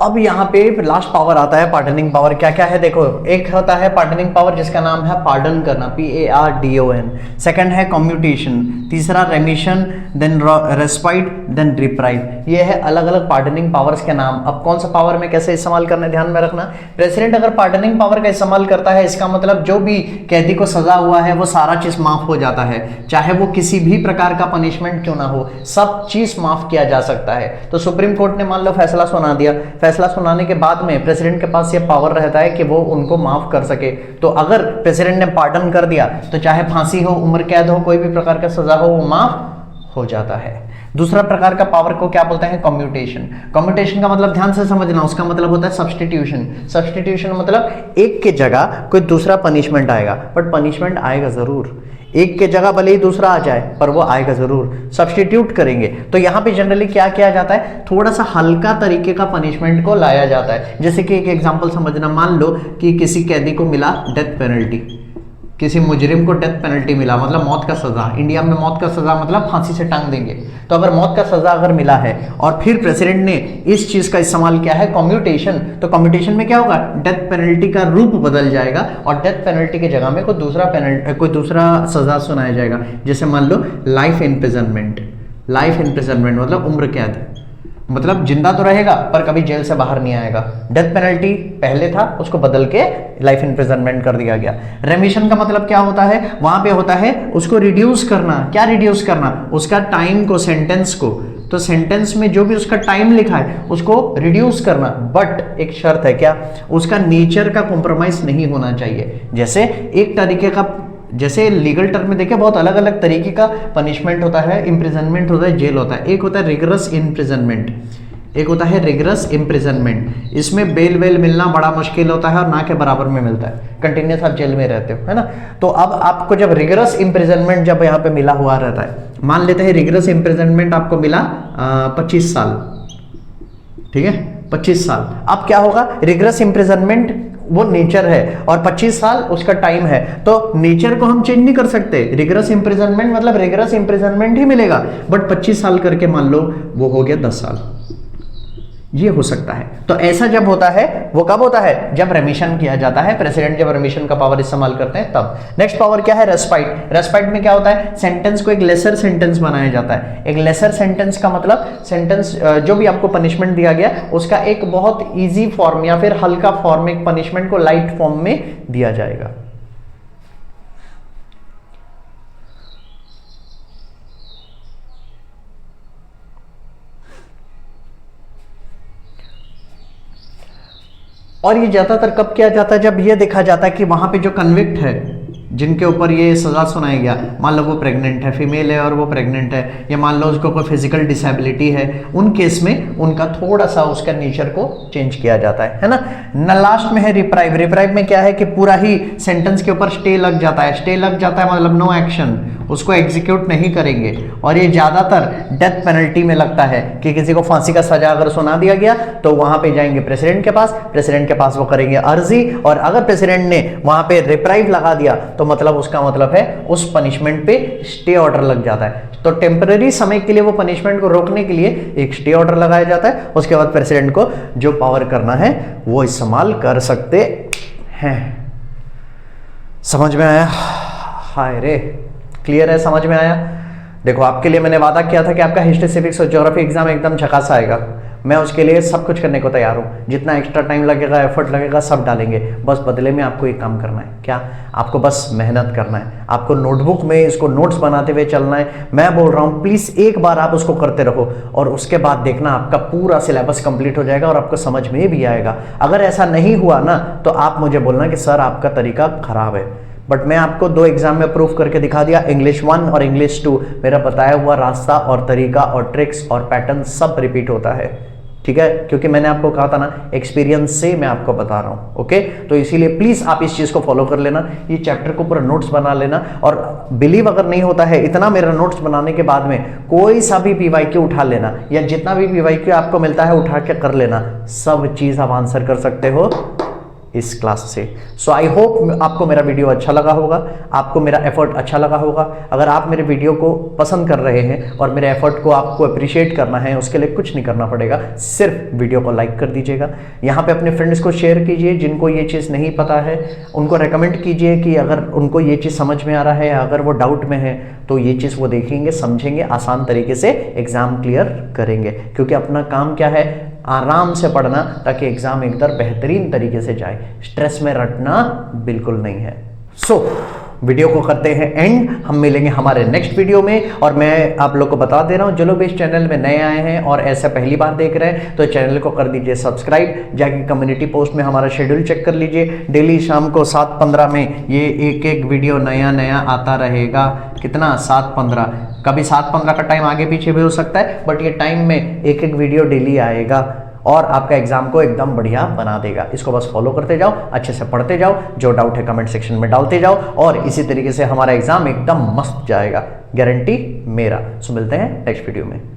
अब यहाँ पे लास्ट पावर आता है पार्डनिंग पावर। क्या क्या है देखो, एक होता है पार्डनिंग पावर जिसका नाम है पार्डन करना, PARDON। सेकंड है कम्यूटेशन, तीसरा remission, then respite, then reprieve. ये है अलग अलग पार्डनिंग पावर्स के नाम। अब कौन सा पावर में कैसे इस्तेमाल करना है ध्यान में रखना। प्रेसिडेंट अगर पार्डनिंग पावर का इस्तेमाल करता है, इसका मतलब जो भी कैदी को सजा हुआ है वो सारा चीज माफ हो जाता है, चाहे वो किसी भी प्रकार का पनिशमेंट क्यों ना हो, सब चीज माफ किया जा सकता है। तो सुप्रीम कोर्ट ने मान लो फैसला सुना दिया, फैसला सुनाने के बाद में प्रेसिडेंट के पास ये पावर रहता है कि वो उनको माफ कर सके। तो अगर प्रेसिडेंट ने पार्डन कर दिया तो चाहे फांसी हो, उम्र कैद हो, कोई भी प्रकार का सजा हो, वो माफ हो जाता है। दूसरा प्रकार का पावर को क्या बोलते हैं? कम्यूटेशन। कम्यूटेशन का मतलब ध्यान से समझना, उसका मतलब होता है सब्स्टिट्यूशन। सब्स्टिट्यूशन मतलब एक के जगह कोई दूसरा पनिशमेंट आएगा, बट पनिशमेंट आएगा जरूर, एक के जगह भले ही दूसरा आ जाए पर वो आएगा जरूर, सब्स्टिट्यूट करेंगे। तो यहाँ पे जनरली क्या किया जाता है, थोड़ा सा हल्का तरीके का पनिशमेंट को लाया जाता है। जैसे कि एक एग्जांपल समझना, मान लो कि किसी कैदी को मिला डेथ पेनल्टी, किसी मुजरिम को डेथ पेनल्टी मिला मतलब मौत का सजा। इंडिया में मौत का सजा मतलब फांसी से टांग देंगे। तो अगर मौत का सजा अगर मिला है और फिर प्रेसिडेंट ने इस चीज का इस्तेमाल किया है कम्यूटेशन, तो कम्यूटेशन में क्या होगा, डेथ पेनल्टी का रूप बदल जाएगा और डेथ पेनल्टी की जगह में कोई दूसरा सजा सुनाया जाएगा। जैसे मान लो लाइफ इम्प्रिजनमेंट। लाइफ इम्प्रिजनमेंट मतलब उम्र कैद, मतलब जिंदा तो रहेगा पर कभी जेल से बाहर नहीं आएगा। डेथ पेनल्टी पहले था, उसको बदल के लाइफ इम्प्रिजनमेंट कर दिया गया। रेमिशन का मतलब क्या होता है, वहां पे होता है उसको रिड्यूस करना। क्या रिड्यूस करना? उसका टाइम को, सेंटेंस को। तो सेंटेंस में जो भी उसका टाइम लिखा है उसको रिड्यूस करना, बट एक शर्त है, क्या? उसका नेचर का कॉम्प्रोमाइज नहीं होना चाहिए। जैसे एक तरीके का, जैसे लीगल टर्म में देखें बहुत अलग अलग तरीके का पनिशमेंट होता है, इम्प्रिजनमेंट होता है, जेल होता है। एक होता है रिगरस इम्प्रिजनमेंट, एक होता है रिगरस इम्प्रिजनमेंट। इसमें बेल वेल मिलना बड़ा मुश्किल होता है और ना के बराबर में मिलता है, कंटिन्यूस आप जेल में रहते हो, है ना। तो अब आपको जब रिगरस इम्प्रिजनमेंट जब यहाँ पे मिला हुआ रहता है, मान लेते हैं रिगरस इम्प्रिजनमेंट आपको मिला 25 साल, ठीक है, 25 साल। अब क्या होगा, रिगरस इम्प्रिजनमेंट वो नेचर है और 25 साल उसका टाइम है, तो नेचर को हम चेंज नहीं कर सकते। रिगरस इम्प्रिजनमेंट मतलब रिगरस इम्प्रिजनमेंट ही मिलेगा, बट 25 साल करके मान लो वो हो गया 10 साल, ये हो सकता है। तो ऐसा जब होता है वो कब होता है, जब रेमिशन किया जाता है। प्रेसिडेंट जब रेमिशन का पावर इस्तेमाल करते हैं तब। नेक्स्ट पावर क्या है, रेस्पाइट। रेस्पाइट में क्या होता है, सेंटेंस को एक लेसर सेंटेंस बनाया जाता है। एक लेसर सेंटेंस का मतलब सेंटेंस जो भी आपको पनिशमेंट दिया गया उसका एक बहुत ईजी फॉर्म या फिर हल्का फॉर्म, एक पनिशमेंट को लाइट फॉर्म में दिया जाएगा। और ये ज्यादातर कब किया जाता है, जब ये देखा जाता है कि वहां पे जो कन्विक्ट है, जिनके ऊपर ये सजा सुनाया गया, मान लो वो प्रेग्नेंट है, फीमेल है और वो प्रेग्नेंट है, या मान लो उसको कोई फिजिकल डिसेबिलिटी है, उन केस में उनका थोड़ा सा उसका नेचर को चेंज किया जाता है ना। लास्ट में है रिप्राइव। रिप्राइव में क्या है कि पूरा ही सेंटेंस के ऊपर स्टे लग जाता है। स्टे लग जाता है मतलब नो एक्शन, उसको एग्जीक्यूट नहीं करेंगे। और ये ज्यादातर डेथ पेनल्टी में लगता है कि किसी को फांसी का सजा अगर सुना दिया गया तो वहां पे जाएंगे प्रेसिडेंट के पास, प्रेसिडेंट के पास वो करेंगे अर्जी, और अगर प्रेसिडेंट ने वहां पे रिप्राइव लगा दिया तो मतलब उसका मतलब है उस पनिशमेंट पे स्टे ऑर्डर लग जाता है। तो टेम्पररी समय के लिए वो पनिशमेंट को रोकने के लिए एक स्टे ऑर्डर लगाया जाता है। उसके बाद प्रेसिडेंट को जो पावर करना है वो इस्तेमाल कर सकते हैं। समझ में आया? हाय रे, क्लियर है, समझ में आया? देखो आपके लिए मैंने वादा किया था कि आपका हिस्ट्री, सिविक्स और ज्योग्राफी एग्जाम एकदम झकास आएगा। मैं उसके लिए सब कुछ करने को तैयार हूँ। जितना एक्स्ट्रा टाइम लगेगा, एफर्ट लगेगा, सब डालेंगे। बस बदले में आपको एक काम करना है। क्या? आपको बस मेहनत करना है। आपको नोटबुक में इसको नोट्स बनाते हुए चलना है। मैं बोल रहा हूँ प्लीज एक बार आप उसको करते रहो और उसके बाद देखना आपका पूरा सिलेबस कंप्लीट हो जाएगा और आपको समझ में भी आएगा। अगर ऐसा नहीं हुआ ना तो आप मुझे बोलना कि सर आपका तरीका खराब है। बट मैं आपको 2 एग्जाम में प्रूफ करके दिखा दिया, इंग्लिश 1 और इंग्लिश 2। मेरा बताया हुआ रास्ता और तरीका और ट्रिक्स और पैटर्न सब रिपीट होता है। ठीक है, क्योंकि मैंने आपको कहा था ना, एक्सपीरियंस से मैं आपको बता रहा हूं। ओके, तो इसीलिए प्लीज आप इस चीज को फॉलो कर लेना। ये चैप्टर को पूरा नोट्स बना लेना। और बिलीव अगर नहीं होता है इतना मेरा नोट्स बनाने के बाद में, कोई सा भी पीवाईक्यू उठा लेना या जितना भी पीवाईक्यू आपको मिलता है उठा के कर लेना। सब चीज आप आंसर कर सकते हो इस क्लास से। सो आई होप आपको मेरा वीडियो अच्छा लगा होगा, आपको मेरा एफर्ट अच्छा लगा होगा। अगर आप मेरे वीडियो को पसंद कर रहे हैं और मेरे एफर्ट को आपको अप्रिशिएट करना है, उसके लिए कुछ नहीं करना पड़ेगा, सिर्फ वीडियो को लाइक कर दीजिएगा। यहाँ पे अपने फ्रेंड्स को शेयर कीजिए, जिनको ये चीज़ नहीं पता है उनको रेकमेंड कीजिए कि अगर उनको ये चीज़ समझ में आ रहा है, अगर वो डाउट में है तो ये चीज़ वो देखेंगे, समझेंगे, आसान तरीके से एग्ज़ाम क्लियर करेंगे। क्योंकि अपना काम क्या है? आराम से पढ़ना, ताकि एग्जाम एकदम बेहतरीन तरीके से जाए। स्ट्रेस में रटना बिल्कुल नहीं है। सो वीडियो को करते हैं एंड, हम मिलेंगे हमारे नेक्स्ट वीडियो में। और मैं आप लोग को बता दे रहा हूं, जो लोग इस चैनल में नए आए हैं और ऐसा पहली बार देख रहे हैं तो चैनल को कर दीजिए सब्सक्राइब। जाके कम्युनिटी पोस्ट में हमारा शेड्यूल चेक कर लीजिए। डेली शाम को 7:15 में ये एक वीडियो नया आता रहेगा। कितना? 7:15। कभी 7:15 का टाइम आगे पीछे भी हो सकता है, बट ये टाइम में एक वीडियो डेली आएगा और आपका एग्जाम को एकदम बढ़िया बना देगा। इसको बस फॉलो करते जाओ, अच्छे से पढ़ते जाओ, जो डाउट है कमेंट सेक्शन में डालते जाओ और इसी तरीके से हमारा एग्जाम एकदम मस्त जाएगा, गारंटी मेरा। सो मिलते हैं नेक्स्ट वीडियो में।